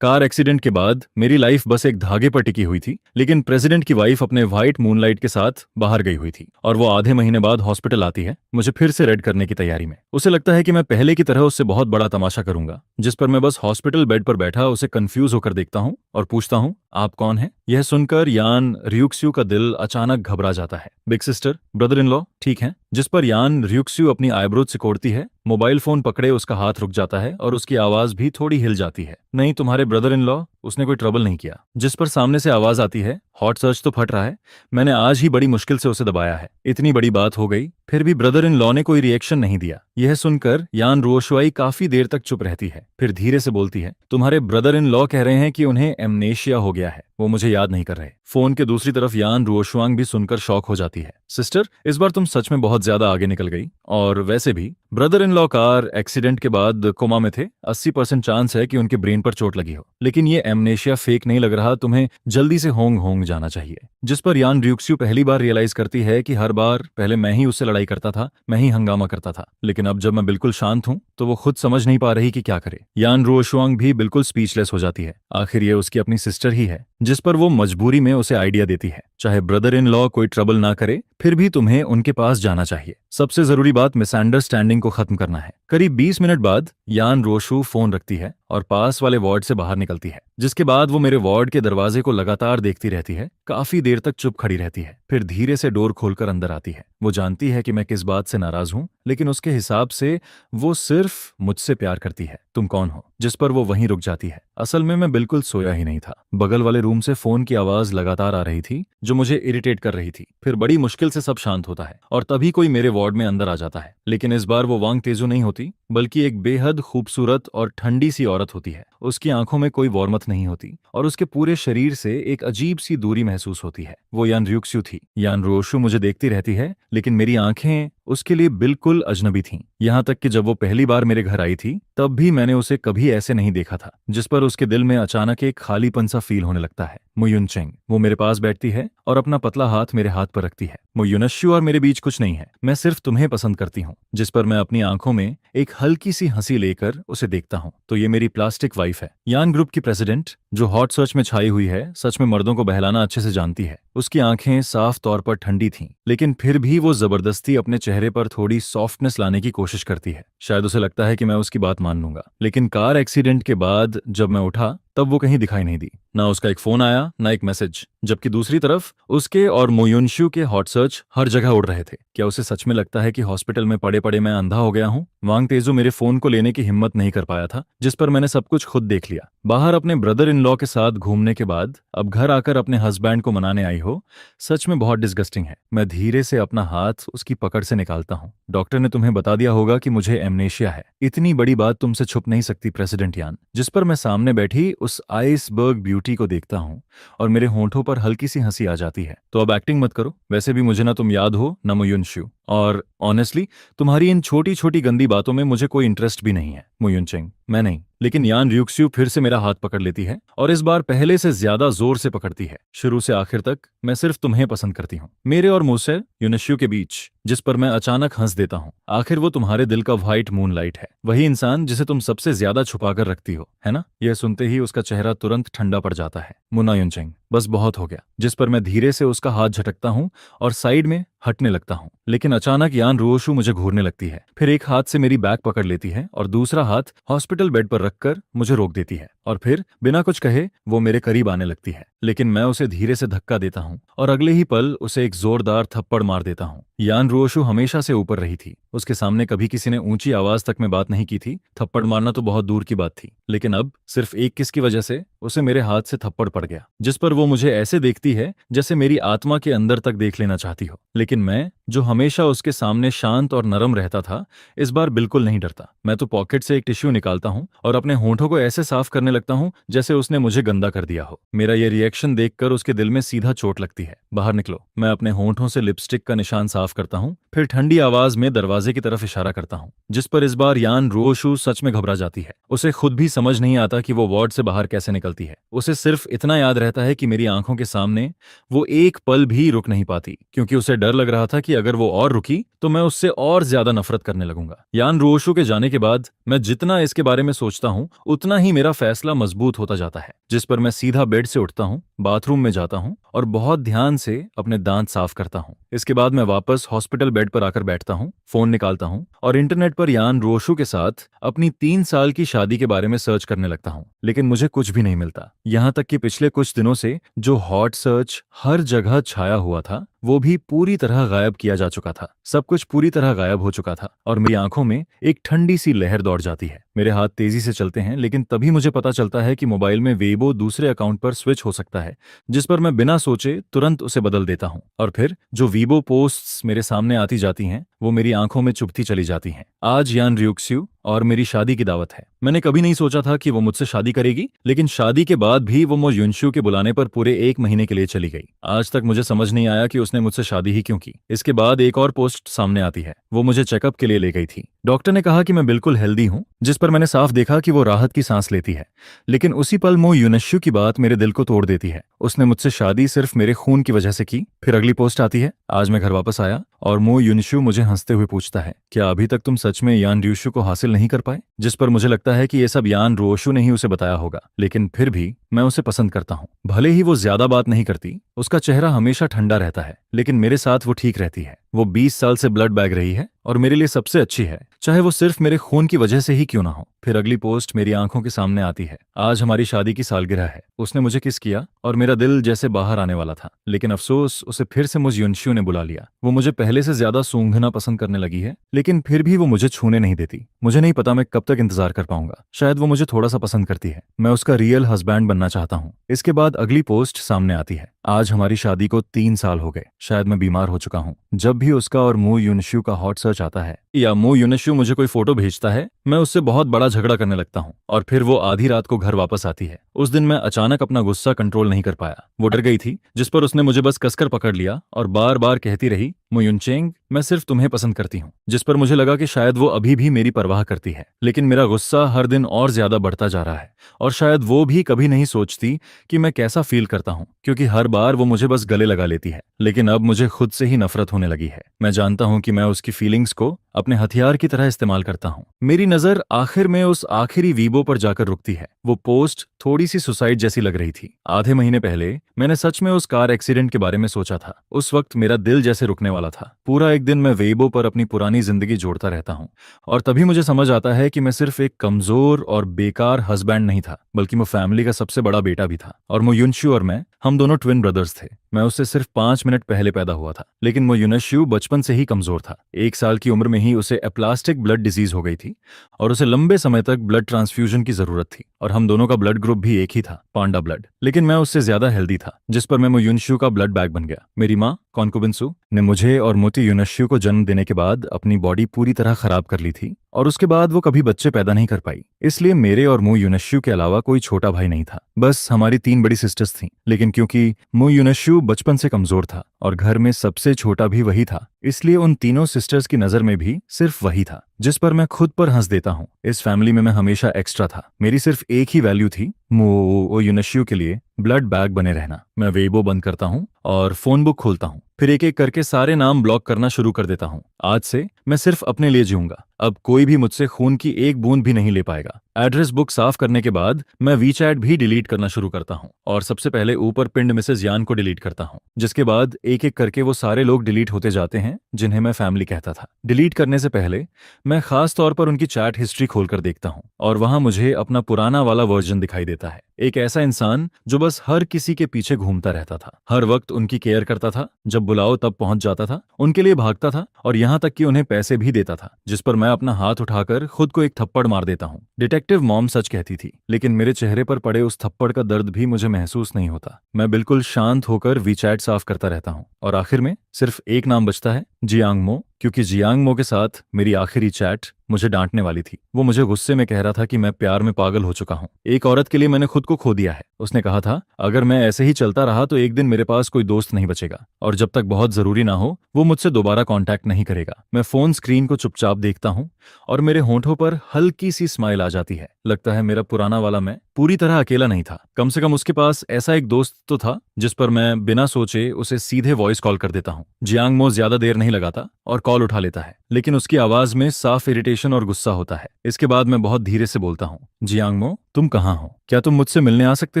Car accident के बाद मेरी लाइफ बस एक धागे पर टिकी हुई थी, लेकिन प्रेसिडेंट की वाइफ अपने व्हाइट मूनलाइट के साथ बाहर गई हुई थी और वो आधे महीने बाद हॉस्पिटल आती है, मुझे फिर से रेड करने की तैयारी में। उसे लगता है कि मैं पहले की तरह उससे बहुत बड़ा तमाशा करूंगा, जिस पर मैं बस हॉस्पिटल बेड पर बैठा उसे कंफ्यूज होकर देखता हूँ और पूछता हूँ, आप कौन हैं? यह सुनकर यान रियुक्स्यू का दिल अचानक घबरा जाता है। Big sister, brother in law, ठीक है? जिस पर यान रियुक्स्यू अपनी आईब्रोज सिकोड़ती है, मोबाइल फोन पकड़े उसका हाथ रुक जाता है और उसकी आवाज भी थोड़ी हिल जाती है। नहीं, तुम्हारे ब्रदर इन लॉ, उसने कोई ट्रबल नहीं किया। जिस पर सामने से आवाज आती है, हॉट सर्च तो फट रहा है, मैंने आज ही बड़ी मुश्किल से उसे दबाया है। इतनी बड़ी बात हो गई, फिर भी ब्रदर इन लॉ ने कोई रिएक्शन नहीं दिया। यह सुनकर यान रुओशुआई काफी देर तक चुप रहती है, फिर धीरे से बोलती है, तुम्हारे ब्रदर इन लॉ कह रहे हैं कि उन्हें एमनेशिया हो गया है, वो मुझे याद नहीं कर रहे। फोन के दूसरी तरफ यान रुओशुआंग भी सुनकर शॉक हो जाती है। सिस्टर, इस बार तुम सच में बहुत ज्यादा आगे निकल गई। और वैसे भी brother in law car accident के बाद कोमा में थे, 80% चांस है कि उनके ब्रेन पर चोट लगी हो, लेकिन ये एमनेशिया फेक नहीं लग रहा, तुम्हें जल्दी से होंग होंग जाना चाहिए। जिस पर यान रियुक्स्यू पहली बार रियलाइज करती है कि हर बार पहले मैं ही उससे लड़ाई करता था, मैं ही हंगामा करता था, लेकिन अब जब मैं बिल्कुल शांत हूं तो वो खुद समझ नहीं पा रही कि क्या करे। यान रुओशुआंग भी बिल्कुल स्पीचलेस हो जाती है। आखिर ये उसकी अपनी सिस्टर ही है। जिस पर वो मजबूरी में उसे आइडिया देती है, चाहे ब्रदर इन लॉ कोई ट्रबल ना करे, फिर भी तुम्हें उनके पास जाना चाहिए। सबसे जरूरी बात मिसअंडरस्टैंडिंग को खत्म करना है। करीब 20 मिनट बाद यान रोशु फोन रखती है और पास वाले वार्ड से बाहर निकलती है, जिसके बाद वो मेरे वार्ड के दरवाजे को लगातार देखती रहती है। काफी देर तक चुप खड़ी रहती है, फिर धीरे से डोर खोलकर अंदर आती है। वो जानती है कि मैं किस बात से नाराज हूं, लेकिन उसके हिसाब से वो सिर्फ मुझसे प्यार करती है। तुम कौन हो? जिस पर वो वहीं रुक जाती है। असल में मैं बिल्कुल सोया ही नहीं था। बगल वाले रूम से फोन की आवाज लगातार आ रही थी, जो मुझे इरिटेट कर रही थी। फिर बड़ी मुश्किल से सब शांत होता है और तभी कोई मेरे वार्ड में अंदर आ जाता है। लेकिन इस बार वो वांग तेजू नहीं होती, बल्कि एक बेहद खूबसूरत और ठंडी सी औरत होती है। उसकी आंखों में कोई वॉर्मथ नहीं होती और उसके पूरे शरीर से एक अजीब सी दूरी महसूस होती है। वो यान रियुक्स्यू थी। यान रोशु मुझे देखती रहती है, लेकिन मेरी आंखें उसके लिए बिल्कुल अजनबी थीं। यहाँ तक कि जब वो पहली बार मेरे घर आई थी, तब भी मैंने उसे कभी ऐसे नहीं देखा था। जिस पर उसके दिल में अचानक एक खालीपन सा फील होने लगता है। मुयुनचेंग, वो मेरे पास बैठती है और अपना पतला हाथ मेरे हाथ पर रखती है। मुयुनश्यू और मेरे बीच कुछ नहीं है, मैं सिर्फ तुम्हें पसंद करती हूँ। जिस पर मैं अपनी आंखों में एक हल्की सी हंसी लेकर उसे देखता हूँ, तो ये मेरी प्लास्टिक वाइफ है। यान ग्रुप की प्रेसिडेंट, जो हॉट सर्च में छाई हुई है, सच में मर्दों को बहलाना अच्छे से जानती है। उसकी आंखें साफ तौर पर ठंडी थीं, लेकिन फिर भी वो जबरदस्ती अपने चेहरे पर थोड़ी सॉफ्टनेस लाने की कोशिश करती है। शायद उसे लगता है कि मैं उसकी बात मान लूंगा। लेकिन कार एक्सीडेंट के बाद जब मैं उठा, तब वो कहीं दिखाई नहीं दी। ना उसका एक फोन आया, ना एक मैसेज। जबकि दूसरी तरफ उसके और मोयुनशु के हॉट सर्च हर जगह उड़ रहे थे। क्या उसे सच में लगता है कि हॉस्पिटल में पड़े पड़े मैं अंधा हो गया हूँ? वांग तेजू मेरे फोन को लेने की हिम्मत नहीं कर पाया था, जिस पर मैंने सब कुछ खुद देख लिया। बाहर अपने ब्रदर इन लॉ के साथ घूमने के बाद अब घर आकर अपने हस्बैंड को मनाने आई हो, सच में बहुत डिस्गस्टिंग है। मैं धीरे से अपना हाथ उसकी पकड़ से निकालता हूँ। डॉक्टर ने तुम्हें बता दिया होगा कि मुझे एमनेशिया है। इतनी बड़ी बात तुमसे छुप नहीं सकती प्रेसिडेंट यान। जिस पर मैं सामने बैठी उस आइसबर्ग ब्यूटी को देखता हूँ और मेरे होंठों पर हल्की सी हंसी आ जाती है। तो अब एक्टिंग मत करो। वैसे भी मुझे ना तुम याद हो, ना मुयुनशु, और ऑनेस्टली तुम्हारी इन छोटी छोटी गंदी बातों में मुझे कोई इंटरेस्ट भी नहीं है। मुयुनचेंग, मैं नहीं। लेकिन यान रियुक्स्यू फिर से मेरा हाथ पकड़ लेती है और इस बार पहले से ज्यादा जोर से पकड़ती है। शुरू से आखिर तक मैं सिर्फ तुम्हें पसंद करती हूँ, मेरे और मुझसे युनश्यू के बीच। जिस पर मैं अचानक हंस देता हूँ। आखिर वो तुम्हारे दिल का व्हाइट मूनलाइट है, वही इंसान जिसे तुम सबसे ज्यादा छुपा कर रखती हो, है ना? यह सुनते ही उसका चेहरा तुरंत ठंडा पड़ जाता है। मुन्ना युनचेंग, बस बहुत हो गया। जिस पर मैं धीरे से उसका हाथ झटकता हूँ और साइड में हटने लगता हूँ। लेकिन अचानक यान रुओशु मुझे घूरने लगती है, फिर एक हाथ से मेरी बैग पकड़ लेती है और दूसरा हाथ हॉस्पिटल बेड पर रखकर मुझे रोक देती है। और फिर बिना कुछ कहे वो मेरे करीब आने लगती है, लेकिन मैं उसे धीरे से धक्का देता हूँ और अगले ही पल उसे एक जोरदार थप्पड़ मार देता हूँ। यान रुओशु हमेशा से ऊपर रही थी, उसके सामने कभी किसी ने ऊंची आवाज तक में बात नहीं की थी। थप्पड़ मारना तो बहुत दूर की बात थी, लेकिन अब सिर्फ एक किस की वजह से उसे मेरे हाथ से थप्पड़ पड़ गया। जिस पर वो मुझे ऐसे देखती है जैसे मेरी आत्मा के अंदर तक देख लेना चाहती हो। लेकिन मैं, जो हमेशा उसके सामने शांत और नरम रहता था, इस बार बिल्कुल नहीं डरता। मैं तो पॉकेट से एक टिश्यू निकालता हूँ और अपने होंठों को ऐसे साफ करने लगता हूँ जैसे उसने मुझे गंदा कर दिया हो। मेरा ये रिएक्शन देखकर उसके दिल में सीधा चोट लगती है। बाहर निकलो। मैं अपने होंठों से लिपस्टिक का निशान साफ करता हूँ, फिर ठंडी आवाज में दरवाजे की तरफ इशारा करता हूँ। जिस पर इस बार यान रुओशु सच में घबरा जाती है। उसे खुद भी समझ नहीं आता कि वो वार्ड से बाहर कैसे निकलती है। उसे सिर्फ इतना याद रहता है कि मेरी आंखों के सामने वो एक पल भी रुक नहीं पाती, क्योंकि उसे डर लग रहा था कि अगर वो और रुकी तो मैं उससे और ज्यादा नफरत करने लगूंगा। यान रोशो के जाने के बाद मैं जितना इसके बारे में सोचता हूँ उतना ही मेरा फैसला मजबूत होता जाता है, जिस पर मैं सीधा बेड से उठता हूँ, बाथरूम में जाता हूँ और बहुत ध्यान से अपने दांत साफ करता हूँ। इसके बाद मैं वापस हॉस्पिटल बेड पर आकर बैठता हूँ, फोन निकालता हूँ और इंटरनेट पर यान रोशो के साथ अपनी 3 साल की शादी के बारे में सर्च करने लगता हूँ, लेकिन मुझे कुछ भी नहीं मिलता। यहाँ तक कि पिछले कुछ दिनों से जो हॉट सर्च हर जगह छाया हुआ था वो भी पूरी तरह गायब किया जा चुका था। सब कुछ पूरी तरह गायब हो चुका था और मेरी आंखों में एक ठंडी सी लहर दौड़ जाती है। मेरे हाथ तेजी से चलते हैं, लेकिन तभी मुझे पता चलता है कि मोबाइल में वेबो दूसरे अकाउंट पर स्विच हो सकता है, जिस पर मैं बिना सोचे तुरंत उसे बदल देता हूँ। और फिर जो वीबो पोस्ट्स मेरे सामने आती जाती हैं वो मेरी आंखों में चुभती चली जाती हैं। आज यान रियुक्स्यू और मेरी शादी की दावत है। मैंने कभी नहीं सोचा था कि वो मुझसे शादी करेगी, लेकिन शादी के बाद भी वो मो युनशु के बुलाने पर पूरे 1 महीने के लिए चली गई। आज तक मुझे समझ नहीं आया कि उसने मुझसे शादी ही क्यों की। इसके बाद एक और पोस्ट सामने आती है। वो मुझे चेकअप के लिए ले गई थी। डॉक्टर ने कहा कि मैं बिल्कुल हेल्दी हूँ, जिस पर मैंने साफ देखा कि वो राहत की सांस लेती है। लेकिन उसी पल मो युनशु की बात मेरे दिल को तोड़ देती है। उसने मुझसे शादी सिर्फ मेरे खून की वजह से की। फिर अगली पोस्ट आती है। आज मैं घर वापस आया और मो युनशु मुझे हंसते हुए पूछता है, क्या अभी तक तुम सच में यान र्यूशु को हासिल नहीं कर पाए? जिस पर मुझे लगता है कि ये सब यान रोशु ने ही उसे बताया होगा, लेकिन फिर भी मैं उसे पसंद करता हूँ। भले ही वो ज्यादा बात नहीं करती, उसका चेहरा हमेशा ठंडा रहता है, लेकिन मेरे साथ वो ठीक रहती है। वो 20 साल से ब्लड बैग रही है और मेरे लिए सबसे अच्छी है, चाहे वो सिर्फ मेरे खून की वजह से ही क्यों ना हो। फिर अगली पोस्ट मेरी आंखों के सामने आती है। आज हमारी शादी की सालगिरह है। उसने मुझे किस किया और मेरा दिल जैसे बाहर आने वाला था, लेकिन अफसोस उसे फिर से मुझ युनशु ने बुला लिया। वो मुझे पहले से ज्यादा सूंघना पसंद करने लगी है, लेकिन फिर भी वो मुझे छूने नहीं देती। मुझे नहीं पता मैं कब तक इंतजार कर पाऊंगा। शायद वो मुझे थोड़ा सा पसंद करती है। मैं उसका रियल हस्बैंड बनना चाहता हूँ। इसके बाद अगली पोस्ट सामने आती है। आज हमारी शादी को 3 साल हो गए। शायद मैं बीमार हो चुका हूँ। जब भी उसका और मो युनशु का हॉट सर्च आता है या मो युनशु मुझे कोई फोटो भेजता है, मैं उससे बहुत बड़ा झगड़ा करने लगता हूँ और फिर वो आधी रात को घर वापस आती है। उस दिन मैं अचानक अपना गुस्सा कंट्रोल नहीं कर पाया। वो डर गई थी, जिस पर उसने मुझे बस कसकर पकड़ लिया और बार बार कहती रही, मो युनचेंग, मैं सिर्फ तुम्हें पसंद करती हूँ। जिस पर मुझे लगा कि शायद वो अभी भी मेरी परवाह करती है, लेकिन मेरा गुस्सा हर दिन और ज्यादा बढ़ता जा रहा है और शायद वो भी कभी नहीं सोचती कि मैं कैसा फील करता हूँ, क्योंकि हर बार वो मुझे बस गले लगा लेती है। लेकिन अब मुझे खुद से ही नफरत होने लगी है। मैं जानता हूँ कि मैं उसकी फीलिंग्स को अपने हथियार की तरह इस्तेमाल करता हूँ। मेरी नजर आखिर में उस आखिरी वीबो पर जाकर रुकती है। वो पोस्ट थोड़ी सी सुसाइड जैसी लग रही थी। आधे महीने पहले मैंने सच में उस कार एक्सीडेंट के बारे में सोचा था। उस वक्त मेरा दिल जैसे रुकने वाला था। पूरा एक दिन मैं वेबो पर अपनी पुरानी जिंदगी जोड़ता रहता हूँ और तभी मुझे समझ आता है कि मैं सिर्फ एक कमजोर और बेकार हस्बैंड नहीं था, बल्कि मैं फैमिली का सबसे बड़ा बेटा भी था। और मो युनशु और मैं, हम दोनों ट्विन ब्रदर्स थे। मैं उससे सिर्फ 5 मिनट पहले पैदा हुआ था, लेकिन मो युनशु बचपन से ही कमजोर था। 1 साल की उम्र में ही उसे एप्लास्टिक ब्लड डिजीज हो गई थी और उसे लंबे समय तक ब्लड ट्रांसफ्यूजन की जरूरत थी। और हम दोनों का ब्लड ग्रुप भी एक ही था, पांडा ब्लड। लेकिन मैं उससे ज्यादा हेल्दी था, जिस पर मैं मो युनशु का ब्लड बैग बन गया। मेरी माँ कॉन्कुबिन्सु ने मुझे और मोती युनशु को जन्म देने के बाद अपनी बॉडी पूरी तरह खराब कर ली थी और उसके बाद वो कभी बच्चे पैदा नहीं कर पाई। इसलिए मेरे और मो युनशु के अलावा कोई छोटा भाई नहीं था। बस हमारी 3 बड़ी सिस्टर्स थीं। लेकिन क्योंकि मो युनशु बचपन से कमजोर था और घर में सबसे छोटा भी वही था, इसलिए उन तीनों सिस्टर्स की नजर में भी सिर्फ वही था, जिस पर मैं खुद पर हंस देता हूँ। इस फैमिली में मैं हमेशा एक्स्ट्रा था। मेरी सिर्फ एक ही वैल्यू थी, मो युनशु के लिए ब्लड बैग बने रहना। मैं वेबो बंद करता हूँ और फोन बुक खोलता हूँ। फिर एक एक करके सारे नाम ब्लॉक करना शुरू कर देता हूँ। आज से मैं सिर्फ अपने लिए जीऊंगा। अब कोई भी मुझसे खून की एक बूंद भी नहीं ले पाएगा। एड्रेस बुक साफ करने के बाद मैं वीचैट भी डिलीट करना शुरू करता हूँ और सबसे पहले ऊपर पिंड मिसेस यान को डिलीट करता हूँ, जिसके बाद एक एक करके वो सारे लोग डिलीट होते जाते हैं जिन्हें मैं फैमिली कहता था। डिलीट करने से पहले मैं खास तौर पर उनकी चैट हिस्ट्री खोलकर देखता हूँ और वहां मुझे अपना पुराना वाला वर्जन दिखाई देता है। एक ऐसा इंसान जो बस हर किसी के पीछे घूमता रहता था, हर वक्त उनकी केयर करता था, जब बुलाओ तब पहुंच जाता था, उनके लिए भागता था और यहाँ तक कि उन्हें पैसे भी देता था, जिस पर मैं अपना हाथ उठाकर खुद को एक थप्पड़ मार देता हूँ। डिटेक्टिव मॉम सच कहती थी, लेकिन मेरे चेहरे पर पड़े उस थप्पड़ का दर्द भी मुझे महसूस नहीं होता। मैं बिल्कुल शांत होकर वीचैट साफ करता रहता हूँ और आखिर में सिर्फ एक नाम बचता है, जियांग मो। क्योंकि जियांग मो के साथ मेरी आखिरी चैट मुझे डांटने वाली थी। वो मुझे गुस्से में कह रहा था कि मैं प्यार में पागल हो चुका हूँ। एक औरत के लिए मैंने खुद को खो दिया है। उसने कहा था अगर मैं ऐसे ही चलता रहा तो एक दिन मेरे पास कोई दोस्त नहीं बचेगा और जब तक बहुत जरूरी ना हो वो मुझसे दोबारा कांटेक्ट नहीं करेगा। मैं फोन स्क्रीन को चुपचाप देखता हूँ और मेरे होंठों पर हल्की सी स्माइल आ जाती है। लगता है मेरा पुराना वाला मैं पूरी तरह अकेला नहीं था। कम से कम उसके पास ऐसा एक दोस्त तो था जिस पर मैं बिना सोचे उसे सीधे वॉइस कॉल कर देता हूँ। जियांग मो ज्यादा देर नहीं लगाता और कॉल उठा लेता है, लेकिन उसकी आवाज में साफ इरिटेशन और गुस्सा होता है। इसके बाद मैं बहुत धीरे से बोलता हूँ, जियांग मो तुम कहाँ हो? क्या तुम मुझसे मिलने आ सकते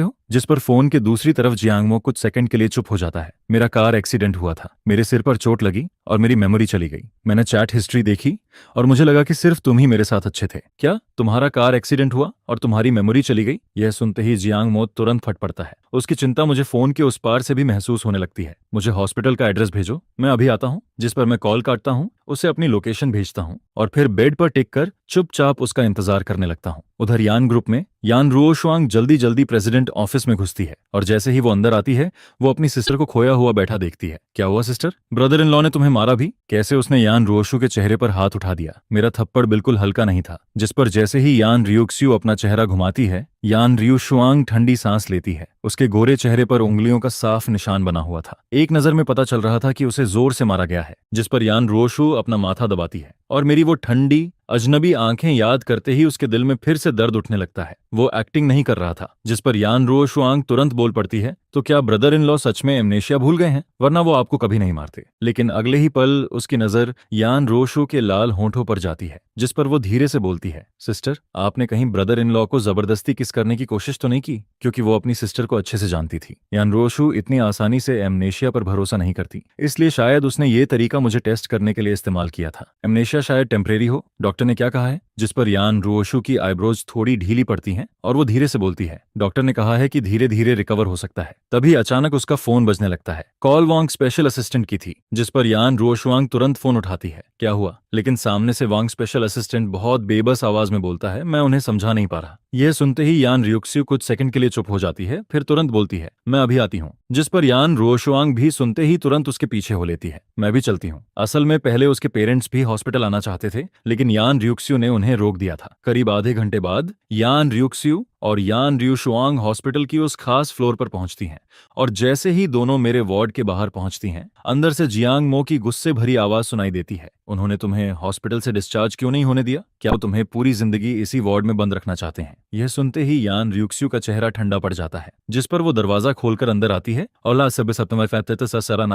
हो? जिस पर फोन के दूसरी तरफ जियांग मो कुछ सेकंड के लिए चुप हो जाता है। मेरा कार एक्सीडेंट हुआ था, मेरे सिर पर चोट लगी और मेरी मेमोरी चली गई। मैंने चैट हिस्ट्री देखी और मुझे लगा कि सिर्फ तुम ही मेरे साथ अच्छे थे। क्या तुम्हारा कार एक्सीडेंट हुआ और तुम्हारी मेमोरी चली गई? यह सुनते ही जियांग मो तुरंत फट पड़ता है। उसकी चिंता मुझे फोन के उस पार से भी महसूस होने लगती है। मुझे हॉस्पिटल का एड्रेस भेजो, मैं अभी आता हूँ। जिस पर मैं कॉल काटता हूँ, उसे अपनी लोकेशन भेजता हूँ और फिर बेड पर टिक कर चुपचाप उसका इंतजार करने लगता हूँ। उधर यान ग्रुप में यान रुओशुआंग जल्दी जल्दी प्रेसिडेंट ऑफिस में घुसती है और जैसे ही वो अंदर आती है वो अपनी सिस्टर को खोया हुआ बैठा देखती है। क्या हुआ सिस्टर? ब्रदर इन लॉ ने तुम्हें मारा भी? कैसे उसने यान रुओशु के चेहरे पर हाथ उठा दिया। मेरा थप्पड़ बिल्कुल हल्का नहीं था। जिस पर जैसे ही यान रियुक्स्यू अपना चेहरा घुमाती है, यान रियुशुआंग ठंडी सांस लेती है। उसके गोरे चेहरे पर उंगलियों का साफ निशान बना हुआ था। एक नजर में पता चल रहा था कि उसे जोर से मारा गया है। जिस पर यान रुओशु अपना माथा दबाती है और मेरी वो ठंडी अजनबी आंखें याद करते ही उसके दिल में फिर से दर्द उठने लगता है। वो एक्टिंग नहीं कर रहा था। जिस पर यान रुओशुआंग तुरंत बोल पड़ती है, तो क्या ब्रदर इन लॉ सच में एमनेशिया भूल गए हैं? वरना वो आपको कभी नहीं मारते। लेकिन अगले ही पल उसकी नजर यान रोशु के लाल होंठों पर जाती है, जिस पर वो धीरे से बोलती है, सिस्टर आपने कहीं ब्रदर इन लॉ को जबरदस्ती किस करने की कोशिश तो नहीं की? क्योंकि वो अपनी सिस्टर को अच्छे से जानती थी। यान रोशु इतनी आसानी से एमनेशिया पर भरोसा नहीं करती, इसलिए शायद उसने ये तरीका मुझे टेस्ट करने के लिए इस्तेमाल किया था। एमनेशिया शायद टेम्परेरी हो, डॉक्टर ने क्या कहा है? जिस पर यान रोशु की आईब्रोज थोड़ी ढीली पड़ती हैं और वो धीरे से बोलती है, डॉक्टर ने कहा है कि धीरे धीरे रिकवर हो सकता है। तभी अचानक उसका फोन बजने लगता है। कॉल वांग स्पेशल असिस्टेंट की थी। जिस पर यान रुओशुआंग तुरंत फोन उठाती है। क्या हुआ? लेकिन सामने से वांग स्पेशल असिस्टेंट बहुत बेबस आवाज में बोलता है, मैं उन्हें समझा नहीं पा रहा। यह सुनते ही यान रियुक्स्यू कुछ सेकंड के लिए चुप हो जाती है, फिर तुरंत बोलती है, मैं अभी आती हूँ। जिस पर यान रुओशुआंग भी सुनते ही तुरंत उसके पीछे हो लेती है। मैं भी चलती हूँ। असल में पहले उसके पेरेंट्स भी हॉस्पिटल आना चाहते थे, लेकिन यान रियुक्स्यू ने उन्हें रोक दिया था। करीब आधे घंटे बाद यान रियुक्स्यू और यान रियुशुआंग हॉस्पिटल की उस खास फ्लोर पर पहुंचती हैं और जैसे ही दोनों मेरे वार्ड के बाहर पहुंचती हैं, अंदर से जियांग मो की गुस्से भरी आवाज सुनाई देती है, उन्होंने तुम्हें हॉस्पिटल से डिस्चार्ज क्यों नहीं होने दिया? क्या वो तुम्हें पूरी जिंदगी इसी वार्ड में बंद रखना चाहते हैं? यह सुनते ही यान रियुक्स्यू का चेहरा ठंडा पड़ जाता है, जिस पर वो दरवाजा खोलकर अंदर आती है और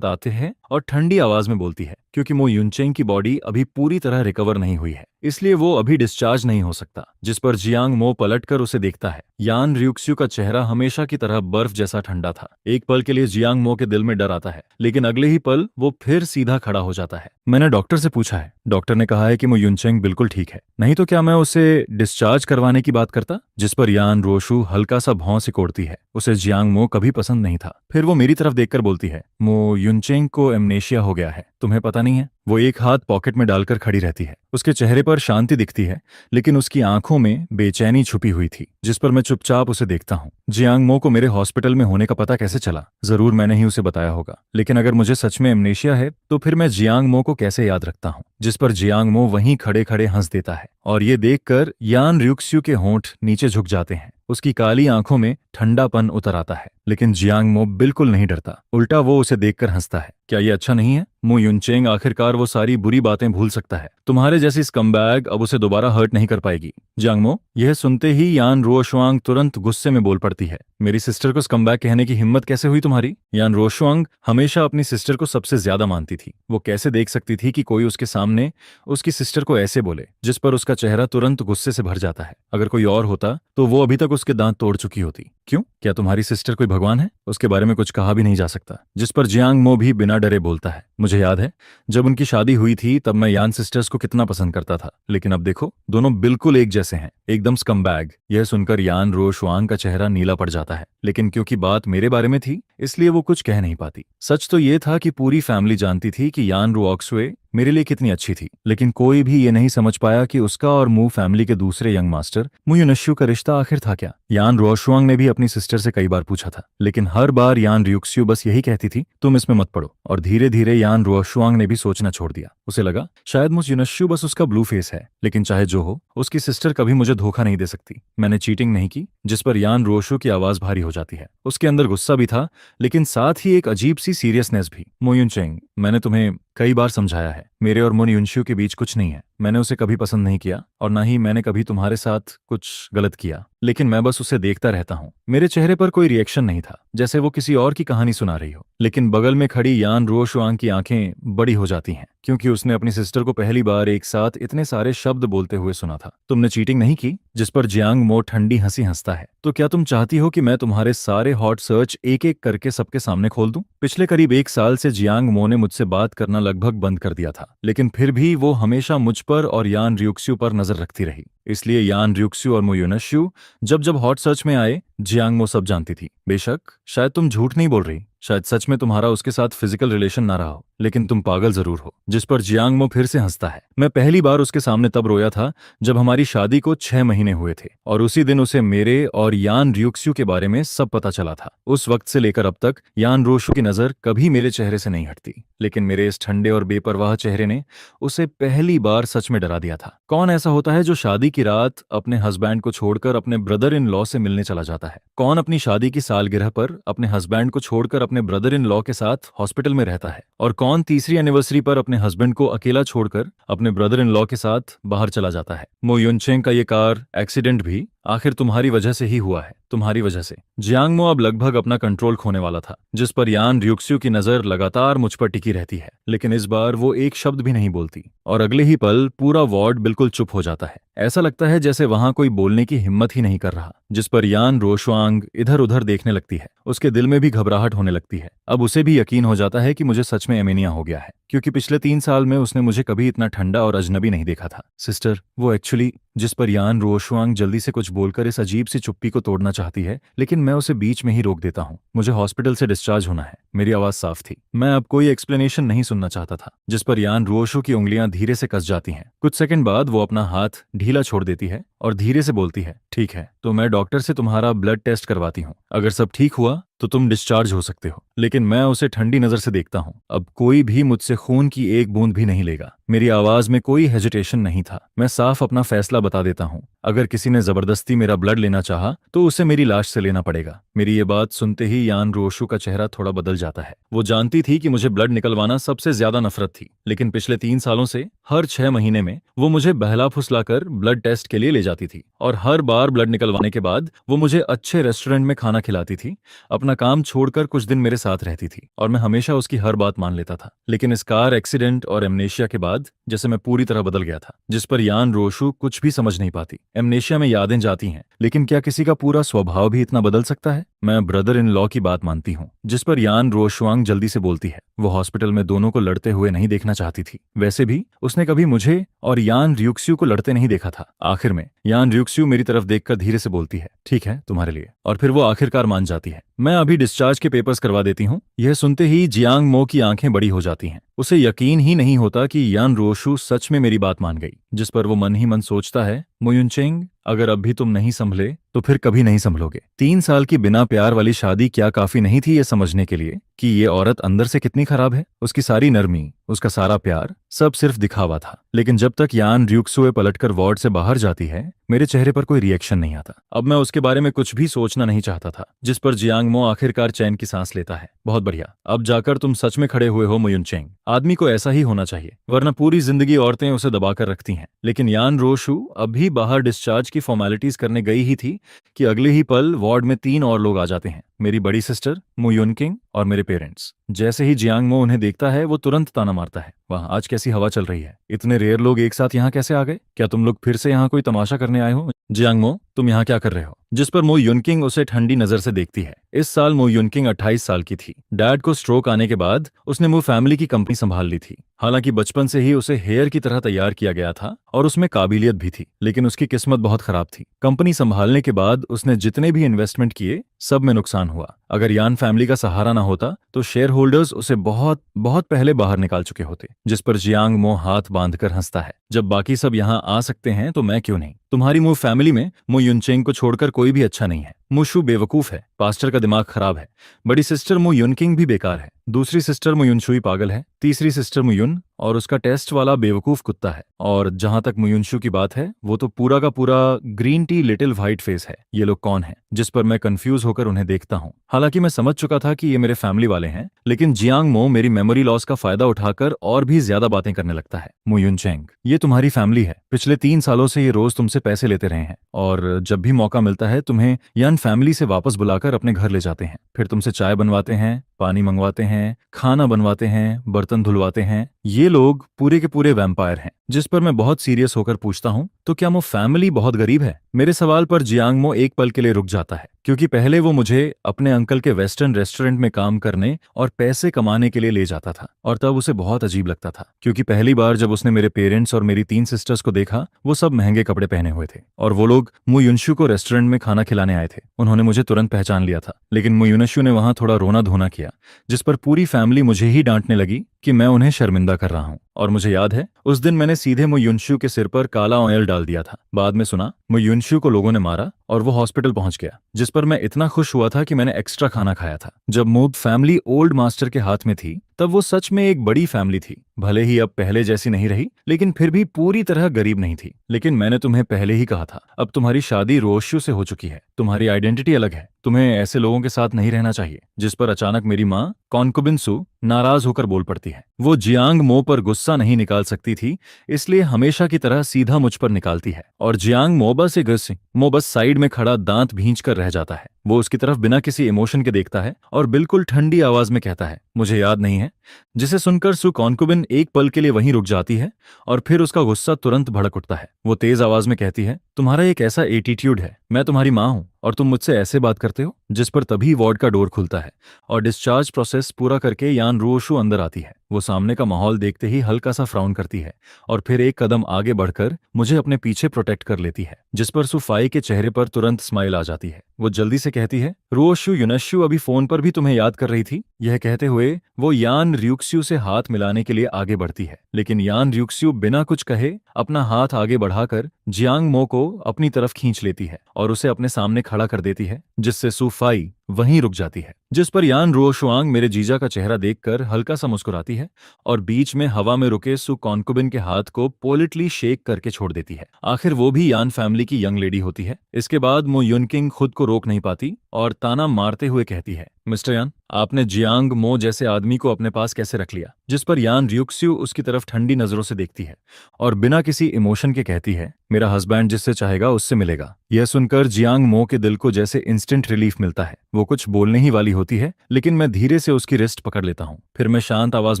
आते हैं और ठंडी आवाज में बोलती है, क्योंकि मो युनचेंग की बॉडी अभी पूरी तरह रिकवर नहीं हुई है, इसलिए वो अभी डिस्चार्ज नहीं हो सकता। जिस पर जियांग मो पलटकर उसे देखता है। यान रियुक्स्यू का चेहरा हमेशा की तरह बर्फ जैसा ठंडा था। एक पल के लिए जियांग मो के दिल में डर आता है, लेकिन अगले ही पल वो फिर सीधा खड़ा हो जाता है। मैंने डॉक्टर से पूछा है, डॉक्टर ने कहा है कि मो युनचेंग बिल्कुल ठीक है, नहीं तो क्या मैं उसे डिस्चार्ज करवाने की बात करता? जिस पर यान रोशु हल्का सा भौं सिकोड़ती है। उसे जियांग मो कभी पसंद नहीं था। फिर वो मेरी तरफ देखकर बोलती है, मो युनचेंग को एमनेशिया हो गया है, तुम्हें पता नहीं है? वो एक हाथ पॉकेट में डालकर खड़ी रहती है। उसके चेहरे पर शांति दिखती है, लेकिन उसकी आंखों में बेचैनी छुपी हुई थी। जिस पर मैं चुपचाप उसे देखता हूँ। जियांग मो को मेरे हॉस्पिटल में होने का पता कैसे चला? जरूर मैंने ही उसे बताया होगा, लेकिन अगर मुझे सच में एमनेशिया है तो फिर मैं जियांग मो को कैसे याद रखता हूँ? जिस पर जियांग मो वहीं खड़े खड़े हंस देता है और ये देखकर यान रियुक्स्यू के होंठ नीचे झुक जाते हैं। उसकी काली आंखों में ठंडापन उतर आता है, लेकिन जियांग मो बिल्कुल नहीं डरता। उल्टा वो उसे देखकर हंसता है। क्या ये अच्छा नहीं है? मो युनचेंग आखिरकार वो सारी बुरी बातें भूल सकता है। तुम्हारे जैसी स्कमबैग अब उसे दोबारा हर्ट नहीं कर पाएगी। जियांग मो, यह सुनते ही यान रुओशुआंग तुरंत गुस्से में बोल पड़ती है, मेरी सिस्टर को स्कमबैग कहने की हिम्मत कैसे हुई तुम्हारी? यान रुओशुआंग हमेशा अपनी सिस्टर को सबसे ज्यादा मानती थी। वो कैसे देख सकती थी कि कोई उसके सामने उसकी सिस्टर को ऐसे बोले? जिस पर उसका चेहरा तुरंत गुस्से से भर जाता है। अगर कोई और होता तो वो अभी तक उसके दांत तोड़ चुकी होती। क्यों? क्या तुम्हारी सिस्टर कोई भगवान है? उसके बारे में कुछ कहा भी नहीं जा सकता। जिस पर जियांग मो भी बिना डरे बोलता है, मुझे याद है जब उनकी शादी हुई थी तब मैं यान सिस्टर्स को कितना पसंद करता था, लेकिन अब देखो दोनों बिल्कुल एक जैसे हैं, एकदम स्कमबैग। यह सुनकर यान रुओशुआंग का चेहरा नीला पड़ जाता है, लेकिन क्योंकि बात मेरे बारे में थी इसलिए वो कुछ कह नहीं पाती। सच तो ये था कि पूरी फैमिली जानती थी कि यान रुओक्सुए मेरे लिए कितनी अच्छी थी, लेकिन कोई भी ये नहीं समझ पाया कि उसका और मू फैमिली के दूसरे यंग मास्टर मू यूनश्यू का रिश्ता आखिर था क्या। यान रोशुआंग ने भी अपनी सिस्टर से कई बार पूछा था, लेकिन हर बार यान रियुक्स्यू बस यही कहती थी, तुम इसमें मत पड़ो। और धीरे धीरे यान रोशुआंग ने भी सोचना छोड़ दिया। उसे लगा शायद मू यूनश्यू बस उसका ब्लू फेस है, लेकिन चाहे जो हो, उसकी सिस्टर कभी मुझे धोखा नहीं दे सकती। मैंने चीटिंग नहीं की। जिस पर यान रोशु की आवाज भारी हो जाती है। उसके अंदर गुस्सा भी था, लेकिन साथ ही एक अजीब सी सीरियसनेस भी। मो यूनचेंग, मैंने तुम्हें कई बार समझाया है, मेरे और मुन यूनश्यू के बीच कुछ नहीं है। मैंने उसे कभी पसंद नहीं किया और ना ही मैंने कभी तुम्हारे साथ कुछ गलत किया, लेकिन मैं बस उसे देखता रहता हूँ। मेरे चेहरे पर कोई रिएक्शन नहीं था, जैसे वो किसी और की कहानी सुना रही हो। लेकिन बगल में खड़ी यान रोशुआंग की आंखें बड़ी हो जाती हैं, क्योंकि उसने अपनी सिस्टर को पहली बार एक साथ इतने सारे शब्द बोलते हुए सुना था। तुमने चीटिंग नहीं की। जिस पर जियांग मो ठंडी हंसी हंसता है। तो क्या तुम चाहती हो कि मैं तुम्हारे सारे हॉट सर्च एक एक करके सबके सामने खोल दूं? पिछले करीब 1 साल से जियांग मो ने मुझसे बात करना लगभग बंद कर दिया था, लेकिन फिर भी वो हमेशा मुझ पर और यान रियुक्स्यू पर नजर रखती रही। इसलिए यान रियुक्स्यू और मो यूनश्यू जब जब हॉट सर्च में आए, जियांग मो सब जानती थी। बेशक शायद तुम झूठ नहीं बोल रही, शायद सच में तुम्हारा उसके साथ फिजिकल रिलेशन ना रहा हो, लेकिन तुम पागल जरूर हो। जिस पर जियांग मो फिर से हंसता है। मैं पहली बार उसके सामने तब रोया था जब हमारी शादी को 6 महीने हुए थे, और उसी दिन उसे मेरे और यान रियुक्स्यू के बारे में सब पता चला था। उस वक्त से लेकर अब तक यान रोशु की नजर कभी मेरे चेहरे से नहीं हटती, लेकिन मेरे इस ठंडे और बेपरवाह चेहरे ने उसे पहली बार सच में डरा दिया था। कौन ऐसा होता है जो शादी की रात अपने हस्बैंड को छोड़कर अपने ब्रदर इन लॉ से मिलने चला जाता है? कौन अपनी शादी की सालगिरह पर अपने हस्बैंड को छोड़कर अपने ब्रदर इन लॉ के साथ हॉस्पिटल में रहता है? और कौन तीसरी एनिवर्सरी पर अपने हस्बैंड को अकेला छोड़कर अपने ब्रदर इन लॉ के साथ बाहर चला जाता है? मो यूनचेंग का ये कार एक्सीडेंट भी आखिर तुम्हारी वजह से ही हुआ है, तुम्हारी वजह से। जियांग मो अब लगभग अपना कंट्रोल खोने वाला था, जिस पर यान रियुक्स्यू की नजर लगातार मुझ पर टिकी रहती है, लेकिन इस बार वो एक शब्द भी नहीं बोलती। और अगले ही पल पूरा वार्ड बिल्कुल चुप हो जाता है। ऐसा लगता है जैसे वहां कोई बोलने की हिम्मत ही नहीं कर रहा। जिस पर यान रोशुआंग इधर उधर देखने लगती है। उसके दिल में भी घबराहट होने लगती है। अब उसे भी यकीन हो जाता है कि मुझे सच में एमेनिया हो गया है, क्योंकि पिछले 3 साल में उसने मुझे कभी इतना ठंडा और अजनबी नहीं देखा था। सिस्टर, वो एक्चुअली। जिस पर यान रोशुआंग जल्दी से कुछ बोलकर इस अजीब सी चुप्पी को तोड़ना चाहती है, लेकिन मैं उसे बीच में ही रोक देता हूँ। मुझे हॉस्पिटल से डिस्चार्ज होना है। मेरी आवाज साफ थी। मैं अब कोई एक्सप्लेनेशन नहीं सुनना चाहता था। जिस पर यान रोशु की उंगलियां धीरे से कस जाती हैं। कुछ सेकंड बाद वो अपना हाथ ढीला छोड़ देती है और धीरे से बोलती है, ठीक है, तो मैं डॉक्टर से तुम्हारा ब्लड टेस्ट करवाती हूँ। अगर सब ठीक हुआ तो तुम डिस्चार्ज हो सकते हो। लेकिन मैं उसे ठंडी नजर से देखता हूँ। अब कोई भी मुझसे खून की एक बूंद भी नहीं लेगा। मेरी आवाज में कोई हेजिटेशन नहीं था। मैं साफ अपना फैसला बता देता हूँ। अगर किसी ने जबरदस्ती मेरा ब्लड लेना चाहा तो उसे मेरी लाश से लेना पड़ेगा। मेरी ये बात सुनते ही यान रोशु का चेहरा थोड़ा बदल जाता है। वो जानती थी कि मुझे ब्लड निकलवाना सबसे ज्यादा नफरत थी, लेकिन पिछले 3 सालों से हर 6 महीने में वो मुझे बहला फुसलाकर ब्लड टेस्ट के लिए ले जाती थी, और हर बार ब्लड निकलवाने के बाद वो मुझे अच्छे रेस्टोरेंट में खाना खिलाती थी, अपना काम छोड़कर कुछ दिन मेरे साथ रहती थी, और मैं हमेशा उसकी हर बात मान लेता था। लेकिन इस कार एक्सीडेंट और एमनेशिया के बाद जैसे मैं पूरी तरह बदल गया था। जिस पर यान रोशु कुछ भी समझ नहीं पाती। एमनेशिया में यादें जाती हैं, लेकिन क्या किसी का पूरा स्वभाव भी इतना बदल सकता है? मैं ब्रदर इन लॉ की बात मानती हूँ। जिस पर यान रोशुआंग जल्दी से बोलती है। वो हॉस्पिटल में दोनों को लड़ते हुए नहीं देखना चाहती थी। वैसे भी उसने कभी मुझे और यान रियुक्स्यू को लड़ते नहीं देखा था। आखिर में यान रियुक्स्यू मेरी तरफ देखकर धीरे से बोलती है, ठीक है, तुम्हारे लिए। और फिर वो आखिरकार मान जाती है। मैं अभी डिस्चार्ज के पेपर्स करवा देती हूँ। यह सुनते ही जियांग मो की आंखें बड़ी हो जाती हैं। उसे यकीन ही नहीं होता कि यान रोशु सच में मेरी बात मान गई। जिस पर वो मन ही मन सोचता है, मो यूनचेंग, अगर अब भी तुम नहीं संभले तो फिर कभी नहीं संभलोगे। 3 साल की बिना प्यार वाली शादी क्या काफी नहीं थी ये समझने के लिए कि ये औरत अंदर से कितनी खराब है? उसकी सारी नरमी, उसका सारा प्यार, सब सिर्फ दिखावा था। लेकिन जब तक यान रियुक्सुए पलटकर वार्ड से बाहर जाती है, मेरे चेहरे पर कोई रिएक्शन नहीं आता। अब मैं उसके बारे में कुछ भी सोचना नहीं चाहता था। जिस पर जियांग मो आखिरकार चैन की सांस लेता है। बहुत बढ़िया, अब जाकर तुम सच में खड़े हुए हो मो यूनचेंग। आदमी को ऐसा ही होना चाहिए, वरना पूरी जिंदगी औरतें उसे दबाकर रखती हैं। लेकिन यान रोशु अभी बाहर डिस्चार्ज की फॉर्मेलिटीज करने गई ही थी कि अगले ही पल वार्ड में 3 और लोग आ जाते हैं। मेरी बड़ी सिस्टर मो यूनकिंग और मेरे पेरेंट्स। जैसे ही जियांग मो उन्हें देखता है, वो तुरंत ताना मारता है, वाह, आज कैसी हवा चल रही है। इतने रेयर लोग एक साथ यहाँ कैसे आ गए? क्या तुम लोग फिर से यहाँ कोई तमाशा करने आए हो? जियांग मो, तुम यहाँ क्या कर रहे हो? जिस पर मो यूनकिंग उसे ठंडी नजर से देखती है। इस साल मो यूनकिंग 28 साल की थी। डैड को स्ट्रोक आने के बाद उसने मो फैमिली की कंपनी संभाल ली थी। हालांकि बचपन से ही उसे हेयर की तरह तैयार किया गया था और उसमें काबिलियत भी थी, लेकिन उसकी किस्मत बहुत खराब थी। कंपनी संभालने के बाद उसने जितने भी इन्वेस्टमेंट किए, सब में नुकसान हुआ। अगर यान फैमिली का सहारा ना होता तो शेयर होल्डर्स उसे बहुत बहुत पहले बाहर निकाल चुके होते। जिस पर जियांग मो हाथ बांधकर हंसता है, जब बाकी सब यहाँ आ सकते हैं तो मैं क्यों नहीं। तुम्हारी मू फैमिली में मु युनचेंग को छोड़कर कोई भी अच्छा नहीं है। मुशु बेवकूफ है, पास्टर का दिमाग खराब है, बड़ी सिस्टर मु युनकिंग भी बेकार है, दूसरी सिस्टर मु युनशुई पागल है, तीसरी सिस्टर मु युन और उसका टेस्ट वाला बेवकूफ कुत्ता है, और जहां तक मुयुनशु की बात है वो तो पूरा का पूरा green tea little white face है। ये लोग कौन है? जिस पर मैं कंफ्यूज होकर उन्हें देखता हूँ। हालांकि मैं समझ चुका था कि ये मेरे फैमिली वाले हैं, लेकिन जियांग मो मेरी मेमोरी लॉस का फायदा उठाकर और भी ज्यादा बातें करने लगता है। मुयुनचेंग, ये तुम्हारी फैमिली है, पिछले 3 सालों से ये रोज तुमसे पैसे लेते रहे हैं, और जब भी मौका मिलता है तुम्हें यान फैमिली से वापस बुलाकर अपने घर ले जाते हैं। फिर तुमसे चाय बनवाते हैं, पानी मंगवाते हैं, खाना बनवाते हैं, बर्तन धुलवाते हैं। ये लोग पूरे के पूरे वैम्पायर हैं। जिस पर मैं बहुत सीरियस होकर पूछता हूँ, तो क्या वो फैमिली बहुत गरीब है? मेरे सवाल पर जियांग मो एक पल के लिए रुक जाता है, क्योंकि पहले वो मुझे अपने अंकल के वेस्टर्न रेस्टोरेंट में काम करने और पैसे कमाने के लिए ले जाता था, और तब उसे बहुत अजीब लगता था, क्योंकि पहली बार जब उसने मेरे पेरेंट्स और मेरी 3 सिस्टर्स को देखा, वो सब महंगे कपड़े पहने हुए थे, और वो लोग मु युनशु को रेस्टोरेंट में खाना खिलाने आए थे। उन्होंने मुझे तुरंत पहचान लिया था, लेकिन मु युनशु ने वहां थोड़ा रोना धोना किया, जिस पर पूरी फैमिली मुझे ही डांटने लगी कि मैं उन्हें शर्मिंदा कर रहा हूँ। और मुझे याद है उस दिन मैंने सीधे मु युनशु के सिर पर काला ऑयल डाल दिया था। बाद में सुना मु युनशु को लोगों ने मारा और वो हॉस्पिटल पहुंच गया, जिस पर मैं इतना खुश हुआ था कि मैंने एक्स्ट्रा खाना खाया था। जब मूब फैमिली ओल्ड मास्टर के हाथ में थी तब वो सच में एक बड़ी फैमिली थी। भले ही अब पहले जैसी नहीं रही, लेकिन फिर भी पूरी तरह गरीब नहीं थी। लेकिन मैंने तुम्हें पहले ही कहा था, अब तुम्हारी शादी रोशु से हो चुकी है, तुम्हारी आइडेंटिटी अलग है, तुम्हें ऐसे लोगों के साथ नहीं रहना चाहिए। जिस पर अचानक मेरी माँ कॉन्कुबिन सु नाराज होकर बोल पड़ती है। वो जियांग मो पर गुस्सा नहीं निकाल सकती थी, इसलिए हमेशा की तरह सीधा मुझ पर निकालती है, और जियांग मो बस साइड में खड़ा दांत भींच कर रह जाता है। वो उसकी तरफ बिना किसी इमोशन के देखता है और बिल्कुल ठंडी आवाज में कहता है, मुझे याद नहीं है। जिसे सुनकर सु कॉन्कुबिन एक पल के लिए वहीं रुक जाती है और फिर उसका गुस्सा तुरंत भड़क उठता है। वो तेज आवाज में कहती है, तुम्हारा एक ऐसा एटीट्यूड है, मैं तुम्हारी माँ हूं और तुम मुझसे ऐसे बात करते हो। जिस पर तभी वार्ड का डोर खुलता है और डिस्चार्ज प्रोसेस पूरा करके यान रोशु अंदर आती है। वो सामने का माहौल देखते ही हल्का सा फ्राउन करती है और फिर एक कदम आगे बढ़कर मुझे अपने पीछे प्रोटेक्ट कर लेती है, जिस पर सुफाई के चेहरे पर तुरंत स्माइल आ जाती है। वो जल्दी से कहती है, रोशु युनशु अभी फोन पर भी तुम्हें याद कर रही थी। यह कहते हुए वो यान र्यूक्स्यू से हाथ मिलाने के लिए आगे बढ़ती है, लेकिन यान र्यूक्स्यू बिना कुछ कहे अपना हाथ आगे बढ़ाकर जियांग मो को अपनी तरफ खींच लेती है और उसे अपने सामने खड़ा कर देती है, जिससे सुफाई वहीं रुक जाती है। जिस पर यान रोशुआंग मेरे जीजा का चेहरा देखकर हल्का सा मुस्कुराती है और बीच में हवा में रुके सु कॉन्कुबिन के हाथ को पोलिटली शेक करके छोड़ देती है। आखिर वो भी यान फैमिली की यंग लेडी होती है। इसके बाद मो युनकिंग खुद को रोक नहीं पाती और ताना मारते हुए कहती है, मिस्टर यान, आपने जियांग मो जैसे आदमी को अपने पास कैसे रख लिया? जिस पर यान र्यूक्स्यू उसकी तरफ ठंडी नजरों से देखती है और बिना किसी इमोशन के कहती है, मेरा हस्बैंड जिससे चाहेगा उससे मिलेगा। यह सुनकर जियांग मो के दिल को जैसे इंस्टेंट रिलीफ मिलता है। वो कुछ बोलने ही वाली होती है, लेकिन मैं धीरे से उसकी रिस्ट पकड़ लेता हूँ। फिर मैं शांत आवाज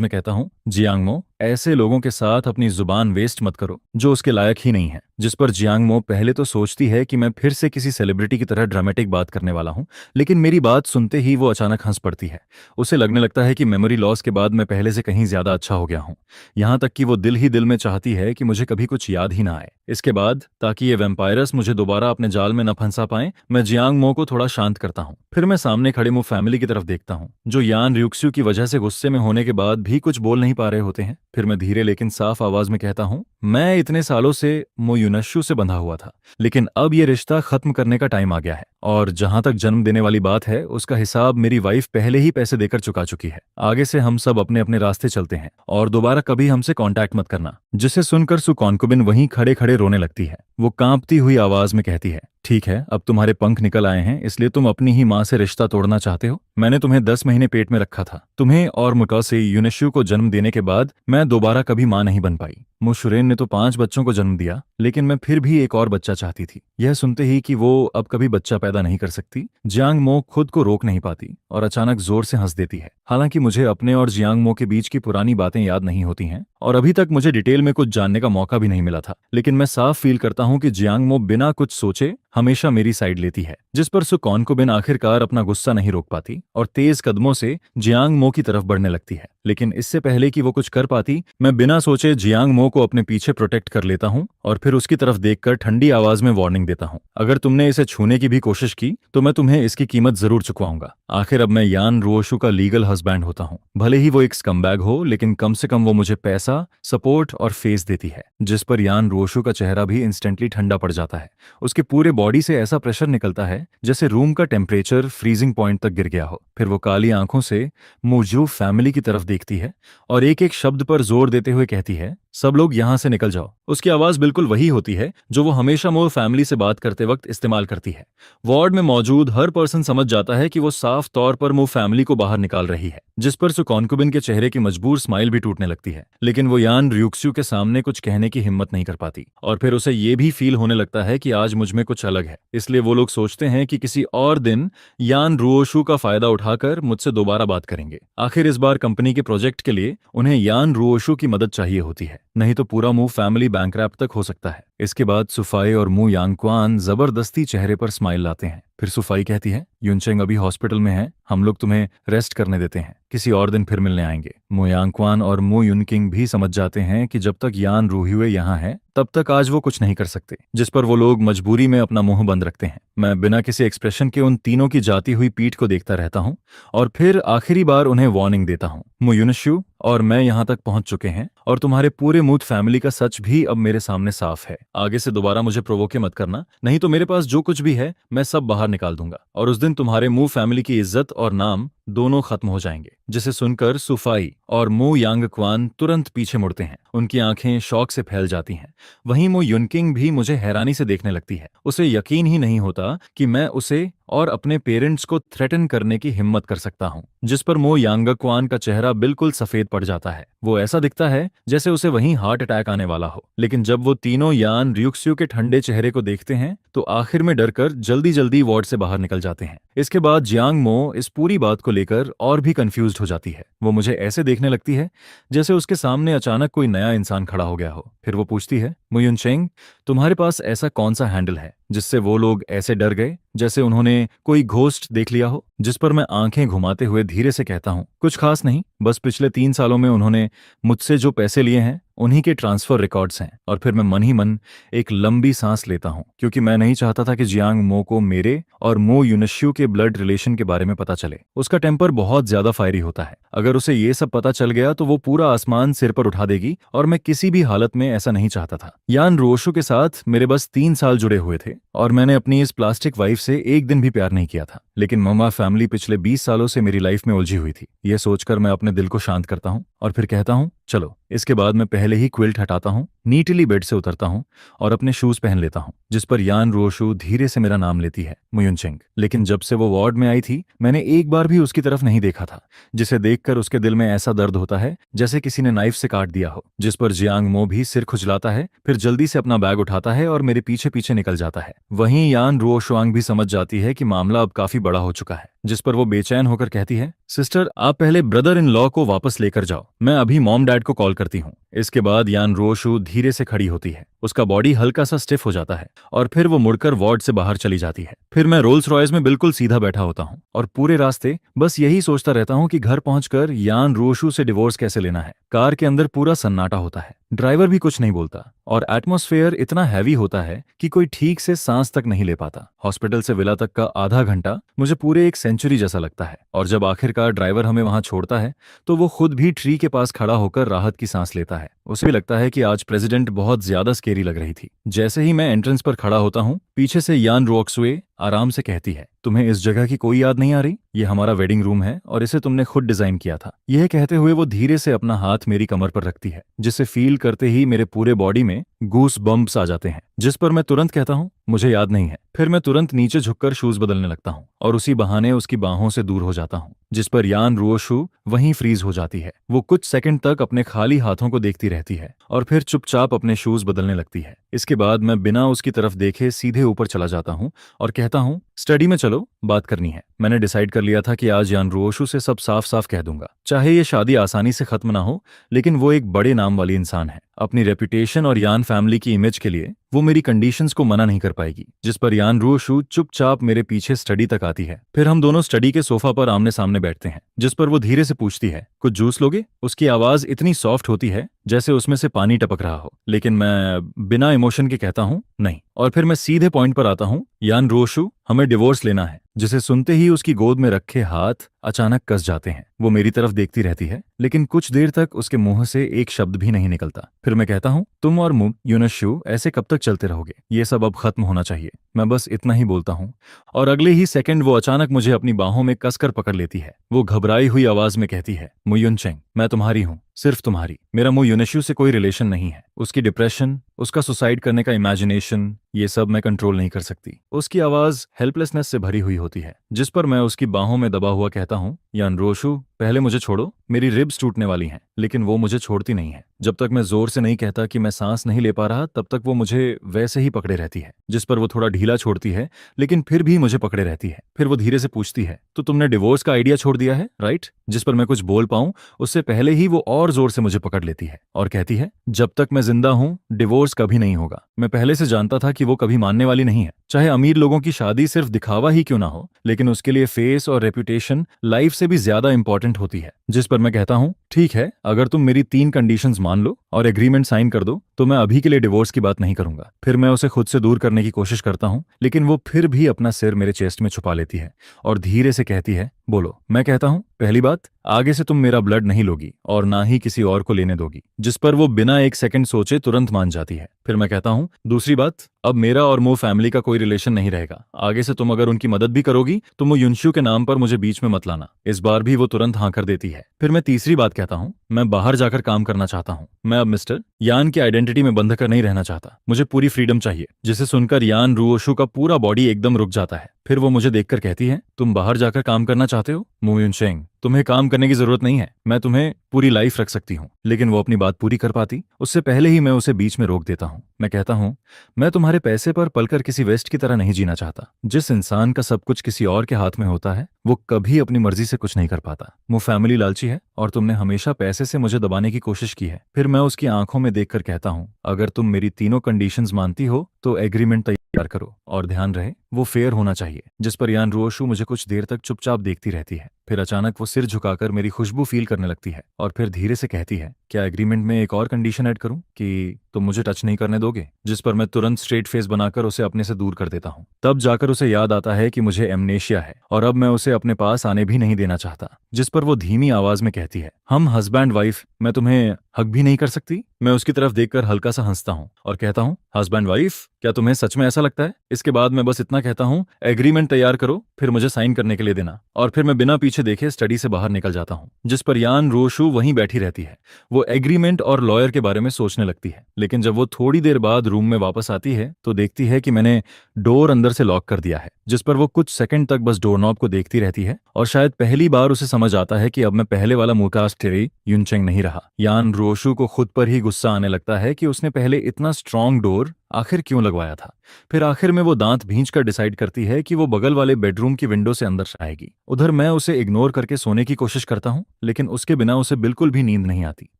में कहता हूँ, जियांग मो, ऐसे लोगों के साथ अपनी जुबान वेस्ट मत करो जो उसके लायक ही नहीं है। जिस पर जियांग मो पहले तो सोचती है कि मैं फिर से किसी सेलिब्रिटी की तरह ड्रामेटिक बात करने वाला हूँ, लेकिन मेरी बात सुनते ही वो अचानक हंस पड़ती है। उसे लगने लगता है कि मेमोरी लॉस के बाद मैं पहले से कहीं ज्यादा अच्छा हो गया हूँ। यहाँ तक कि वो दिल ही दिल में चाहती है कि मुझे कभी कुछ याद ही ना आए। इसके बाद, ताकि ये वैम्पायरस मुझे दोबारा अपने जाल में न फंसा पाए, मैं जियांग मो को थोड़ा शांत करता हूँ। फिर मैं सामने खड़े मो फैमिली की तरफ देखता हूँ, जो यान र्यूक्स्यू की वजह से गुस्से में होने के बाद भी कुछ बोल नहीं पा रहे होते हैं। फिर मैं धीरे लेकिन साफ आवाज में कहता हूँ, मैं इतने सालों से मो युनशु से बंधा हुआ था, लेकिन अब ये रिश्ता खत्म करने का टाइम आ गया है, और जहां तक जन्म देने वाली बात है उसका हिसाब मेरी वाइफ पहले ही पैसे देकर चुका चुकी है। आगे से हम सब अपने अपने रास्ते चलते हैं और दोबारा कभी हमसे कांटेक्ट मत करना। जिसे सुनकर सु कॉन्कुबिन वहीं खड़े खड़े रोने लगती है। वो कांपती हुई आवाज में कहती है, ठीक है, अब तुम्हारे पंख निकल आए हैं, इसलिए तुम अपनी ही माँ से रिश्ता तोड़ना चाहते हो। मैंने तुम्हें 10 महीने पेट में रखा था। तुम्हें और मुटोसे युनशु को जन्म देने के बाद मैं दोबारा कभी माँ नहीं बन पाई। मुशुरेन ने तो 5 बच्चों को जन्म दिया, लेकिन मैं फिर भी एक और बच्चा चाहती थी। यह सुनते ही कि वो अब कभी बच्चा पैदा नहीं कर सकती, जियांग मो खुद को रोक नहीं पाती और अचानक जोर से हंस देती है। हालांकि मुझे अपने और जियांग मो के बीच की पुरानी बातें याद नहीं होती हैं और अभी तक मुझे डिटेल में कुछ जानने का मौका भी नहीं मिला था, लेकिन मैं साफ फील करता हूँ कि जियांग मो बिना कुछ सोचे हमेशा मेरी साइड लेती है। जिस पर सु कॉन्कुबिन आखिरकार अपना गुस्सा नहीं रोक पाती और तेज कदमों से जियांग मो की तरफ बढ़ने लगती है। लेकिन इससे पहले कि वो कुछ कर पाती, मैं बिना सोचे जियांग मो को अपने पीछे प्रोटेक्ट कर लेता हूँ और फिर उसकी तरफ देखकर ठंडी आवाज में वार्निंग देता हूँ, अगर तुमने इसे छूने की भी कोशिश की तो मैं तुम्हें इसकी कीमत जरूर चुकवाऊंगा। आखिर अब मैं यान रुओशु का लीगल हस्बैंड होता हूँ। भले ही वो एक स्कमबैग हो, लेकिन कम से कम वो मुझे पैसा, सपोर्ट और फेस देती है। जिस पर यान रुओशु का चेहरा भी इंस्टेंटली ठंडा पड़ जाता है। उसके पूरे बॉडी से ऐसा प्रेशर निकलता है जैसे रूम का टेम्परेचर फ्रीजिंग पॉइंट तक गिर गया हो। फिर वो काली आंखों से मुजू फैमिली की तरफ देखती है और एक एक शब्द पर जोर देते हुए कहती है, सब लोग यहां से निकल जाओ। उसकी आवाज बिल्कुल वही होती है जो वो हमेशा मो फैमिली से बात करते वक्त इस्तेमाल करती है। वार्ड में मौजूद हर पर्सन समझ जाता है कि वो साफ तौर पर मो फैमिली को बाहर निकाल रही है, जिस पर सुकॉन्कुबिन के चेहरे की मजबूर स्माइल भी टूटने लगती है। लेकिन वो यान रियुक्स्यू के सामने कुछ कहने की हिम्मत नहीं कर पाती और फिर उसे ये भी फील होने लगता है कि आज मुझ में कुछ अलग है। इसलिए वो लोग सोचते हैं कि किसी और दिन यान रुओशु का फायदा उठाकर मुझसे दोबारा बात करेंगे। आखिर इस बार कंपनी के प्रोजेक्ट के लिए उन्हें यान रुओशु की मदद चाहिए होती है, नहीं तो पूरा मू फैमिली बैंकरप्ट तक हो सकता है। इसके बाद सुफाई और मू यांगक्वान जबरदस्ती चेहरे पर स्माइल लाते हैं। फिर सुफाई कहती है, युनचेंग अभी हॉस्पिटल में है, हम लोग तुम्हें रेस्ट करने देते हैं, किसी और दिन फिर मिलने आएंगे। मो यांगक्वान और मो युनकिंग भी समझ जाते हैं कि जब तक यान रूहिवे यहाँ है तब तक आज वो कुछ नहीं कर सकते, जिस पर वो लोग मजबूरी में अपना मुंह बंद रखते हैं। मैं बिना किसी एक्सप्रेशन के उन तीनों की जाती हुई पीठ को देखता रहता हूँ और फिर आखिरी बार उन्हें वार्निंग देता हूँ, मो युनशु और मैं यहाँ तक पहुंच चुके हैं और तुम्हारे पूरे मूथ फैमिली का सच भी अब मेरे सामने साफ है। आगे से दोबारा मुझे प्रोवोके मत करना, नहीं तो मेरे पास जो कुछ भी है मैं सब बाहर निकाल दूंगा और उस दिन तुम्हारे मू फैमिली की इज्जत और नाम दोनों खत्म हो जाएंगे। जिसे सुनकर सुफाई और मो यांगक्वान तुरंत पीछे मुड़ते हैं। उनकी आंखें शौक से फैल जाती हैं। वहीं मो युनकिंग भी मुझे हैरानी से देखने लगती है। उसे यकीन ही नहीं होता कि मैं उसे और अपने पेरेंट्स को थ्रेटन करने की हिम्मत कर सकता हूँ। जिस पर मो यांगक्वान का चेहरा बिल्कुल सफेद पड़ जाता है। वो ऐसा दिखता है जैसे उसे वहीं हार्ट अटैक आने वाला हो। लेकिन जब वो तीनों यान रियुक्स्यू के ठंडे चेहरे को देखते हैं तो आखिर में डरकर जल्दी जल्दी वार्ड से बाहर निकल जाते हैं। इसके बाद जियांग मो इस पूरी बात को लेकर और भी कंफ्यूज्ड हो जाती है। वो मुझे ऐसे देखने लगती है जैसे उसके सामने अचानक कोई नया इंसान खड़ा हो गया हो। फिर वो पूछती है, मो युनचेंग, तुम्हारे पास ऐसा कौन सा हैंडल है जिससे वो लोग ऐसे डर गए जैसे उन्होंने कोई घोस्ट देख लिया हो? जिस पर मैं आंखें घुमाते हुए धीरे से कहता हूँ, कुछ खास नहीं, बस पिछले 3 सालों में उन्होंने मुझसे जो पैसे लिए हैं उन्हीं के ट्रांसफर रिकॉर्ड्स हैं। और फिर मैं मन ही मन एक लंबी सांस लेता हूँ, क्योंकि मैं नहीं चाहता था कि जियांग मो को मेरे और मो युनश्यू के ब्लड रिलेशन के बारे में पता चले। उसका टेम्पर बहुत ज्यादा फायरी होता है। अगर उसे ये सब पता चल गया तो वो पूरा आसमान सिर पर उठा देगी और मैं किसी भी हालत में ऐसा नहीं चाहता था। यान रोशु के साथ मेरे बस 3 साल जुड़े हुए थे और मैंने अपनी इस प्लास्टिक वाइफ से एक दिन भी प्यार नहीं किया था। लेकिन ममा फैमिली पिछले 20 सालों से मेरी लाइफ में उलझी हुई थी। ये सोचकर मैं अपने दिल को शांत करता हूँ और फिर कहता हूँ, चलो। इसके बाद मैं पहले ही क्विल्ट हटाता हूँ, नीटली बेड से उतरता हूँ और अपने शूज पहन लेता हूँ। जिस पर यान रोशु धीरे से मेरा नाम लेती है, मुयुनचेंग। लेकिन जब से वो वार्ड में आई थी मैंने एक बार भी उसकी तरफ नहीं देखा था, जिसे देखकर उसके दिल में ऐसा दर्द होता है जैसे किसी ने नाइफ से काट दिया हो। जिस पर जियांग मो भी सिर खुजलाता है, फिर जल्दी से अपना बैग उठाता है और मेरे पीछे पीछे निकल जाता है। वहीं यान रुओशुआंग भी समझ जाती है कि मामला अब काफी बड़ा हो चुका है। जिस पर वो बेचैन होकर कहती है, सिस्टर, आप पहले ब्रदर इन लॉ को वापस लेकर जाओ, मैं अभी मॉम डैड को कॉल करती हूँ। इसके बाद यान रोशु धीरे से खड़ी होती है। उसका बॉडी हल्का सा स्टिफ हो जाता है और फिर वो मुड़कर वार्ड से बाहर चली जाती है। फिर मैं रोल्स रॉयस में बिल्कुल सीधा बैठा होता हूँ और पूरे रास्ते बस यही सोचता रहता हूँ कि घर पहुंचकर यान रोशु से डिवोर्स कैसे लेना है। कार के अंदर पूरा सन्नाटा होता है, ड्राइवर भी कुछ नहीं बोलता और एटमॉस्फेयर इतना हैवी होता है कि कोई ठीक से सांस तक नहीं ले पाता। हॉस्पिटल से विला तक का आधा घंटा मुझे पूरे एक सेंचुरी जैसा लगता है और जब आखिरकार ड्राइवर हमें वहां छोड़ता है तो वो खुद भी ट्री के पास खड़ा होकर राहत की सांस लेता है। उसे भी लगता है कि आज प्रेसिडेंट बहुत ज्यादा स्केरी लग रही थी। जैसे ही मैं एंट्रेंस पर खड़ा होता हूँ, पीछे से यान रोक्सवे आराम से कहती है, तुम्हें इस जगह की कोई याद नहीं आ रही? ये हमारा वेडिंग रूम है और इसे तुमने खुद डिजाइन किया था। यह कहते हुए वो धीरे से अपना हाथ मेरी कमर पर रखती है, जिसे फील करते ही मेरे पूरे बॉडी में गूस बम्प्स आ जाते हैं। जिस पर मैं तुरंत कहता हूँ, मुझे याद नहीं है। फिर मैं तुरंत नीचे झुककर शूज बदलने लगता हूँ और उसी बहाने उसकी बाहों से दूर हो जाता हूँ। जिस पर यान रुओशु वहीं फ्रीज हो जाती है। वो कुछ सेकंड तक अपने खाली हाथों को देखती रहती है और फिर चुपचाप अपने शूज बदलने लगती है। इसके बाद मैं बिना उसकी तरफ देखे सीधे ऊपर चला जाता हूँ और कहता हूँ, स्टडी में चलो, बात करनी है। मैंने डिसाइड कर लिया था कि आज यान रोशु से सब साफ साफ कह दूंगा। चाहे ये शादी आसानी से खत्म ना हो, लेकिन वो एक बड़े नाम वाली इंसान है। अपनी रेपुटेशन और यान फैमिली की इमेज के लिए वो मेरी कंडीशंस को मना नहीं कर पाएगी। जिस पर यान रोशु चुपचाप मेरे पीछे स्टडी तक आती है। फिर हम दोनों स्टडी के सोफा पर आमने सामने बैठते हैं, जिस पर वो धीरे से पूछती है, कुछ जूस लोगे? उसकी आवाज इतनी सॉफ्ट होती है जैसे उसमें से पानी टपक रहा हो, लेकिन मैं बिना इमोशन के कहता हूँ नहीं। और फिर मैं सीधे पॉइंट पर आता हूँ, यान रोशु, हमें डिवोर्स लेना है। जिसे सुनते ही उसकी गोद में रखे हाथ अचानक कस जाते हैं। वो मेरी तरफ देखती रहती है, लेकिन कुछ देर तक उसके मुंह से एक शब्द भी नहीं निकलता। फिर मैं कहता हूँ, तुम और यूनशु ऐसे कब तक चलते रहोगे? ये सब अब खत्म होना चाहिए। मैं बस इतना ही बोलता हूँ, और अगले ही सेकंड वो अचानक मुझे अपनी बाहों में कसकर पकड़ लेती है। वो घबराई हुई आवाज में कहती है, मुयुनचेंग, मैं तुम्हारी हूँ, सिर्फ तुम्हारी। मेरा यूनशु से कोई रिलेशन नहीं है। उसकी डिप्रेशन, उसका सुसाइड करने का इमेजिनेशन, ये सब मैं कंट्रोल नहीं कर सकती। उसकी आवाज हेल्पलेसनेस से भरी हुई होती है, जिस पर मैं उसकी बाहों में दबा हुआ कहता हूँ, यान रोशु, पहले मुझे छोड़ो, मेरी रिब्स टूटने वाली हैं। लेकिन वो मुझे छोड़ती नहीं है। जब तक मैं जोर से नहीं कहता कि मैं सांस नहीं ले पा रहा, तब तक वो मुझे वैसे ही पकड़े रहती है। जिस पर वो थोड़ा ढीला छोड़ती है, लेकिन फिर भी मुझे पकड़े रहती है। फिर वो धीरे से पूछती है, तो तुमने डिवोर्स का आइडिया छोड़ दिया है, राइट? जिस पर मैं कुछ बोल पाऊं उससे पहले ही वो और जोर से मुझे पकड़ लेती है और कहती है, जब तक मैं जिंदा हूं डिवोर्स कभी नहीं होगा। मैं पहले से जानता था कि वो कभी मानने वाली नहीं है। चाहे अमीर लोगों की शादी सिर्फ दिखावा ही क्यों ना हो, लेकिन उसके लिए फेस और रेपुटेशन लाइफ से भी ज्यादा इंपॉर्टेंट होती है। जिस पर मैं कहता हूँ, ठीक है, अगर तुम मेरी 3 कंडीशंस मान लो और एग्रीमेंट साइन कर दो, तो मैं अभी के लिए डिवोर्स की बात नहीं करूंगा। फिर मैं उसे खुद से दूर करने की कोशिश करता हूँ, लेकिन वो फिर भी अपना सिर मेरे चेस्ट में छुपा लेती है और धीरे से कहती है, बोलो। मैं कहता हूँ, पहली बात, आगे से तुम मेरा ब्लड नहीं लोगी और ना ही किसी और को लेने दोगी। जिस पर वो बिना एक सेकंड सोचे तुरंत मान जाती है। फिर मैं कहता हूँ, दूसरी बात, अब मेरा और मो फैमिली का कोई रिलेशन नहीं रहेगा। आगे से तुम अगर उनकी मदद भी करोगी तो वो युनशु के नाम पर मुझे बीच में मत लाना। इस बार भी वो तुरंत हाँ कर देती है। फिर मैं तीसरी बात कहता हूँ, मैं बाहर जाकर काम करना चाहता हूँ। मैं अब मिस्टर यान की आइडेंटिटी में बंध कर नहीं रहना चाहता। मुझे पूरी फ्रीडम चाहिए। जिसे सुनकर यान रुओशु का पूरा बॉडी एकदम रुक जाता है। फिर वो मुझे देखकर कहती है, तुम बाहर जाकर काम करना चाहते हो? मुयुनचेंग, तुम्हें काम करने की जरूरत नहीं है। मैं तुम्हें पूरी लाइफ रख सकती हूँ। लेकिन वो अपनी बात पूरी कर पाती उससे पहले ही मैं उसे बीच में रोक देता हूँ। मैं कहता हूँ, मैं तुम्हारे पैसे पर पलकर किसी वेस्ट की तरह नहीं जीना चाहता। जिस इंसान का सब कुछ किसी और के हाथ में होता है, वो कभी अपनी मर्जी से कुछ नहीं कर पाता। वो फैमिली लालची है और तुमने हमेशा पैसे से मुझे दबाने की कोशिश की है। फिर मैं उसकी आंखों में देखकर कहता हूँ, अगर तुम मेरी तीनों कंडीशंस मानती हो तो एग्रीमेंट तैयार करो, और ध्यान रहे वो फेयर होना चाहिए। जिस पर यान रुओशु मुझे कुछ देर तक चुपचाप देखती रहती है। फिर अचानक वो सिर झुकाकर मेरी खुशबू फील करने लगती है और फिर धीरे से कहती है, क्या एग्रीमेंट में एक और कंडीशन ऐड करूं कि तुम मुझे टच नहीं करने दोगे? जिस पर मैं तुरंत स्ट्रेट फेस बनाकर उसे अपने से दूर कर देता हूं। तब जाकर उसे याद आता है कि मुझे एमनेशिया है और अब मैं उसे अपने पास आने भी नहीं देना चाहता। जिस पर वो धीमी आवाज में कहती है, हम हस्बैंड वाइफ, मैं तुम्हें हक भी नहीं कर सकती? मैं उसकी तरफ देखकर हल्का सा हंसता हूँ और कहता हूँ, हस्बैंड वाइफ, क्या तुम्हें सच में ऐसा लगता है? इसके बाद मैं बस इतना कहता हूँ, एग्रीमेंट तैयार करो, फिर मुझे साइन करने के लिए देना। और फिर मैं बिना पीछे देखे स्टडी से बाहर निकल जाता हूँ। जिस पर यान रोशु वहीं बैठी रहती है। वो एग्रीमेंट और लॉयर के बारे में सोचने लगती है, लेकिन जब वो थोड़ी देर बाद रूम में वापस आती है तो देखती है कि मैंने डोर अंदर से लॉक कर दिया है। जिस पर वो कुछ सेकंड तक बस डोरनॉब को देखती रहती है और शायद पहली बार उसे समझ आता है कि अब मैं पहले वाला मुकास टेरी युनचेंग नहीं रहा। यान रोशु को खुद पर ही गुस्सा आने लगता है कि उसने पहले इतना स्ट्रॉन्ग डोर आखिर क्यों लगवाया था। फिर आखिर में वो दांत भींचकर डिसाइड करती है कि वो बगल वाले बेडरूम की विंडो से अंदर आएगी। उधर मैं उसे इग्नोर करके सोने की कोशिश करता हूँ, लेकिन उसके बिना उसे बिल्कुल भी नींद नहीं आती।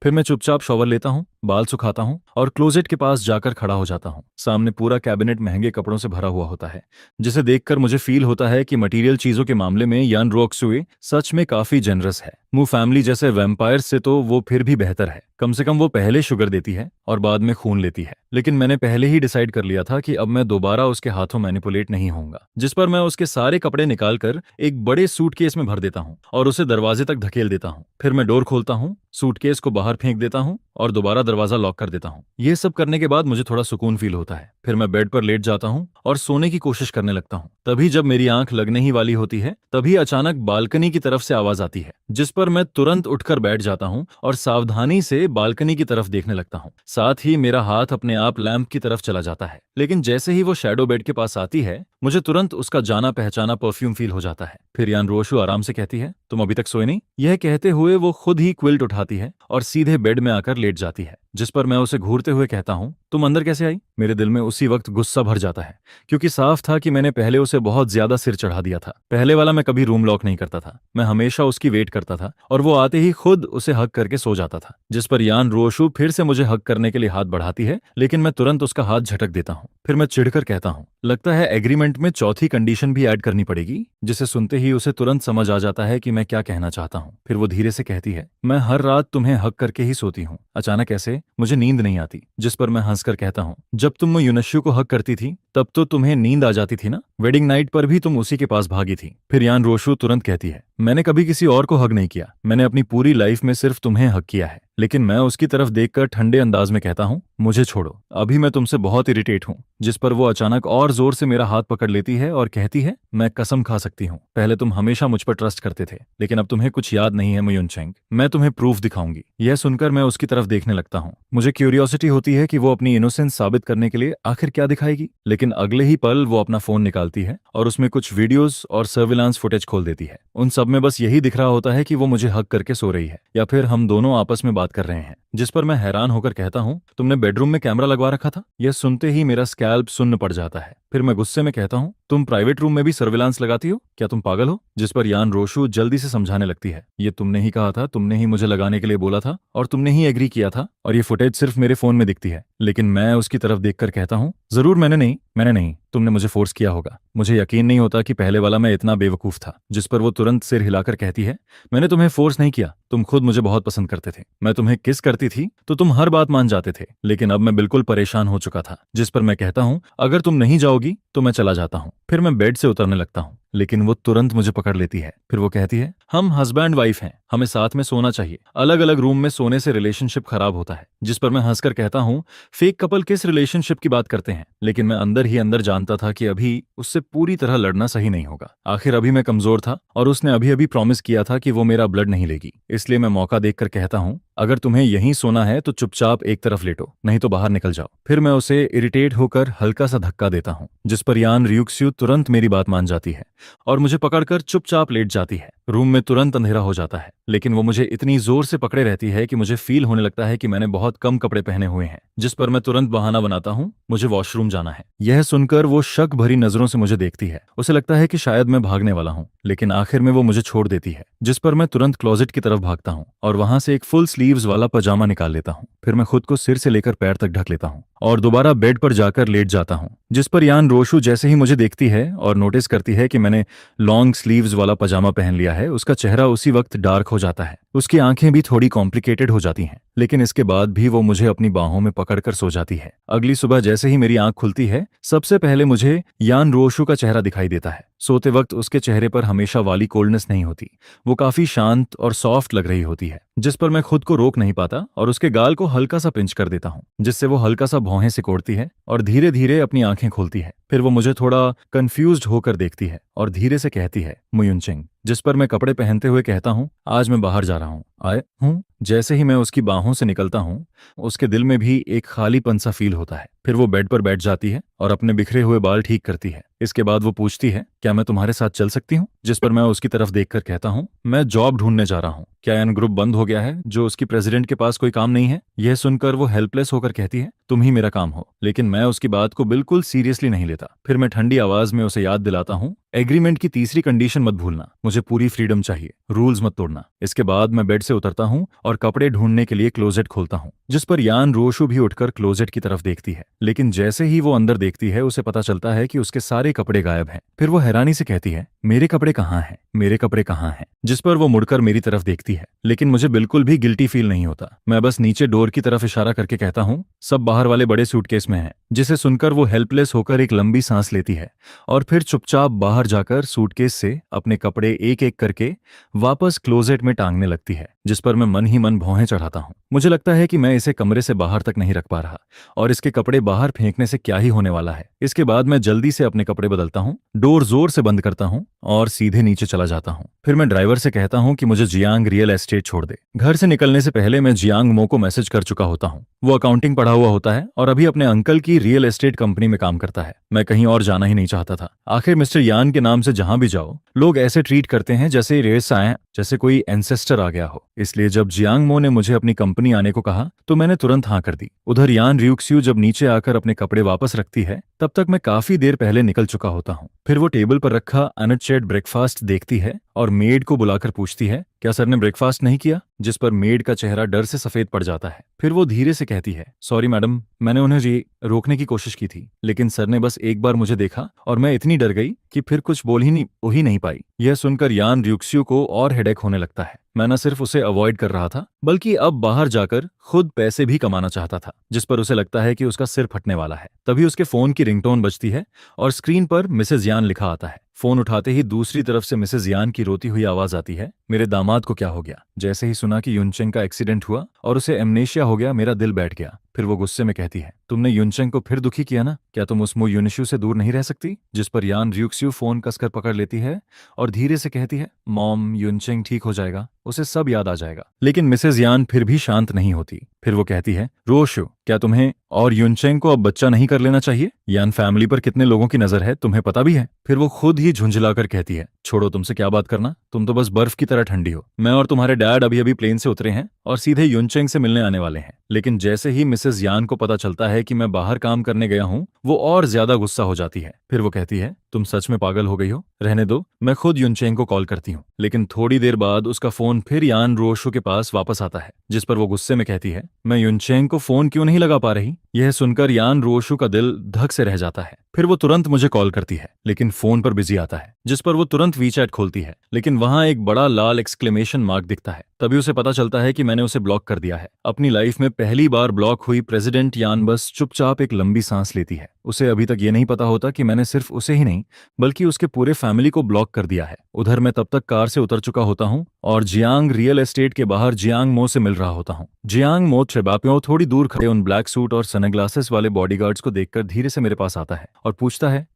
फिर मैं चुपचाप शॉवर लेता हूँ, बाल सुखाता हूँ और क्लोजेट के पास जाकर खड़ा हो जाता हूँ। सामने पूरा कैबिनेट महंगे कपड़ों से भरा हुआ होता है, जिसे देखकर मुझे फील होता है कि मटेरियल चीजों के मामले में यान रोक्सुए सच में काफी जेनरस है। मू फैमिली जैसे वैम्पायर से तो वो फिर भी बेहतर है। कम से कम वो पहले शुगर देती है और बाद में खून लेती है। लेकिन मैंने पहले ही डिसाइड कर लिया था कि अब मैं दोबारा उसके हाथों मैनिपुलेट नहीं होऊंगा। जिस पर मैं उसके सारे कपड़े निकालकर एक बड़े सूटकेस में भर देता हूँ और उसे दरवाजे तक धकेल देता हूँ। फिर मैं डोर खोलता हूँ, सूटकेस को बाहर फेंक देता हूँ और दोबारा दरवाजा लॉक कर देता हूँ। ये सब करने के बाद मुझे थोड़ा सुकून फील होता है। फिर मैं बेड पर लेट जाता हूँ और सोने की कोशिश करने लगता हूँ। तभी जब मेरी आंख लगने ही वाली होती है, तभी अचानक बालकनी की तरफ से आवाज आती है। जिस पर मैं तुरंत उठकर बैठ जाता हूँ और सावधानी से बालकनी की तरफ देखने लगता हूँ। साथ ही मेरा हाथ अपने आप लैंप की तरफ चला जाता है। लेकिन जैसे ही वो शैडो बेड के पास आती है, मुझे तुरंत उसका जाना पहचाना परफ्यूम फील हो जाता है। फिर यान रोशु आराम से कहती है, तुम अभी तक सोए नहीं? यह कहते हुए वो खुद ही क्विल्ट उठाती है और सीधे बेड में आकर लेट जाती है। जिस पर मैं उसे घूरते हुए कहता हूँ, तुम अंदर कैसे आई? मेरे दिल में उसी वक्त गुस्सा भर जाता है, क्योंकि साफ था कि मैंने पहले उसे बहुत ज्यादा सिर चढ़ा दिया था। पहले वाला मैं कभी रूम लॉक नहीं करता था, मैं हमेशा उसकी वेट करता था और वो आते ही खुद उसे हक करके सो जाता था। जिस पर यान रोशु फिर से मुझे हक करने के लिए हाथ बढ़ाती है, लेकिन मैं तुरंत उसका हाथ झटक देता हूँ। फिर मैं चिढ़कर कहता हूँ, लगता है एग्रीमेंट में चौथी कंडीशन भी ऐड करनी पड़ेगी, जिसे सुनते ही उसे तुरंत समझ आ जाता है कि मैं क्या कहना चाहता हूँ। फिर वो धीरे से कहती है, मैं हर रात तुम्हें हक करके ही सोती हूँ। अचानक ऐसे मुझे नींद नहीं आती। जिस पर मैं हंसकर कहता हूँ, जब तुम युनश्यु को हक करती थी तब तो तुम्हें नींद आ जाती थी ना? वेडिंग नाइट पर भी तुम उसी के पास भागी थी। फिर यान रोशु तुरंत कहती है, मैंने कभी किसी और को हक नहीं किया, मैंने अपनी पूरी लाइफ में सिर्फ तुम्हें हक किया है। लेकिन मैं उसकी तरफ देखकर ठंडे अंदाज में कहता हूँ, मुझे छोड़ो, अभी मैं तुमसे बहुत इरिटेट हूँ। जिस पर वो अचानक और जोर से मेरा हाथ पकड़ लेती है और कहती है, मैं कसम खा सकती हूँ, पहले तुम हमेशा मुझ पर ट्रस्ट करते थे, लेकिन अब तुम्हें कुछ याद नहीं है मयुनचेंग। मैं तुम्हें प्रूफ दिखाऊंगी। यह सुनकर मैं उसकी तरफ देखने लगता हूँ। मुझे क्यूरियोसिटी होती है कि वो अपनी इनोसेंस साबित करने के लिए आखिर क्या दिखाएगी। लेकिन अगले ही पल वो अपना फोन निकालती है और उसमें कुछ वीडियोस और सर्विलांस फुटेज खोल देती है। उन सब में बस यही दिख रहा होता है कि वो मुझे हक करके सो रही है या फिर हम दोनों आपस में बात कर रहे हैं। जिस पर मैं हैरान होकर कहता हूँ, तुमने बेडरूम में कैमरा लगवा रखा था? यह सुनते ही मेरा स्कैल्प सुन्न पड़ जाता है। फिर मैं गुस्से में कहता हूँ, तुम प्राइवेट रूम में भी सर्विलांस लगाती हो? क्या तुम पागल हो? जिस पर यान रोशु जल्दी से समझाने लगती है, ये तुमने ही कहा था, तुमने ही मुझे लगाने के लिए बोला था और तुमने ही एग्री किया था, और ये फुटेज सिर्फ मेरे फोन में दिखती है। लेकिन मैं उसकी तरफ देखकर कहता हूँ, जरूर मैंने नहीं, तुमने मुझे फोर्स किया होगा। मुझे यकीन नहीं होता कि पहले वाला मैं इतना बेवकूफ था। जिस पर वो तुरंत सिर हिलाकर कहती है, मैंने तुम्हें फोर्स नहीं किया, तुम खुद मुझे बहुत पसंद करते थे। मैं तुम्हें किस करती थी तो तुम हर बात मान जाते थे, लेकिन अब मैं बिल्कुल परेशान हो चुका था। जिस पर मैं कहता हूँ, अगर तुम नहीं जाओगी तो मैं चला जाता हूँ। फिर मैं बेड से उतरने लगता हूँ, लेकिन वो तुरंत मुझे पकड़ लेती है। फिर वो कहती है, हम हस्बैंड वाइफ हैं, हमें साथ में सोना चाहिए, अलग अलग रूम में सोने से रिलेशनशिप खराब होता है। जिस पर मैं हंसकर कहता हूँ, फेक कपल किस रिलेशनशिप की बात करते हैं? लेकिन मैं अंदर ही अंदर जानता था कि अभी उससे पूरी तरह लड़ना सही नहीं होगा। आखिर अभी मैं कमजोर था और उसने अभी अभी प्रॉमिस किया था कि वो मेरा ब्लड नहीं लेगी। इसलिए मैं मौका देखकर कहता हूँ, अगर तुम्हें यहीं सोना है तो चुपचाप एक तरफ लेटो, नहीं तो बाहर निकल जाओ। फिर मैं उसे इरिटेट होकर हल्का सा धक्का देता हूँ, जिस पर यान रियुक्स्यु तुरंत मेरी बात मान जाती है और मुझे पकड़कर चुपचाप लेट जाती है। रूम में तुरंत अंधेरा हो जाता है, लेकिन वो मुझे इतनी जोर से पकड़े रहती है कि मुझे फील होने लगता है कि मैंने बहुत कम कपड़े पहने हुए हैं। जिस पर मैं तुरंत बहाना बनाता हूँ, मुझे वॉशरूम जाना है। यह सुनकर वो शक भरी नजरों से मुझे देखती है। उसे लगता है कि शायद मैं भागने वाला हूँ, लेकिन आखिर में वो मुझे छोड़ देती है। जिस पर मैं तुरंत क्लोजेट की तरफ भागता हूँ और वहां से एक फुल स्लीव्स वाला पजामा निकाल लेता हूँ। फिर मैं खुद को सिर से लेकर पैर तक ढक लेता हूँ और दोबारा बेड पर जाकर लेट जाता हूँ। जिस पर यान रोशु जैसे ही मुझे देखती है और नोटिस करती है कि मैंने लॉन्ग स्लीव्स वाला पजामा पहन लिया है, उसका चेहरा उसी वक्त डार्क हो जाता है। उसकी आंखें भी थोड़ी कॉम्प्लिकेटेड हो जाती हैं, लेकिन इसके बाद भी वो मुझे अपनी बाहों में पकड़कर सो जाती है। अगली सुबह जैसे ही मेरी आंख खुलती है, सबसे पहले मुझे यान रोशु का चेहरा दिखाई देता है। सोते वक्त उसके चेहरे पर हमेशा वाली कोल्डनेस नहीं होती, वो काफी शांत और सॉफ्ट लग रही होती है। जिस पर मैं खुद को रोक नहीं पाता और उसके गाल को हल्का सा पिंच कर देता हूँ, जिससे वो हल्का सा भौहें सिकोड़ती है और धीरे धीरे अपनी आंखें खोलती है। फिर वो मुझे थोड़ा कंफ्यूज्ड होकर देखती है और धीरे से कहती है, मुयुनचेंग। जिस पर मैं कपड़े पहनते हुए कहता हूँ, आज मैं बाहर जा रहा हूँ, आए हूँ। जैसे ही मैं उसकी बाहों से निकलता हूँ, उसके दिल में भी एक खालीपन सा फील होता है। फिर वो बेड पर बैठ जाती है और अपने बिखरे हुए बाल ठीक करती है। इसके बाद वो पूछती है, क्या मैं तुम्हारे साथ चल सकती हूँ? जिस पर मैं उसकी तरफ देखकर कहता हूँ, मैं जॉब ढूंढने जा रहा हूँ। क्या एन ग्रुप बंद हो गया है जो उसकी प्रेसिडेंट के पास कोई काम नहीं है? यह सुनकर वो हेल्पलेस होकर कहती है, तुम ही मेरा काम हो। लेकिन मैं उसकी बात को बिल्कुल सीरियसली नहीं लेता। फिर मैं ठंडी आवाज में उसे याद दिलाता हूँ, एग्रीमेंट की तीसरी कंडीशन मत भूलना, मुझे पूरी फ्रीडम चाहिए, रूल्स मत तोड़ना। इसके बाद मैं बेड से उतरता हूँ और कपड़े ढूंढने के लिए क्लोजेट खोलता हूँ। जिस पर यान रोशु भी उठकर क्लोजेट की तरफ देखती है, लेकिन जैसे ही वो अंदर देखती है, उसे पता चलता है कि उसके सारे कपड़े गायब हैं। फिर वो हैरानी से कहती है, मेरे कपड़े कहाँ हैं, मेरे कपड़े कहाँ हैं? जिस पर वो मुड़कर मेरी तरफ देखती है, लेकिन मुझे बिल्कुल भी गिल्टी फील नहीं होता। मैं बस नीचे डोर की तरफ इशारा करके कहता हूँ, सब बाहर वाले बड़े सूटकेस में है। जिसे सुनकर वो हेल्पलेस होकर एक लंबी सांस लेती है और फिर चुपचाप बाहर जाकर सूटकेस से अपने कपड़े एक एक करके वापस क्लोजेट में टांगने लगती है। जिस पर मैं मन ही मन भौहें चढ़ाता हूँ। मुझे लगता है कि मैं इसे कमरे से बाहर तक नहीं रख पा रहा और इसके कपड़े बाहर फेंकने से क्या ही होने वाला है। इसके बाद मैं जल्दी से अपने कपड़े बदलता हूँ, डोर जोर से बंद करता हूँ और सीधे नीचे चला जाता हूँ। फिर मैं ड्राइवर से कहता हूँ कि मुझे जियांग रियल एस्टेट छोड़ दे। घर से निकलने से पहले मैं जियांग मो को मैसेज कर चुका होता हूँ। वो अकाउंटिंग पढ़ा हुआ होता है और अभी अपने अंकल की रियल एस्टेट कंपनी में काम करता है। मैं कहीं और जाना ही नहीं चाहता था। आखिर मिस्टर यान के नाम से जहां भी जाओ लोग ऐसे ट्रीट करते हैं जैसे रेस आए, जैसे कोई एंसेस्टर आ गया हो। इसलिए जब जियांग मो ने मुझे अपनी कंपनी आने को कहा तो मैंने तुरंत हाँ कर दी। उधर यान रियुक्स्यू जब नीचे आकर अपने कपड़े वापस रखती है तब तक मैं काफी देर पहले निकल चुका होता हूँ। फिर वो टेबल पर रखा अनचेड ब्रेकफास्ट देखती है और मेड को बुलाकर पूछती है, क्या सर ने ब्रेकफास्ट नहीं किया? जिस पर मेड का चेहरा डर से सफेद पड़ जाता है। फिर वो धीरे से कहती है, सॉरी मैडम, मैंने उन्हें ये रोकने की कोशिश की थी, लेकिन सर ने बस एक बार मुझे देखा और मैं इतनी डर गई कि फिर कुछ बोल ही नहीं पाई। यह सुनकर यान रियुक्स्यू को और हेडेक होने लगता है। मैं न सिर्फ उसे अवॉइड कर रहा था बल्कि अब बाहर जाकर खुद पैसे भी कमाना चाहता था, जिस पर उसे लगता है कि उसका सिर फटने वाला है। तभी उसके फोन की रिंगटोन बजती है और स्क्रीन पर मिसेज यान लिखा आता है। फोन उठाते ही दूसरी तरफ से मिसेज यान की रोती हुई आवाज आती है, मेरे दामाद को क्या हो गया? जैसे ही सुना कि युनचेंग का एक्सीडेंट हुआ और उसे एमनेशिया हो गया, मेरा दिल बैठ गया। फिर वो गुस्से में कहती है, तुमने युनचेंग को फिर दुखी किया ना? क्या तुम उस मो यूनिशु से दूर नहीं रह सकती? जिस पर यान रियुक्स्यू फोन कसकर पकड़ लेती है और धीरे से कहती है, मॉम, युनचेंग ठीक हो जाएगा, उसे सब याद आ जाएगा। लेकिन मिसेज यान फिर भी शांत नहीं होती। फिर वो कहती है, रोशु, क्या तुम्हें और युनचेंग को अब बच्चा नहीं कर लेना चाहिए? यान फैमिली पर कितने लोगों की नजर है तुम्हें पता भी है? फिर वो खुद ही झुंझलाकर कहती है, छोड़ो, तुमसे क्या बात करना, तुम तो बस बर्फ की तरह ठंडी हो। मैं और तुम्हारे डैड अभी अभी प्लेन से उतरे हैं और सीधे युनचेंग से मिलने आने वाले हैं। लेकिन जैसे ही मिसेज यान को पता चलता है कि मैं बाहर काम करने गया हूँ, वो और ज्यादा गुस्सा हो जाती है। फिर वो कहती है, तुम सच में पागल हो गई हो, रहने दो, मैं खुद युनचेंग को कॉल करती हूँ। लेकिन थोड़ी देर बाद उसका फोन फिर यान रोशु के पास वापस आता है, जिस पर वो गुस्से में कहती है, मैं युनचेंग को फोन क्यों नहीं लगा पा रही? यह सुनकर यान रोशु का दिल धक से रह जाता है। फिर वो तुरंत मुझे कॉल करती है, लेकिन फोन पर बिजी आता है, जिस पर वो तुरंत वीचैट खोलती है, लेकिन वहां एक बड़ा लाल एक्सक्लेमेशन मार्क दिखता है। तभी उसे पता चलता है कि मैंने उसे ब्लॉक कर दिया है। अपनी लाइफ में पहली बार ब्लॉक हुई प्रेसिडेंट यान बस चुपचाप एक लंबी सांस लेती है। उसे अभी तक ये नहीं पता होता कि मैंने सिर्फ उसे ही नहीं बल्कि उसके पूरे फैमिली को ब्लॉक कर दिया है। उधर मैं तब तक कार से उतर चुका होता हूँ और जियांग रियल एस्टेट के बाहर जियांग मो से मिल रहा होता हूँ। जियांग मो छेबापियों थोड़ी दूर खड़े उन ब्लैक सूट और सनग्लासेस वाले बॉडीगार्ड्स को देखकर धीरे से मेरे पास आता है और पूछता है,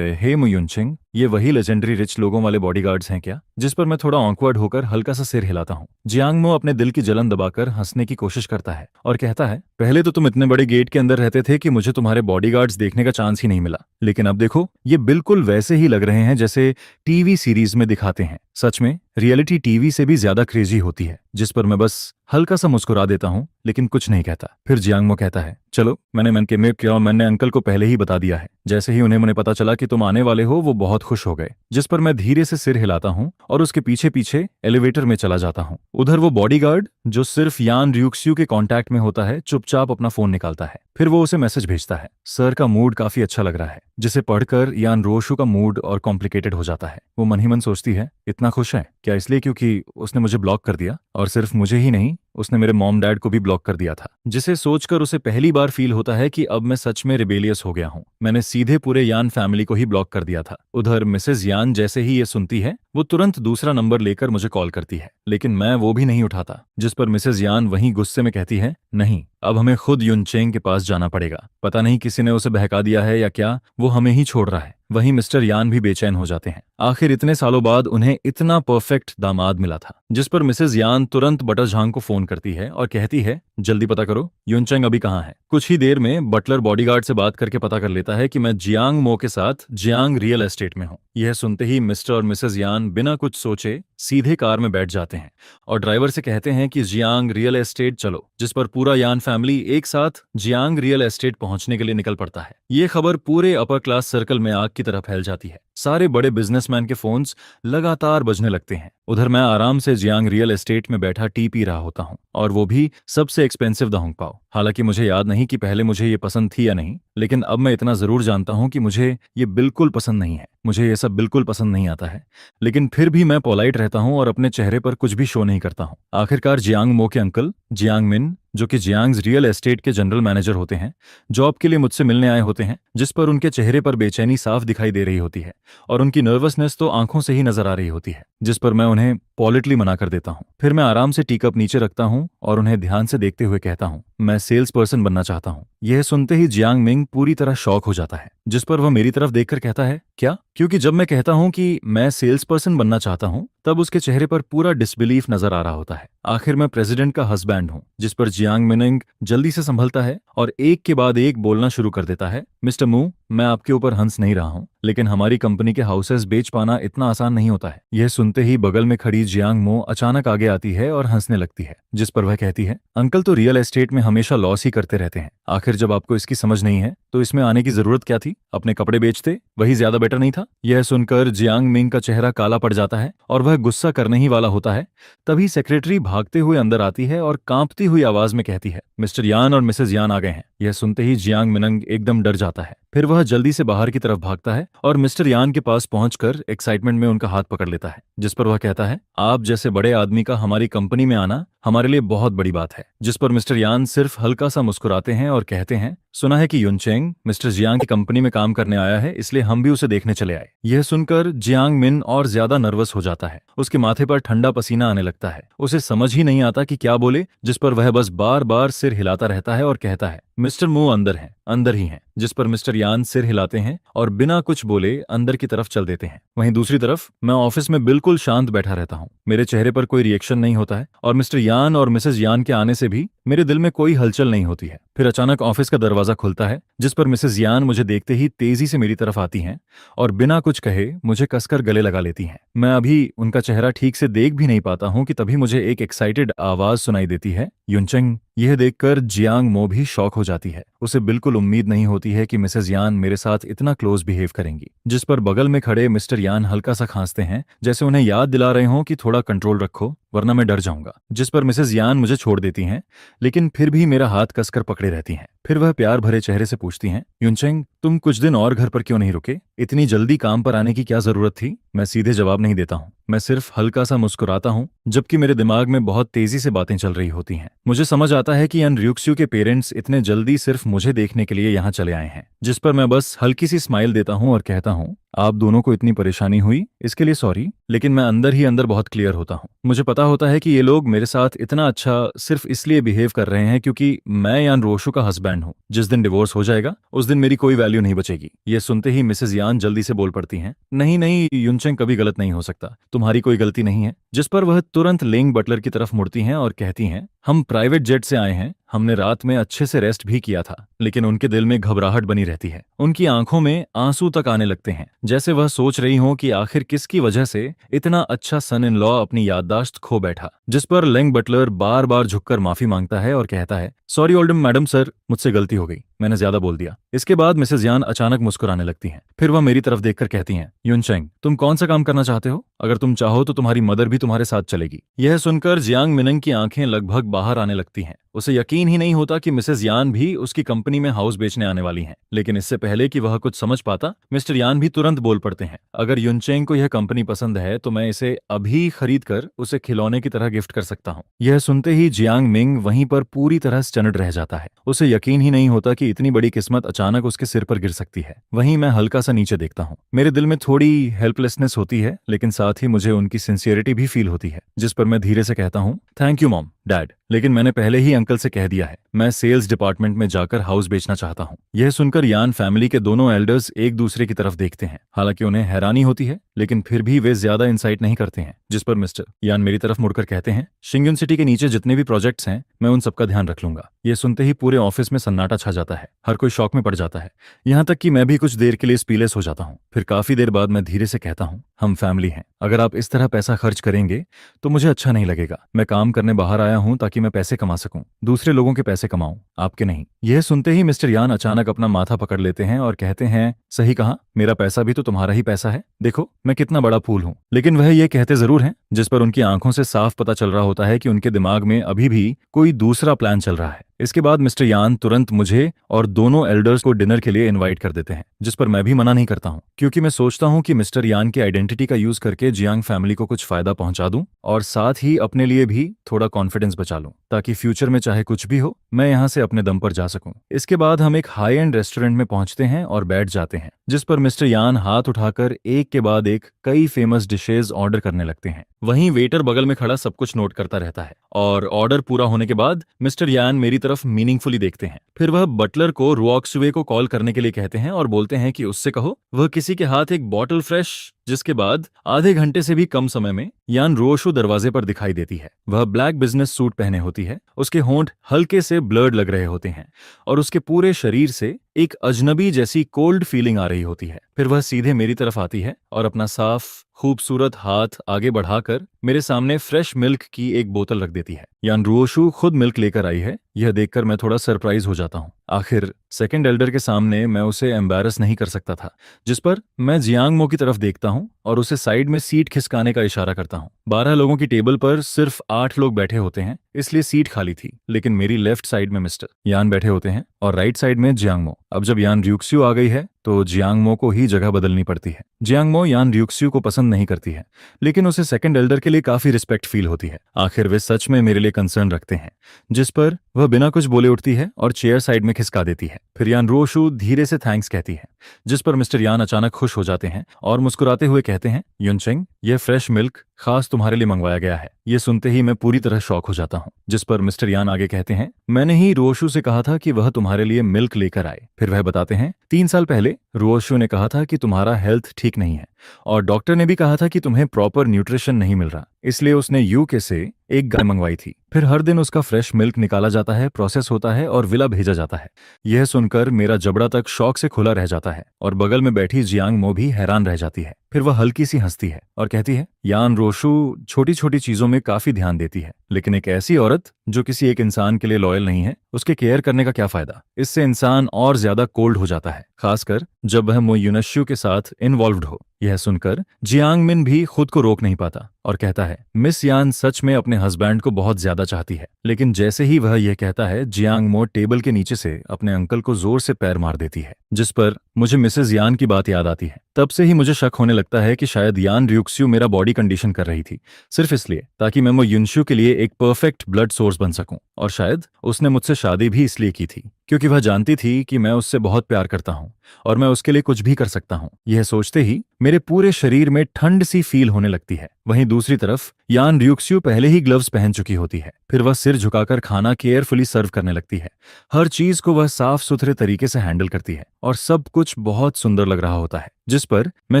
हे मो युनचेंग, ये वही लेजेंडरी रिच लोगों वाले बॉडीगार्ड्स हैं क्या? जिस पर मैं थोड़ा ऑकवर्ड होकर हल्का सा सिर हिलाता हूँ। जियांग मो अपने दिल की जलन दबाकर हंसने की कोशिश करता है और कहता है, पहले तो तुम इतने बड़े गेट के अंदर रहते थे कि मुझे तुम्हारे बॉडीगार्ड्स देखने का चांस ही नहीं मिला, लेकिन अब देखो, ये बिल्कुल वैसे ही लग रहे हैं जैसे टीवी सीरीज में दिखाते हैं। सच में रियलिटी टीवी से भी ज्यादा क्रेजी होती है। जिस पर मैं बस हल्का सा मुस्कुरा देता हूँ लेकिन कुछ नहीं कहता। फिर जियांगमो कहता है, चलो, मैंने अंकल को पहले ही बता दिया है। जैसे ही उन्हें पता चला कि तुम आने वाले हो वो बहुत खुश हो गए। जिस पर मैं धीरे से सिर हिलाता हूँ और उसके पीछे पीछे एलिवेटर में चला जाता हूँ। उधर वो बॉडीगार्ड जो सिर्फ यान रियुक्स्यू के कांटेक्ट में होता है चुपचाप अपना फोन निकालता है। फिर वो उसे मैसेज भेजता है, सर का मूड काफी अच्छा लग रहा है। जिसे पढ़कर यान रोशु का मूड और कॉम्प्लिकेटेड हो जाता है। वो मन ही मन सोचती है, इतना खुश है क्या इसलिए क्योंकि उसने मुझे ब्लॉक कर दिया? और सिर्फ मुझे ही नहीं, उसने मेरे मॉम डैड को भी ब्लॉक कर दिया था। जिसे सोचकर उसे पहली बार फील होता है कि अब मैं सच में रिबेलियस हो गया हूँ। मैंने सीधे पूरे यान फैमिली को ही ब्लॉक कर दिया था। उधर मिसेज यान जैसे ही ये सुनती है वो तुरंत दूसरा नंबर लेकर मुझे कॉल करती है, लेकिन मैं वो भी नहीं उठाता। जिस पर मिसेज यान वहीं गुस्से में कहती है, नहीं, अब हमें खुद युनचेंग के पास जाना पड़ेगा। पता नहीं किसी ने उसे बहका दिया है या क्या, वो हमें ही छोड़ रहा है। वहीं मिस्टर यान भी बेचैन हो जाते हैं। आखिर इतने सालों बाद उन्हें इतना परफेक्ट दामाद मिला था। जिस पर मिसेज यान तुरंत बटर झांग को फोन करती है और कहती है, जल्दी पता करो युनचेंग अभी कहाँ है। कुछ ही देर में बटलर बॉडीगार्ड से बात करके पता कर लेता है कि मैं जियांग मो के साथ जियांग रियल एस्टेट में हूँ। यह सुनते ही मिस्टर और मिसेज यान बिना कुछ सोचे सीधे कार में बैठ जाते हैं और ड्राइवर से कहते हैं कि जियांग रियल एस्टेट चलो। जिस पर पूरा यान फैमिली एक साथ जियांग रियल एस्टेट पहुंचने के लिए निकल पड़ता है। ये खबर पूरे अपर क्लास सर्कल में आग की तरह फैल जाती है। सारे बड़े बिजनेसमैन के फोन्स लगातार बजने लगते हैं। उधर मैं आराम से जियांग रियल एस्टेट में बैठा टी पी रहा होता हूँ और वो भी सबसे एक्सपेंसिव दहुंग पाओ। हालांकि मुझे याद नहीं कि पहले मुझे ये पसंद थी या नहीं, लेकिन अब मैं इतना जरूर जानता हूँ कि मुझे ये बिल्कुल पसंद नहीं है। मुझे ये सब बिल्कुल पसंद नहीं आता है, लेकिन फिर भी मैं पोलाइट रहता हूँ और अपने चेहरे पर कुछ भी शो नहीं करता हूँ। आखिरकार जियांग मो के अंकल जियांग मिन, जो कि जियांग्स रियल एस्टेट के जनरल मैनेजर होते हैं, जॉब के लिए मुझसे मिलने आए होते हैं। जिस पर उनके चेहरे पर बेचैनी साफ दिखाई दे रही होती है और उनकी नर्वसनेस तो आंखों से ही नजर आ रही होती है। जिस पर मैं उन्हें पॉलिटली मना कर देता हूँ। फिर मैं आराम से टी कप नीचे रखता हूँ और उन्हें ध्यान से देखते हुए कहता हूँ, मैं सेल्स पर्सन बनना चाहता हूँ। यह सुनते ही जियांग मिंग पूरी तरह शॉक हो जाता है, जिस पर वह मेरी तरफ देखकर कहता है, क्या? क्योंकि जब मैं कहता हूँ कि मैं सेल्स पर्सन बनना चाहता हूँ, तब उसके चेहरे पर पूरा डिसबिलीफ नजर आ रहा होता है। आखिर मैं प्रेसिडेंट का हस्बैंड हूँ। जिस पर जियांग मिनिंग जल्दी से संभलता है और एक के बाद एक बोलना शुरू कर देता है, मिस्टर मू, मैं आपके ऊपर हंस नहीं रहा हूँ, लेकिन हमारी कंपनी के हाउसेस बेच पाना इतना आसान नहीं होता है। यह सुनते ही बगल में खड़ी जियांग मो अचानक आगे आती है और हंसने लगती है, जिस पर वह कहती है, अंकल तो रियल एस्टेट में हमेशा लॉस ही करते रहते हैं। आखिर जब आपको इसकी समझ नहीं है तो इसमें आने की जरूरत क्या थी? अपने कपड़े बेचते, वही ज्यादा बेटर नहीं था? यह सुनकर जियांग मिंग का चेहरा काला पड़ जाता है और वह गुस्सा करने ही वाला होता है। तभी सेक्रेटरी भागते हुए अंदर आती है और कांपती हुई आवाज में कहती है, मिस्टर यान और मिसेज यान आ गए हैं। यह सुनते ही जियांग मिनंग एकदम डर जाता है। फिर वह जल्दी से बाहर की तरफ भागता है और मिस्टर यान के पास पहुंचकर एक्साइटमेंट में उनका हाथ पकड़ लेता है, जिस पर वह कहता है, आप जैसे बड़े आदमी का हमारी कंपनी में आना हमारे लिए बहुत बड़ी बात है। जिस पर मिस्टर यान सिर्फ हल्का सा मुस्कुराते हैं और कहते हैं, सुना है कि युनचेंग मिस्टर जियांग की कंपनी में काम करने आया है, इसलिए हम भी उसे देखने चले आए। यह सुनकर जियांग मिन और ज्यादा नर्वस हो जाता है। उसके माथे पर ठंडा पसीना आने लगता है। उसे समझ ही नहीं आता कि क्या बोले, जिस पर वह बस बार बार सिर हिलाता रहता है और कहता है, मिस्टर मू अंदर हैं, अंदर ही हैं। जिस पर मिस्टर यान सिर हिलाते हैं और बिना कुछ बोले अंदर की तरफ चल देते हैं। वहीं दूसरी तरफ मैं ऑफिस में बिल्कुल शांत बैठा रहता हूँ। मेरे चेहरे पर कोई रिएक्शन नहीं होता है और मिस्टर यान और मिसेज यान के आने से भी मेरे दिल में कोई हलचल नहीं होती है। फिर अचानक ऑफिस का दरवाजा खुलता है, जिस पर मिसेज यान मुझे देखते ही तेजी से मेरी तरफ आती हैं और बिना कुछ कहे मुझे कसकर गले लगा लेती हैं। मैं अभी उनका चेहरा ठीक से देख भी नहीं पाता हूँ कि तभी मुझे एक एक्साइटेड आवाज सुनाई देती है, युनचेंग। यह देखकर जियांग मो भी शॉक हो जाती है। उसे बिल्कुल उम्मीद नहीं होती है कि मिसेज यान मेरे साथ इतना क्लोज बिहेव करेंगी। जिस पर बगल में खड़े मिस्टर यान हल्का सा खांसते हैं, जैसे उन्हें याद दिला रहे हों कि थोड़ा कंट्रोल रखो वरना मैं डर जाऊंगा। जिस पर मिसेज यान मुझे छोड़ देती हैं, लेकिन फिर भी मेरा हाथ कसकर पकड़े रहती हैं। फिर वह प्यार भरे चेहरे से पूछती हैं, युनचेंग, तुम कुछ दिन और घर पर क्यों नहीं रुके? इतनी जल्दी काम पर आने की क्या जरूरत थी? मैं सीधे जवाब नहीं देता हूँ। मैं सिर्फ हल्का सा मुस्कुराता हूँ, जबकि मेरे दिमाग में बहुत तेजी से बातें चल रही होती हैं। मुझे समझ आता है कि अन र्यूक्स्यू के पेरेंट्स इतने जल्दी सिर्फ मुझे देखने के लिए यहाँ चले आए हैं। जिस पर मैं बस हल्की सी स्माइल देता हूँ और कहता हूँ, आप दोनों को इतनी परेशानी हुई इसके लिए सॉरी, लेकिन मैं अंदर ही अंदर बहुत क्लियर होता हूँ। मुझे पता होता है कि ये लोग मेरे साथ इतना अच्छा सिर्फ इसलिए बिहेव कर रहे हैं क्योंकि मैं यान रोशु का हस्बैंड हूँ। जिस दिन डिवोर्स हो जाएगा उस दिन मेरी कोई वैल्यू नहीं बचेगी। ये सुनते ही मिसेज यान जल्दी से बोल पड़ती हैं, नहीं नहीं युनचेंग कभी गलत नहीं हो सकता, तुम्हारी कोई गलती नहीं है। जिस पर वह तुरंत लेंग बटलर की तरफ मुड़ती हैं और कहती हैं, हम प्राइवेट जेट से आए हैं, हमने रात में अच्छे से रेस्ट भी किया था, लेकिन उनके दिल में घबराहट बनी रहती है। उनकी आंखों में आंसू तक आने लगते हैं, जैसे वह सोच रही हो कि आखिर किसकी वजह से इतना अच्छा सन इन लॉ अपनी याददाश्त खो बैठा। जिस पर लेंग बटलर बार बार झुककर माफी मांगता है और कहता है, सॉरी ओल्डम मैडम सर, मुझसे गलती हो गई, मैंने ज्यादा बोल दिया। इसके बाद मिसेज यान अचानक मुस्कुराने लगती हैं। फिर वह मेरी तरफ देखकर कहती हैं, युनचेंग, तुम कौन सा काम करना चाहते हो? अगर तुम चाहो तो तुम्हारी मदर भी तुम्हारे साथ चलेगी। यह सुनकर जियांग मिनंग की आंखें लगभग बाहर आने लगती हैं। उसे यकीन ही नहीं होता कि मिसेज यान भी उसकी कंपनी में हाउस बेचने आने वाली हैं। लेकिन इससे पहले कि वह कुछ समझ पाता, मिस्टर यान भी तुरंत बोल पड़ते हैं, अगर युनचेंग को यह कंपनी पसंद है तो मैं इसे अभी खरीद कर उसे खिलौने की तरह गिफ्ट कर सकता हूँ। यह सुनते ही जियांग मिंग वहीं पर पूरी तरह स्टन्ड रह जाता है। उसे यकीन ही नहीं होता कि इतनी बड़ी किस्मत अचानक उसके सिर पर गिर सकती है। वहीं मैं हल्का सा नीचे देखता हूँ। मेरे दिल में थोड़ी हेल्पलेसनेस होती है, लेकिन साथ ही मुझे उनकी सिंसियरिटी भी फील होती है। जिस पर मैं धीरे से कहता हूँ, थैंक यू मॉम डैड, लेकिन मैंने पहले ही अंकल से कह दिया है, मैं सेल्स डिपार्टमेंट में जाकर हाउस बेचना चाहता हूँ। यह सुनकर यान फैमिली के दोनों एल्डर्स एक दूसरे की तरफ देखते हैं। हालांकि उन्हें हैरानी होती है, लेकिन फिर भी वे ज्यादा इंसाइट नहीं करते हैं। जिस पर मिस्टर यान मेरी तरफ मुड़कर कहते हैं, शिंगयुन सिटी के नीचे जितने भी प्रोजेक्ट्स हैं, मैं उन सबका ध्यान रख लूंगा। यह सुनते ही पूरे ऑफिस में सन्नाटा छा जाता है। हर कोई शॉक में पड़ जाता है, यहाँ तक कि मैं भी कुछ देर के लिए स्पीलेस हो जाता हूँ। फिर काफी देर बाद मैं धीरे से कहता हूँ, हम फैमिली हैं, अगर आप इस तरह पैसा खर्च करेंगे तो मुझे अच्छा नहीं लगेगा। मैं काम करने बाहर आया हूँ ताकि मैं पैसे कमा सकूं, दूसरे लोगों के पैसे कमाऊं, आपके नहीं। यह सुनते ही मिस्टर यान अचानक अपना माथा पकड़ लेते हैं और कहते हैं, सही कहा, मेरा पैसा भी तो तुम्हारा ही पैसा है, देखो मैं कितना बड़ा फूल हूं। लेकिन वह ये कहते जरूर हैं, जिस पर उनकी आंखों से साफ पता चल रहा होता है कि उनके दिमाग में अभी भी कोई दूसरा प्लान चल रहा है। इसके बाद मिस्टर यान तुरंत मुझे और दोनों एल्डर्स को डिनर के लिए इनवाइट कर देते हैं, जिस पर मैं भी मना नहीं करता हूं, क्योंकि मैं सोचता हूं कि मिस्टर यान की आइडेंटिटी का यूज करके जियांग फैमिली को कुछ फायदा पहुंचा दूं और साथ ही अपने लिए भी थोड़ा कॉन्फिडेंस बचा लूं, ताकि फ्यूचर में चाहे कुछ भी हो मैं यहाँ से अपने दम पर जा सकूं। इसके बाद हम एक हाई एंड रेस्टोरेंट में पहुंचते हैं और बैठ जाते हैं, जिस पर मिस्टर यान हाथ उठाकर एक के बाद एक कई फेमस डिशेज ऑर्डर करने लगते हैं। वहीं वेटर बगल में खड़ा सब कुछ नोट करता रहता है और ऑर्डर पूरा होने के बाद मिस्टर यान मेरी तरफ मीनिंगफुली देखते हैं। फिर वह बटलर को रुऑक्सुए को कॉल करने के लिए कहते हैं और बोलते हैं कि उससे कहो वह किसी के हाथ एक बॉटल फ्रेश। जिसके बाद आधे घंटे से भी कम समय में यान रुओशु दरवाजे पर दिखाई देती है। वह ब्लैक बिजनेस सूट पहने होती है, उसके होंठ हल्के से ब्लर्ड लग रहे होते हैं और उसके पूरे शरीर से एक अजनबी जैसी कोल्ड फीलिंग आ रही होती है। फिर वह सीधे मेरी तरफ आती है और अपना साफ खूबसूरत हाथ आगे बढ़ाकर मेरे सामने फ्रेश मिल्क की एक बोतल रख देती है। यान रुओशु खुद मिल्क लेकर आई है। यह देखकर मैं थोड़ा सरप्राइज हो जाता हूँ। आखिर सेकंड एल्डर के सामने मैं उसे एम्बैरस नहीं कर सकता था, जिस पर मैं जियांगमो की तरफ देखता हूँ और उसे साइड में सीट खिसकाने का इशारा करता हूँ। 12 लोगों की टेबल पर सिर्फ 8 लोग बैठे होते हैं, इसलिए सीट खाली थी। लेकिन मेरी लेफ्ट साइड में मिस्टर यान बैठे होते हैं और राइट साइड में जियांगमो। अब जब यान र्यूक्स्यू आ गई है तो जियांगमो को ही जगह बदलनी पड़ती है। जियांगमो यान र्यूक्स्यू को पसंद नहीं करती है, लेकिन उसे सेकंड एल्डर के लिए काफी रिस्पेक्ट फील होती है। आखिर वे सच में मेरे लिए कंसर्न रखते हैं, जिस पर वह बिना कुछ बोले उठती है और चेयर साइड में खिसका देती है। फिर यान रुओशु धीरे से थैंक्स कहती है, जिस पर मिस्टर यान अचानक खुश हो जाते हैं और मुस्कुराते हुए कहते हैं, युनचेंग, यह फ्रेश मिल्क खास तुम्हारे लिए मंगवाया गया है। ये सुनते ही मैं पूरी तरह शॉक हो जाता हूँ। जिस पर मिस्टर यान आगे कहते हैं, मैंने ही रुओशु से कहा था कि वह तुम्हारे लिए मिल्क लेकर आए। फिर वह बताते हैं, 3 साल पहले रुओशु ने कहा था कि तुम्हारा हेल्थ ठीक नहीं है और डॉक्टर ने भी कहा था कि तुम्हें प्रॉपर न्यूट्रिशन नहीं मिल रहा, इसलिए उसने यूके से एक गाय मंगवाई थी। फिर हर दिन उसका फ्रेश मिल्क निकाला जाता है, प्रोसेस होता है और विला भेजा जाता है। यह सुनकर मेरा जबड़ा तक शौक से खुला रह जाता है और बगल में बैठी जियांगमो भी हैरान रह जाती है। फिर वह हल्की सी हंसती है और कहती है, यान रुओशु छोटी छोटी चीजों में काफी ध्यान देती है, लेकिन एक ऐसी औरत जो किसी एक इंसान के लिए लॉयल नहीं है, उसके केयर करने का क्या फायदा। इससे इंसान और ज्यादा कोल्ड हो जाता है, खासकर जब वह मो युनश्यू के साथ इन्वॉल्व्ड हो। यह सुनकर जियांग मिन भी खुद को रोक नहीं पाता और कहता है, मिस यान सच में अपने हस्बैंड को बहुत ज्यादा चाहती है। लेकिन जैसे ही वह यह कहता है, जियांग मो टेबल के नीचे से अपने अंकल को जोर से पैर मार देती है, जिस पर मुझे मिसेज यान की बात याद आती है। तब से ही मुझे शक होने लगता है कि शायद यान र्यूक्स्यू मेरा बॉडी कंडीशन कर रही थी, सिर्फ इसलिए ताकि मैं मो युनश्यू के लिए एक परफेक्ट ब्लड सोर्स बन सकूं। और शायद उसने मुझसे शादी भी इसलिए की थी क्योंकि वह जानती थी कि मैं उससे बहुत प्यार करता हूं और मैं उसके लिए कुछ भी कर सकता हूं। यह सोचते ही मेरे पूरे शरीर में ठंड सी फील होने लगती है। वहीं दूसरी तरफ यान र्यूक्स्यू पहले ही ग्लव्स पहन चुकी होती है। फिर वह सिर झुकाकर खाना केयरफुली सर्व करने लगती है। हर चीज को वह साफ सुथरे तरीके से हैंडल करती है और सब कुछ बहुत सुंदर लग रहा होता है, जिस पर मैं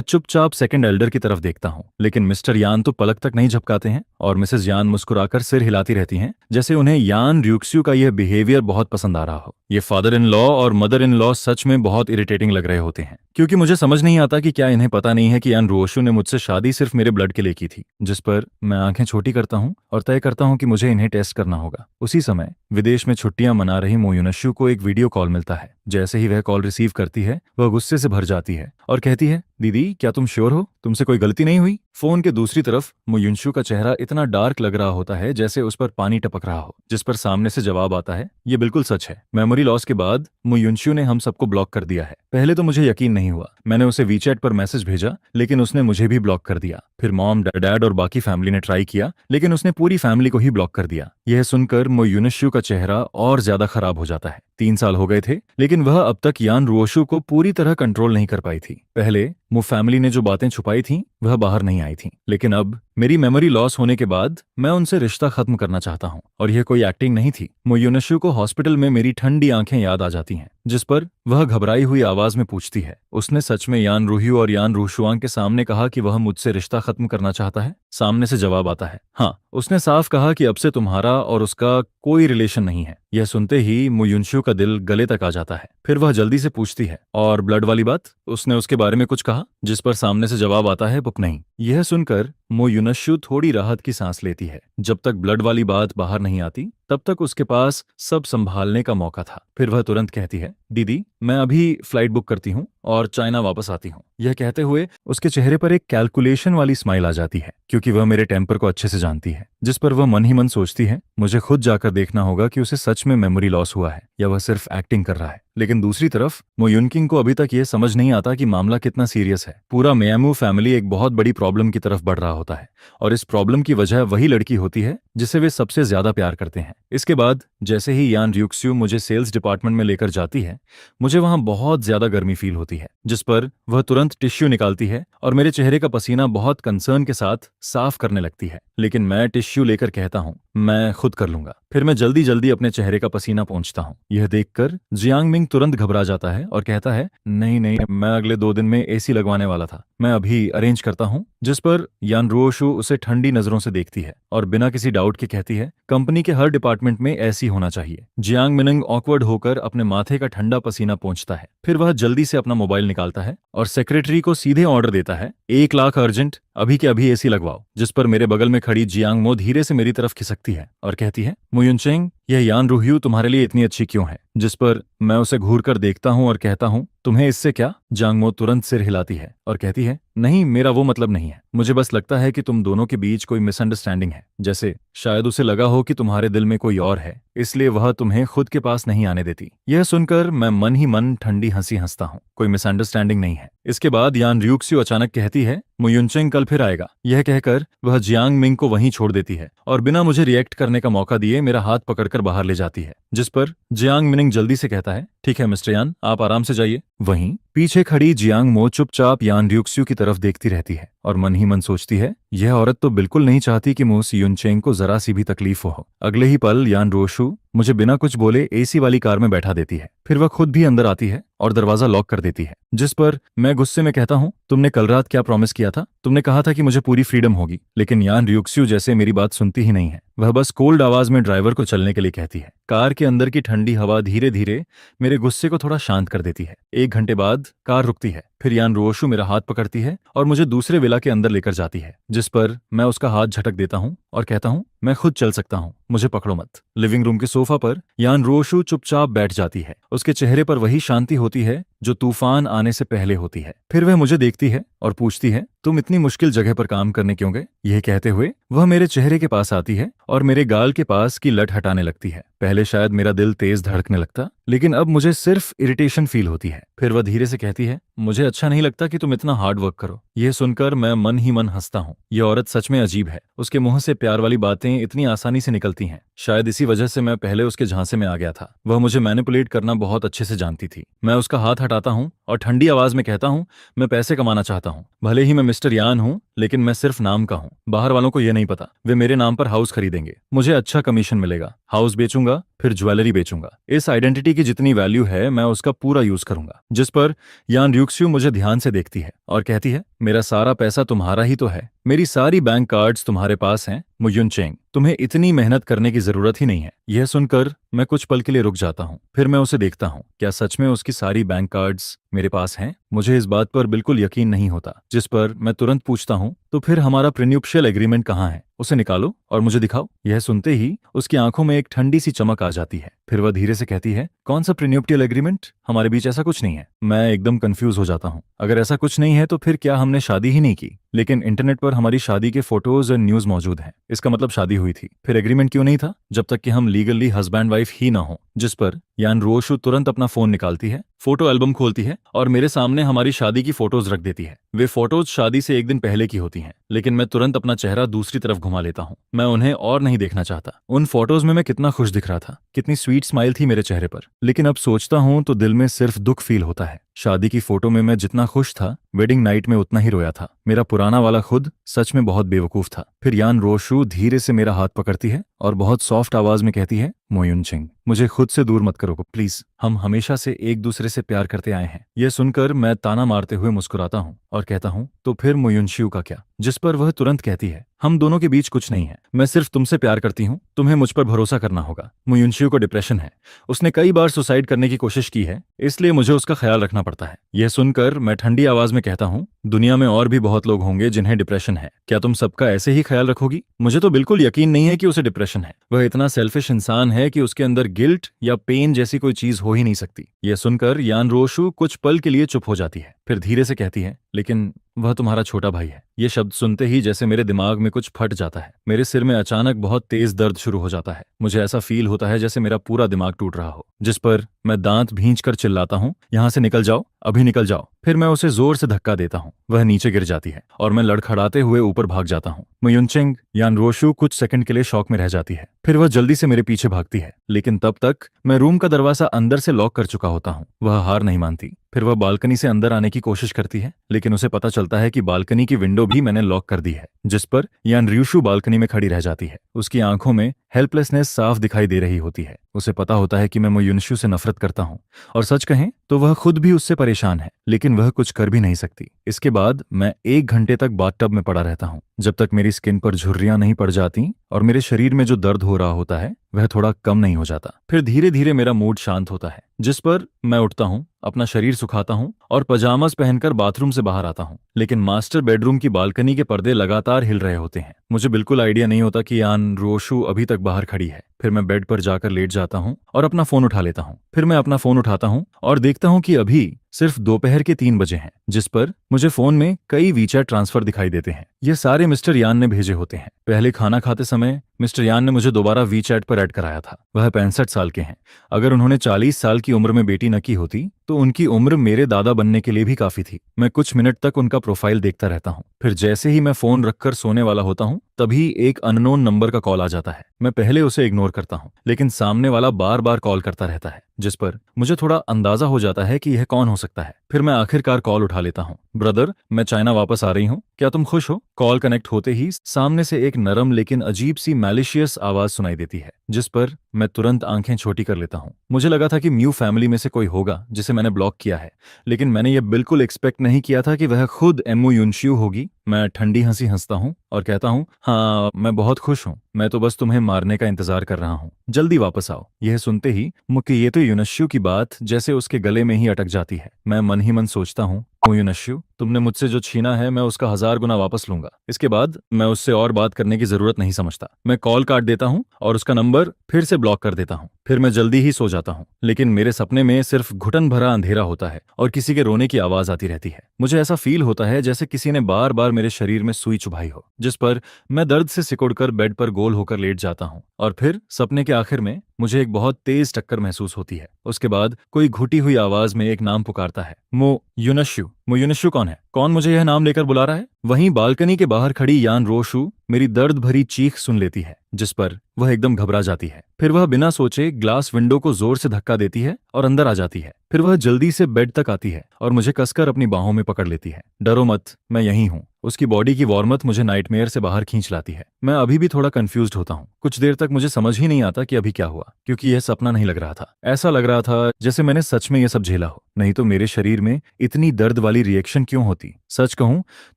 चुपचाप सेकंड एल्डर की तरफ देखता हूँ। लेकिन मिस्टर यान तो पलक तक नहीं झपकाते हैं और मिसेज यान मुस्कुराकर सिर हिलाती रहती हैं, जैसे उन्हें यान र्यूक्स्यू का यह बिहेवियर बहुत पसंद आ रहा हो। ये फादर इन लॉ और मदर इन लॉ सच में बहुत इरिटेटिंग लग रहे होते हैं, क्योंकि मुझे समझ नहीं आता कि क्या इन्हें पता नहीं है कि यान रुओशु ने मुझसे शादी सिर्फ मेरे ब्लड के लिए की थी। जिस पर मैं आंखें छोटी करता हूँ और तय करता हूँ कि मुझे इन्हें टेस्ट करना होगा। उसी समय विदेश में छुट्टियां मना रही मो युनश्यू को एक वीडियो कॉल मिलता है। जैसे ही वह कॉल रिसीव करती है, वह गुस्से से भर जाती है और कहती है, दीदी क्या तुम श्योर हो, तुमसे कोई गलती नहीं हुई। फोन के दूसरी तरफ मो युनश्यू का चेहरा इतना डार्क लग रहा होता है जैसे उस पर पानी टपक रहा हो, जिस पर सामने से जवाब आता है, ये बिल्कुल सच है। मेमोरी लॉस के बाद मो युनश्यू ने हम सबको ब्लॉक कर दिया है। पहले तो मुझे यकीन नहीं हुआ। मैंने उसे वीचैट पर मैसेज भेजा, लेकिन उसने मुझे भी ब्लॉक कर दिया। फिर मॉम, डैड और बाकी फैमिली ने ट्राई किया, लेकिन उसने पूरी फैमिली को ही ब्लॉक कर दिया। यह सुनकर मो युनश्यू का चेहरा और ज्यादा खराब हो जाता है। 3 साल हो गए थे, लेकिन वह अब तक यान रुओशु को पूरी तरह कंट्रोल नहीं कर पाई थी। पहले मो फैमिली ने जो बातें छुपाई थीं, वह बाहर नहीं आई थीं, लेकिन अब मेरी मेमोरी लॉस होने के बाद मैं उनसे रिश्ता खत्म करना चाहता हूँ। और यह कोई एक्टिंग नहीं थी। मो युनश्यू को हॉस्पिटल में मेरी ठंडी आंखें याद आ जाती हैं, जिस पर वह घबराई हुई आवाज में पूछती है, उसने सच में यान रूह्यू और यान रूशुआंग के सामने कहा कि वह मुझसे रिश्ता खत्म करना चाहता है? सामने से जवाब आता है, हाँ। उसने साफ कहा कि अब से तुम्हारा और उसका कोई रिलेशन नहीं है। यह सुनते ही मो युनश्यू का दिल गले तक आ जाता है। फिर वह जल्दी से पूछती है, और ब्लड वाली बात, उसने उसके बारे में कुछ कहा? जिस पर सामने से जवाब आता है, पुप नहीं। यह सुनकर मो युनश्यू थोड़ी राहत की सांस लेती है। जब तक ब्लड वाली बात बाहर नहीं आती, तब तक उसके पास सब संभालने का मौका था। फिर वह तुरंत कहती है, दीदी मैं अभी फ्लाइट बुक करती हूँ और चाइना वापस आती हूँ। यह कहते हुए उसके चेहरे पर एक कैलकुलेशन वाली स्माइल आ जाती है, क्योंकि वह मेरे टेम्पर को अच्छे से जानती है। जिस पर वह मन ही मन सोचती है, मुझे खुद जाकर देखना होगा कि उसे सच में मेमोरी लॉस हुआ है या वह सिर्फ एक्टिंग कर रहा है। लेकिन दूसरी तरफ मो युनकिंग को अभी तक यह समझ नहीं आता कि मामला कितना सीरियस है। पूरा मियामू फैमिली एक बहुत बड़ी प्रॉब्लम की तरफ बढ़ रहा होता है और इस प्रॉब्लम की वजह वही लड़की होती है जिसे वे सबसे ज्यादा प्यार करते हैं। इसके बाद जैसे ही यान र्यूक्स्यू मुझे सेल्स डिपार्टमेंट में लेकर जाती है, मुझे वहां बहुत ज्यादा गर्मी फील होती है, जिस पर वह तुरंत टिश्यू निकालती है और मेरे चेहरे का पसीना बहुत कंसर्न के साथ साफ करने लगती है। लेकिन मैं टिश्यू लेकर कहता हूं मैं खुद कर लूंगा। फिर मैं जल्दी जल्दी अपने चेहरे का पसीना पोंछता हूं। यह देखकर जियांग मिंग तुरंत घबरा जाता है और कहता है नहीं नहीं, मैं अगले 2 दिन में एसी लगवाने वाला था, मैं अभी अरेंज करता हूं। जिस पर यान रुओशु उसे ठंडी नजरों से देखती है और बिना किसी डाउट के कहती है कंपनी के हर डिपार्टमेंट में ऐसी होना चाहिए। जियांग मिनिंग ऑकवर्ड होकर अपने माथे का ठंडा पसीना पोंछता है। फिर वह जल्दी से अपना मोबाइल निकालता है और सेक्रेटरी को सीधे ऑर्डर देता है 1 लाख अर्जेंट, अभी के अभी एसी लगवाओ। जिस पर मेरे बगल में खड़ी जियांग मो धीरे से मेरी तरफ खिसकती है और कहती है मुयुनचेंग, यह यान रुह्यू तुम्हारे लिए इतनी अच्छी क्यों है? जिस पर मैं उसे घूर कर देखता हूं और कहता हूं तुम्हें इससे क्या? जांग मो तुरंत सिर हिलाती है और कहती है नहीं, मेरा वो मतलब नहीं है, मुझे बस लगता है कि तुम दोनों के बीच कोई मिसअंडरस्टैंडिंग है, जैसे शायद उसे लगा हो कि तुम्हारे दिल में कोई और है, इसलिए वह तुम्हें खुद के पास नहीं आने देती। यह सुनकर मैं मन ही मन ठंडी हंसी हंसता हूं, कोई मिसअंडरस्टैंडिंग नहीं है। इसके बाद यान र्यूक्स्यू अचानक कहती है मुयुनचेंग कल फिर आएगा। यह कहकर वह जियांग मिंग को वहीं छोड़ देती है और बिना मुझे रिएक्ट करने का मौका दिए मेरा हाथ पकड़कर बाहर ले जाती है। जिस पर जियांग मिनिंग जल्दी से कहता है ठीक है मिस्टर यान, आप आराम से जाइए। वहीं पीछे खड़ी जियांग मो चुपचाप यान र्यूक्स्यू की तरफ देखती रहती है और मन ही मन सोचती है यह औरत तो बिल्कुल नहीं चाहती कि मो सियुनचेंग को जरा सी भी तकलीफ हो। अगले ही पल यान रोशु मुझे बिना कुछ बोले एसी वाली कार में बैठा देती है। फिर वह खुद भी अंदर आती है और दरवाजा लॉक कर देती है। जिस पर मैं गुस्से में कहता हूं तुमने कल रात क्या प्रॉमिस किया था? तुमने कहा था कि मुझे पूरी फ्रीडम होगी, लेकिन यान र्यूक्स्यू जैसे मेरी बात सुनती ही नहीं है। वह बस कोल्ड आवाज में ड्राइवर को चलने के लिए कहती है। कार के अंदर की ठंडी हवा धीरे धीरे मेरे गुस्से को थोड़ा शांत कर देती है। 1 घंटे बाद कार रुकती है। फिर यान रोशु मेरा हाथ पकड़ती है और मुझे दूसरे विला के अंदर लेकर जाती है, जिस पर मैं उसका हाथ झटक देता हूं और कहता हूं मैं खुद चल सकता हूं, मुझे पकड़ो मत। लिविंग रूम के सोफा पर यान रोशु चुपचाप बैठ जाती है। उसके चेहरे पर वही शांति होती है जो तूफान आने से पहले होती है। फिर वह मुझे देखती है और पूछती है तुम इतनी मुश्किल जगह पर काम करने क्यों गए? यह कहते हुए वह मेरे चेहरे के पास आती है और मेरे गाल के पास की लट हटाने लगती है। पहले शायद मेरा दिल तेज धड़कने लगता, लेकिन अब मुझे सिर्फ इरिटेशन फील होती है। फिर वह धीरे से कहती है मुझे अच्छा नहीं लगता कि तुम इतना हार्ड वर्क करो। यह सुनकर मैं मन ही मन हंसता हूँ। यह औरत सच में अजीब है, उसके मुंह से प्यार वाली बातें इतनी आसानी से निकलती हैं। शायद इसी वजह से मैं पहले उसके झांसे में आ गया था। वह मुझे मैनिपुलेट करना बहुत अच्छे से जानती थी। मैं उसका हाथ हटाता हूँ और ठंडी आवाज में कहता हूँ मैं पैसे कमाना चाहता हूँ। भले ही मैं मिस्टर यान हूँ, लेकिन मैं सिर्फ नाम का हूँ। बाहर वालों को यह नहीं पता। वे मेरे नाम पर हाउस खरीदेंगे, मुझे अच्छा कमीशन मिलेगा। हाउस बेचूंगा, फिर ज्वेलरी बेचूंगा। इस आइडेंटिटी की जितनी वैल्यू है मैं उसका पूरा यूज करूंगा। जिस पर यान र्यूक्स्यू मुझे ध्यान से देखती है और कहती है मेरा सारा पैसा तुम्हारा ही तो है, मेरी सारी बैंक कार्ड्स तुम्हारे पास हैं मुयुनचेंग, तुम्हें इतनी मेहनत करने की जरूरत ही नहीं है। यह सुनकर मैं कुछ पल के लिए रुक जाता हूँ। फिर मैं उसे देखता हूँ, क्या सच में उसकी सारी बैंक कार्ड्स मेरे पास हैं? मुझे इस बात पर बिल्कुल यकीन नहीं होता। जिस पर मैं तुरंत पूछता हूँ तो फिर हमारा प्रीन्यूप्शियल एग्रीमेंट कहाँ है? उसे निकालो और मुझे दिखाओ। यह सुनते ही उसकी आंखों में एक ठंडी सी चमक आ जाती है। फिर वह धीरे से कहती है कौन सा प्रीन्यूप्टियल एग्रीमेंट? हमारे बीच ऐसा कुछ नहीं है। मैं एकदम कंफ्यूज हो जाता हूँ। अगर ऐसा कुछ नहीं है तो फिर क्या हमने शादी ही नहीं की? लेकिन इंटरनेट पर हमारी शादी के फोटोज और न्यूज मौजूद हैं, इसका मतलब शादी हुई थी। फिर एग्रीमेंट क्यों नहीं था जब तक कि हम लीगली हस्बैंड वाइफ ही ना हो? जिस पर यान रोशु तुरंत अपना फोन निकालती है, फोटो एल्बम खोलती है और मेरे सामने हमारी शादी की फोटोज रख देती है। वे फोटोज शादी से 1 दिन पहले की होती हैं, लेकिन मैं तुरंत अपना चेहरा दूसरी तरफ घुमा लेता हूँ। मैं उन्हें और नहीं देखना चाहता। उन फोटोज में मैं कितना खुश दिख रहा था, कितनी स्वीट स्माइल थी मेरे चेहरे पर। लेकिन अब सोचता हूँ तो दिल में सिर्फ दुख फील होता है। शादी की फोटो में मैं जितना खुश था, वेडिंग नाइट में उतना ही रोया था। मेरा पुराना वाला खुद सच में बहुत बेवकूफ था। फिर यान रोशु धीरे से मेरा हाथ पकड़ती है और बहुत सॉफ्ट आवाज में कहती है मोयुनचेंग, मुझे खुद से दूर मत करो प्लीज, हम हमेशा से एक दूसरे से प्यार करते आए हैं। यह सुनकर मैं ताना मारते हुए मुस्कुराता हूँ और कहता हूँ तो फिर मोयुनशियू का क्या? जिस पर वह तुरंत कहती है हम दोनों के बीच कुछ नहीं है, मैं सिर्फ तुमसे प्यार करती हूँ, तुम्हें मुझ पर भरोसा करना होगा। मोयुनशियू को डिप्रेशन है, उसने कई बार सुसाइड करने की कोशिश की है, इसलिए मुझे उसका ख्याल रखना पड़ता है। यह सुनकर मैं ठंडी आवाज में कहता हूँ दुनिया में और भी बहुत लोग होंगे जिन्हें डिप्रेशन है, क्या तुम सबका ऐसे ही ख्याल रखोगी? मुझे तो बिल्कुल यकीन नहीं है कि उसे डिप्रेशन है। वह इतना सेल्फिश इंसान है कि उसके अंदर गिल्ट या पेन जैसी कोई चीज हो ही नहीं सकती। यह सुनकर यान रोशु कुछ पल के लिए चुप हो जाती है, फिर धीरे से कहती है लेकिन वह तुम्हारा छोटा भाई है। ये शब्द सुनते ही जैसे मेरे दिमाग में कुछ फट जाता है। मेरे सिर में अचानक बहुत तेज दर्द शुरू हो जाता है। मुझे ऐसा फील होता है जैसे मेरा पूरा दिमाग टूट रहा हो। जिस पर मैं दांत भींच कर चिल्लाता हूँ यहाँ से निकल जाओ, अभी निकल जाओ। फिर मैं उसे जोर से धक्का देता हूँ, वह नीचे गिर जाती है और मैं लड़खड़ाते हुए ऊपर भाग जाता हूँ। मयुनचेंग यान रोशु कुछ सेकंड के लिए शॉक में रह जाती है, फिर वह जल्दी से मेरे पीछे भागती है, लेकिन तब तक मैं रूम का दरवाजा अंदर से लॉक कर चुका होता हूँ। वह हार नहीं मानती। फिर वह बालकनी से अंदर आने की कोशिश करती है, लेकिन उसे पता चलता है कि बालकनी की विंडो भी मैंने लॉक कर दी है, जिस पर यान र्यूशु बालकनी में खड़ी रह जाती है। उसकी आंखों में हेल्पलेसनेस साफ दिखाई दे रही होती है। उसे पता होता है कि मैं मयुनशु से नफरत करता हूँ, और सच कहें तो वह खुद भी उससे परेशान है, लेकिन वह कुछ कर भी नहीं सकती। इसके बाद मैं 1 घंटे तक बाथटब में पड़ा रहता हूँ, जब तक मेरी स्किन पर झुर्रियां नहीं पड़ जाती और मेरे शरीर में जो दर्द हो रहा होता है वह थोड़ा कम नहीं हो जाता। फिर धीरे धीरे मेरा मूड शांत होता है, जिस पर मैं उठता हूँ, अपना शरीर सुखाता हूँ और पजामास पहनकर बाथरूम से बाहर आता हूँ। लेकिन मास्टर बेडरूम की बालकनी के पर्दे लगातार हिल रहे होते हैं। मुझे बिल्कुल आइडिया नहीं होता कि यान रोशु अभी तक बाहर खड़ी है। फिर मैं बेड पर जाकर लेट जाता हूँ और अपना फोन उठा लेता हूँ। फिर मैं अपना फोन उठाता हूँ और देखता हूँ कि अभी सिर्फ दोपहर के 3 बजे हैं, जिस पर मुझे फोन में कई वीचैट ट्रांसफर दिखाई देते हैं। ये सारे मिस्टर यान ने भेजे होते हैं। पहले खाना खाते समय मिस्टर यान ने मुझे दोबारा वीचैट पर ऐड कराया था। वह 65 साल के हैं। अगर उन्होंने 40 साल की उम्र में बेटी न की होती तो उनकी उम्र मेरे दादा बनने के लिए भी काफी थी। मैं कुछ मिनट तक उनका प्रोफाइल देखता रहता हूँ। फिर जैसे ही मैं फोन रखकर सोने वाला होता हूँ, तभी एक अननोन नंबर का कॉल आ जाता है। मैं पहले उसे इग्नोर करता हूँ, लेकिन सामने वाला बार बार कॉल करता रहता है, जिस पर मुझे थोड़ा अंदाजा हो जाता है कि यह कौन हो सकता है। फिर मैं आखिरकार कॉल उठा लेता हूँ। ब्रदर, मैं चाइना वापस आ रही हूँ, क्या तुम खुश हो? कॉल कनेक्ट होते ही सामने से एक नरम लेकिन अजीब सी मैलिशियस आवाज सुनाई देती है, जिस पर मैं तुरंत आंखें छोटी कर लेता हूँ। मुझे लगा था कि म्यू फैमिली में से कोई होगा जिसे मैंने ब्लॉक किया है, लेकिन मैंने यह बिल्कुल एक्सपेक्ट नहीं किया था कि वह खुद एमओ युनशियो होगी। मैं ठंडी हंसी हंसता हूँ और कहता हूँ, हाँ, मैं बहुत खुश हूँ। मैं तो बस तुम्हें मारने का इंतजार कर रहा हूँ। जल्दी वापस आओ। यह सुनते ही मुकियेतो युनशियो की बात जैसे उसके गले में ही अटक जाती है। मैं मन ही मन सोचता हूँ, युनशियो, तुमने मुझसे जो छीना है मैं उसका 1000 गुना वापस लूंगा। इसके बाद मैं उससे और बात करने की जरूरत नहीं समझता। मैं कॉल काट देता हूँ और उसका नंबर फिर से ब्लॉक कर देता हूँ। फिर मैं जल्दी ही सो जाता हूँ, लेकिन मेरे सपने में सिर्फ घुटन भरा अंधेरा होता है और किसी के रोने की आवाज आती रहती है। मुझे ऐसा फील होता है जैसे किसी ने बार बार मेरे शरीर में सुई चुभाई हो, जिस पर मैं दर्द से सिकुड़कर बेड पर गोल होकर लेट जाता हूँ। और फिर सपने के आखिर में मुझे एक बहुत तेज टक्कर महसूस होती है। उसके बाद कोई घुटी हुई आवाज में एक नाम पुकारता है, मो युनशियो कौन है? कौन मुझे यह नाम लेकर बुला रहा है? वहीं बालकनी के बाहर खड़ी यान रोशु मेरी दर्द भरी चीख सुन लेती है, जिस पर वह एकदम घबरा जाती है। फिर वह बिना सोचे ग्लास विंडो को जोर से धक्का देती है और अंदर आ जाती है। फिर वह जल्दी से बेड तक आती है और मुझे कसकर अपनी बाहों में पकड़ लेती है। डरो मत, मैं यहीं हूँ। उसकी बॉडी की वार्मथ मुझे नाइटमेयर से बाहर खींच लाती है। मैं अभी भी थोड़ा कंफ्यूज्ड होता हूँ। कुछ देर तक मुझे समझ ही नहीं आता कि अभी क्या हुआ, क्योंकि यह सपना नहीं लग रहा था। ऐसा लग रहा था जैसे मैंने सच में यह सब झेला हो, नहीं तो मेरे शरीर में इतनी दर्द वाली रिएक्शन क्यों होती। सच कहूं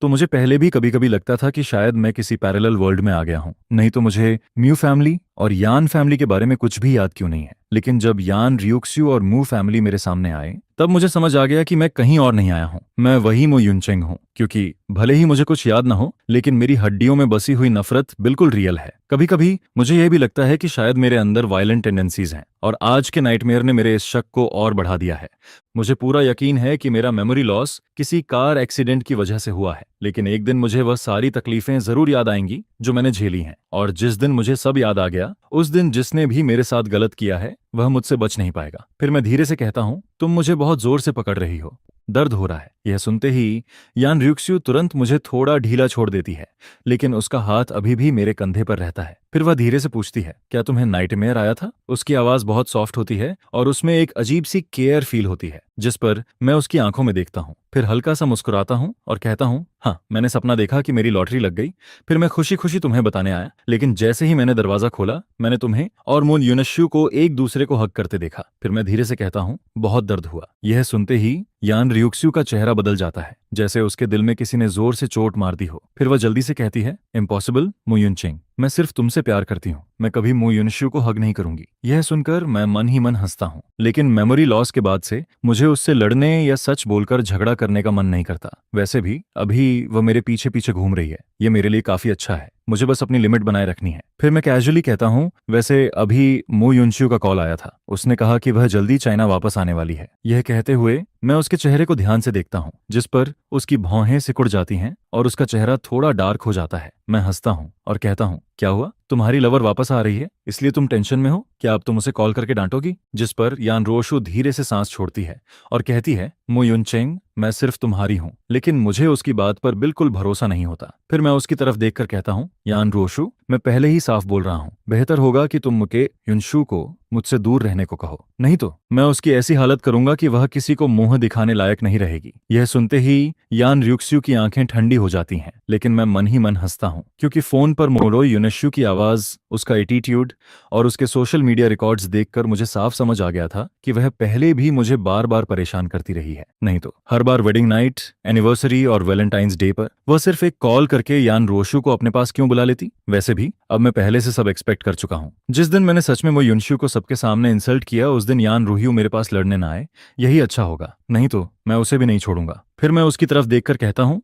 तो मुझे पहले भी कभी कभी लगता था कि शायद मैं किसी पैरेलल वर्ल्ड में आ गया हूं, नहीं तो मुझे म्यू फैमिली और यान फैमिली के बारे में कुछ भी याद क्यों नहीं है। लेकिन जब यान रियुक्स्यू और मू फैमिली मेरे सामने आए, तब मुझे समझ आ गया कि मैं कहीं और नहीं आया हूं। मैं वही मो युनचेंग हूं, क्योंकि भले ही मुझे कुछ याद ना हो, लेकिन मेरी हड्डियों में बसी हुई नफरत बिल्कुल रियल है। कभी कभी मुझे यह भी लगता है कि शायद मेरे अंदर वायलेंट टेंडेंसीज हैं और आज के नाइटमेयर ने मेरे इस शक को और बढ़ा दिया है। मुझे पूरा यकीन है कि मेरा मेमोरी लॉस किसी कार एक्सीडेंट की वजह से हुआ है, लेकिन एक दिन मुझे वह सारी तकलीफें जरूर याद आएंगी जो मैंने झेली हैं, और जिस दिन मुझे सब याद आ गया, उस दिन जिसने भी मेरे साथ गलत किया है वह मुझसे बच नहीं पाएगा। फिर मैं धीरे से कहता हूँ, तुम मुझे बहुत जोर से पकड़ रही हो, दर्द हो रहा है। यह सुनते ही यान रियुक्स्यू तुरंत मुझे थोड़ा ढीला छोड़ देती है, लेकिन उसका हाथ अभी भी मेरे कंधे पर रहता है। फिर वह धीरे से पूछती है, क्या तुम्हें नाइटमेयर आया था? उसकी आवाज बहुत सॉफ्ट होती है और उसमें एक अजीब सी केयर फील होती है, जिस पर मैं उसकी आंखों में देखता हूँ। फिर हल्का सा मुस्कुराता हूँ और कहता हूँ, हाँ, मैंने सपना देखा कि मेरी लॉटरी लग गई। फिर मैं खुशी खुशी तुम्हें बताने आया, लेकिन जैसे ही मैंने दरवाजा खोला, मैंने तुम्हें और मून युनशियो को एक दूसरे को हग करते देखा। फिर मैं धीरे से कहता हूँ, बहुत दर्द हुआ। यह सुनते ही यान रियुक्स्यू का चेहरा बदल जाता है, जैसे उसके दिल में किसी ने जोर से चोट मार दी हो। फिर वह जल्दी से कहती है, इम्पॉसिबल मो युनचेंग, मैं सिर्फ तुमसे प्यार करती हूँ, मैं कभी मो युनशियो को हग नहीं करूंगी। यह सुनकर मैं मन ही मन हंसता हूँ, लेकिन मेमोरी लॉस के बाद से मुझे उससे लड़ने या सच बोलकर झगड़ा करने का मन नहीं करता। वैसे भी अभी वह मेरे पीछे पीछे घूम रही है, ये मेरे लिए काफी अच्छा है। मुझे बस अपनी लिमिट बनाए रखनी है। फिर मैं कैजुअली कहता हूँ, वैसे अभी मो युनशियो का कॉल आया था, उसने कहा कि वह जल्दी चाइना वापस आने वाली है। यह कहते हुए मैं उसके चेहरे को ध्यान से देखता हूँ, जिस पर उसकी भौहें सिकुड़ जाती हैं और उसका चेहरा थोड़ा डार्क हो जाता है। मैं हंसता हूँ और कहता हूँ, क्या हुआ? तुम्हारी लवर वापस आ रही है, इसलिए तुम टेंशन में हो? क्या अब तुम उसे कॉल करके डांटोगी? जिस पर यान रोशु धीरे से सांस छोड़ती है और कहती है, मो युनचेंग, मैं सिर्फ तुम्हारी हूँ। लेकिन मुझे उसकी बात पर बिल्कुल भरोसा नहीं होता। फिर मैं उसकी तरफ देखकर कहता हूँ, यान रोशु, मैं पहले ही साफ बोल रहा हूँ, बेहतर होगा कि तुम मुके युनशु को मुझसे दूर रहने को कहो, नहीं तो मैं उसकी ऐसी हालत करूंगा कि वह किसी को मुंह दिखाने लायक नहीं रहेगी। यह सुनते ही यान र्यूक्स्यू की आंखें ठंडी हो जाती हैं, लेकिन मैं मन ही मन हंसता हूँ, क्योंकि फोन पर मोरो युनशु की आवाज, उसका एटीट्यूड और उसके सोशल मीडिया रिकॉर्ड्स देखकर मुझे साफ समझ आ गया था कि वह पहले भी मुझे बार बार परेशान करती रही है। नहीं तो हर बार वेडिंग नाइट, एनिवर्सरी और वैलेंटाइंस डे पर वह सिर्फ एक कॉल करके यान रोशु को अपने पास क्यों बुला लेती। वैसे भी अब मैं पहले से सब एक्सपेक्ट कर चुका हूँ। जिस दिन मैंने सच में वो युनशु को सबके सामने इंसल्ट किया, उस दिन यान रूहियो मेरे पास लड़ने ना आए, यही अच्छा होगा, नहीं तो मैं उसे भी नहीं छोड़ूंगा। फिर मैं उसकी तरफ देखकर कहता हूँ,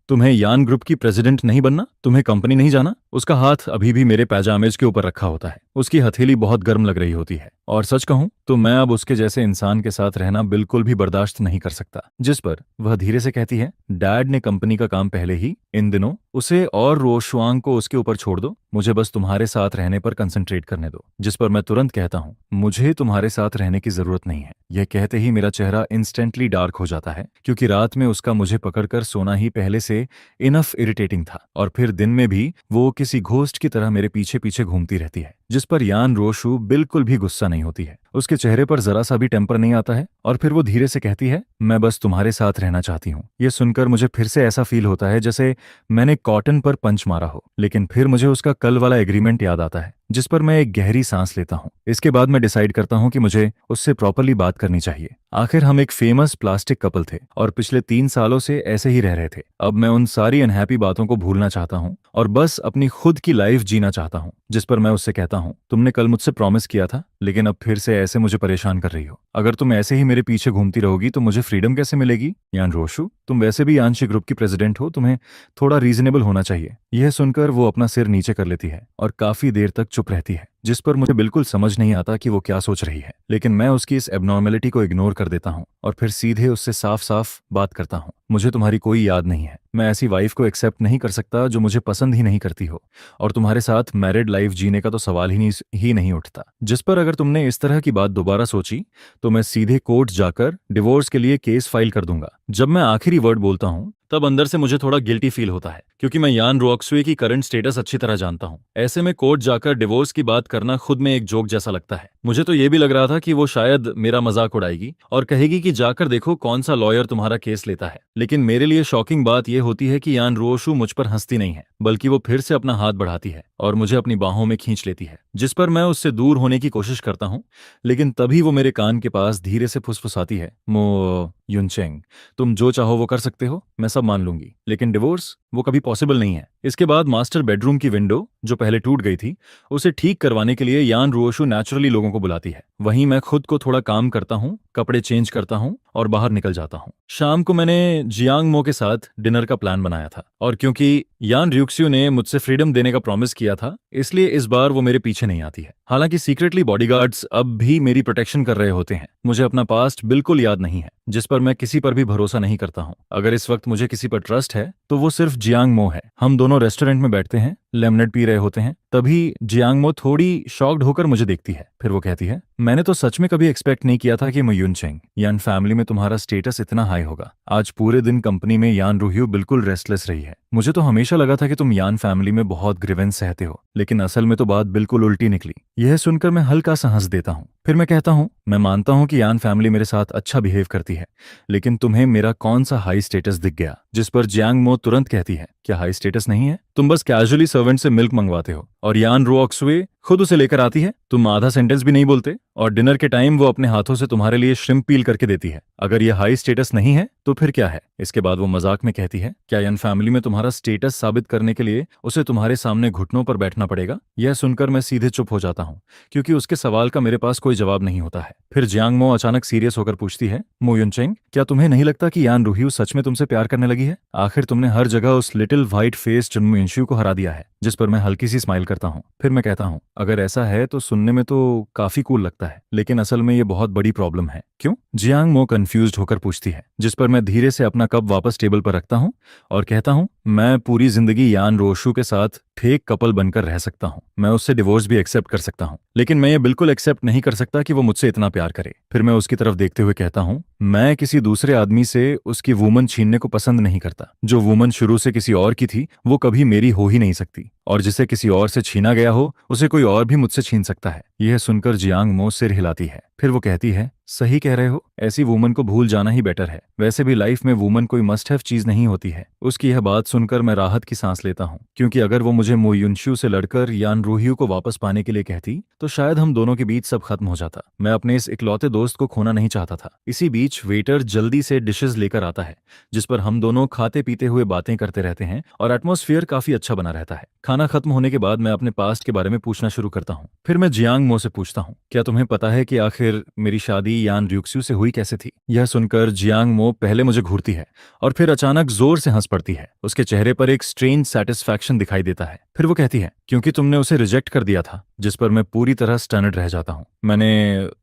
तुम्हें यान ग्रुप की प्रेसिडेंट नहीं बनना, तुम्हें कंपनी नहीं जाना। उसका हाथ अभी भी मेरे पैजामेज के ऊपर रखा होता है, उसकी हथेली बहुत गर्म लग रही होती है, और सच कहूं तो मैं अब उसके जैसे इंसान के साथ रहना बिल्कुल भी बर्दाश्त नहीं कर सकता। जिस पर वह धीरे से कहती है, डैड ने कंपनी का काम पहले ही इन दिनों उसे और रोशुआंग को उसके ऊपर छोड़ दो, मुझे बस तुम्हारे साथ रहने पर कंसंट्रेट करने दो। जिस पर मैं तुरंत कहता हूँ, मुझे तुम्हारे साथ रहने की जरूरत नहीं है। यह कहते ही मेरा चेहरा इंस्टेंटली डार्क हो जाता है, क्योंकि रात में उसका मुझे पकड़कर सोना ही पहले से इनफ इरिटेटिंग था, और फिर दिन में भी वो किसी घोस्ट की तरह मेरे पीछे पीछे घूमती रहती है। जिस पर यान रोशु बिल्कुल भी गुस्सा नहीं होती है, उसके चेहरे पर जरा सा भी टेम्पर नहीं आता है, और फिर वो धीरे से कहती है, मैं बस तुम्हारे साथ रहना चाहती हूँ। ये सुनकर मुझे फिर से ऐसा फील होता है जैसे मैंने कॉटन पर पंच मारा हो, लेकिन फिर मुझे उसका कल वाला एग्रीमेंट याद आता है, जिस पर मैं एक गहरी सांस लेता हूँ। इसके बाद मैं डिसाइड करता हूँ कि मुझे उससे प्रॉपरली बात करनी चाहिए। आखिर हम एक फेमस प्लास्टिक कपल थे और पिछले 3 सालों से ऐसे ही रह रहे थे। अब मैं उन सारी अनहैप्पी बातों को भूलना चाहता हूँ और बस अपनी खुद की लाइफ जीना चाहता हूँ। जिस पर मैं उससे कहता हूँ, तुमने कल मुझसे प्रॉमिस किया था, लेकिन अब फिर से ऐसे मुझे परेशान कर रही हो। अगर तुम ऐसे ही मेरे पीछे घूमती रहोगी तो मुझे फ्रीडम कैसे मिलेगी। यान रोशु, तुम वैसे भी यानशी ग्रुप की प्रेसिडेंट हो, तुम्हें थोड़ा रीजनेबल होना चाहिए। यह सुनकर वो अपना सिर नीचे कर लेती है और काफी देर तक चुप रहती है, जिस पर मुझे बिल्कुल समझ नहीं आता कि वो क्या सोच रही है। लेकिन मैं उसकी इस एबनॉर्मेलिटी को इग्नोर कर देता हूँ और फिर सीधे उससे साफ साफ बात करता हूँ, मुझे तुम्हारी कोई याद नहीं है। मैं ऐसी वाइफ को एक्सेप्ट नहीं कर सकता जो मुझे पसंद ही नहीं करती हो, और तुम्हारे साथ मैरिड लाइफ जीने का तो सवाल ही नहीं उठता। जिस पर अगर तुमने इस तरह की बात दोबारा सोची तो मैं सीधे कोर्ट जाकर डिवोर्स के लिए केस फाइल कर दूंगा। जब मैं आखिरी वर्ड बोलता हूँ तब अंदर से मुझे थोड़ा गिल्टी फील होता है, क्योंकि मैं यान रोक्सवे की करंट स्टेटस अच्छी तरह जानता हूँ। ऐसे में कोर्ट जाकर डिवोर्स की बात करना खुद में एक जोक जैसा लगता है। मुझे तो ये भी लग रहा था कि वो शायद मेरा मजाक उड़ाएगी और कहेगी कि जाकर देखो कौन सा लॉयर तुम्हारा केस लेता है। लेकिन मेरे लिए शॉकिंग बात यह होती है कि यान रोशु मुझ पर हंसती नहीं है, बल्कि वो फिर से अपना हाथ बढ़ाती है और मुझे अपनी बाहों में खींच लेती है। जिस पर मैं उससे दूर होने की कोशिश करता हूँ, लेकिन तभी वो मेरे कान के पास धीरे से फुसफुसाती है, मो युनचेंग, तुम जो चाहो वो कर सकते हो, मैं सब मान लूंगी, लेकिन डिवोर्स वो कभी पॉसिबल नहीं है। इसके बाद मास्टर बेडरूम की विंडो जो पहले टूट गई थी, उसे ठीक करवाने के लिए यान रोशु नेचुरली लोगों को बुलाती है। वहीं मैं खुद को थोड़ा काम करता हूँ, कपड़े चेंज करता हूँ और बाहर निकल जाता हूँ। शाम को मैंने जियांग मो के साथ डिनर का प्लान बनाया था, और क्योंकि यान र्यूक्स्यू ने मुझसे फ्रीडम देने का प्रॉमिस किया था, इसलिए इस बार वो मेरे पीछे नहीं आती है। हालांकि सीक्रेटली बॉडीगार्ड्स अब भी मेरी प्रोटेक्शन कर रहे होते हैं। मुझे अपना पास्ट बिल्कुल याद नहीं है, जिस पर मैं किसी पर भी भरोसा नहीं करता हूँ। अगर इस वक्त मुझे किसी पर ट्रस्ट है तो वो सिर्फ जियांग मो है। हम दोनों रेस्टोरेंट में बैठते हैं, लेमनेड पी रहे होते हैं, तभी जियांग मो थोड़ी शॉक्ड होकर मुझे देखती है। फिर वो कहती है, मैंने तो सच में कभी एक्सपेक्ट नहीं किया था कि युनचेंग, यान फैमिली में तुम्हारा स्टेटस इतना हाई होगा। आज पूरे दिन कंपनी में यान रूहियो बिल्कुल रेस्टलेस रही है। मुझे तो हमेशा लगा था कि तुम यान फैमिली में बहुत ग्रीवेंस सहते हो, लेकिन असल में तो बात बिल्कुल उल्टी निकली। यह सुनकर मैं हल्का सा हंस देता हूँ। फिर मैं कहता हूँ, मैं मानता हूँ कि यान फैमिली मेरे साथ अच्छा बिहेव करती है, लेकिन तुम्हें मेरा कौन सा हाई स्टेटस दिख गया। जिस पर जियांग मो तुरंत कहती है, क्या हाई स्टेटस नहीं है? तुम बस कैजुअली सर्वेंट से मिल्क मंगवाते हो और यान रोक्सवे खुद उसे लेकर आती है। तुम आधा सेंटेंस भी नहीं बोलते और डिनर के टाइम वो अपने हाथों से तुम्हारे लिए श्रिम्प पील करके देती है। अगर ये हाई स्टेटस नहीं है तो फिर क्या है? इसके बाद वो मजाक में कहती है, क्या यान फैमिली में तुम्हारा स्टेटस साबित करने के लिए उसे तुम्हारे सामने घुटनों पर बैठना पड़ेगा? यह सुनकर मैं सीधे चुप हो जाता हूँ, क्योंकि उसके सवाल का मेरे पास कोई जवाब नहीं होता है। फिर जियांग मो अचानक सीरियस होकर पूछती है, मो युनचेंग, क्या तुम्हें नहीं लगता कि यान रूहियो सच में तुमसे प्यार करने लगी है? आखिर तुमने हर जगह उस लिटिल व्हाइट फेस जुनमू युनशियो को हरा दिया है। जिस पर मैं हल्की सी स्माइल करता हूँ। फिर मैं कहता हूँ, अगर ऐसा है तो सुनने में तो काफी कूल लगता है, लेकिन असल में ये बहुत बड़ी प्रॉब्लम है। क्यों? जियांग मो कंफ्यूज्ड होकर पूछती है, जिस पर मैं धीरे से अपना कप वापस टेबल पर रखता हूँ और कहता हूँ, मैं पूरी जिंदगी यान रोशु के साथ फेक कपल बनकर रह सकता हूँ, मैं उससे डिवोर्स भी एक्सेप्ट कर सकता हूँ, लेकिन मैं ये बिल्कुल एक्सेप्ट नहीं कर सकता कि वो मुझसे इतना प्यार करे। फिर मैं उसकी तरफ देखते हुए कहता हूँ, मैं किसी दूसरे आदमी से उसकी वूमन छीनने को पसंद नहीं करता। जो वूमन शुरू से किसी और की थी वो कभी मेरी हो ही नहीं सकती, और जिसे किसी और से छीना गया हो उसे कोई और भी मुझसे छीन सकता है। यह सुनकर जियांग मो सिर हिलाती है। फिर वो कहती है, सही कह रहे हो, ऐसी वूमन को भूल जाना ही बेटर है। वैसे भी लाइफ में वूमन कोई मस्ट हैव चीज नहीं होती है। उसकी यह बात सुनकर मैं राहत की सांस लेता हूँ, क्योंकि अगर वो मुझे मो युनशु से लड़कर यान रूहियो को वापस पाने के लिए कहती तो शायद हम दोनों के बीच सब खत्म हो जाता। मैं अपने इस इकलौते दोस्त को खोना नहीं चाहता था। इसी बीच वेटर जल्दी से डिशेस लेकर आता है, जिस पर हम दोनों खाते पीते हुए बातें करते रहते हैं और एटमॉस्फेयर काफी अच्छा बना रहता है। खाना खत्म होने के बाद मैं अपने पास्ट के बारे में पूछना शुरू करता हूँ। फिर मैं जियांग मो से पूछता हूँ, क्या तुम्हें पता है कि आखिर मेरी शादी यान र्यूक्स्यू से हुई कैसे थी? यह सुनकर जियांग मो पहले मुझे घूरती है और फिर अचानक जोर से हंस पड़ती है। उसके चेहरे पर एक स्ट्रेंज सेटिस्फैक्शन दिखाई देता है। फिर वो कहती है, क्योंकि तुमने उसे रिजेक्ट कर दिया था। जिस पर मैं पूरी तरह स्टन्ड रह जाता हूँ। मैंने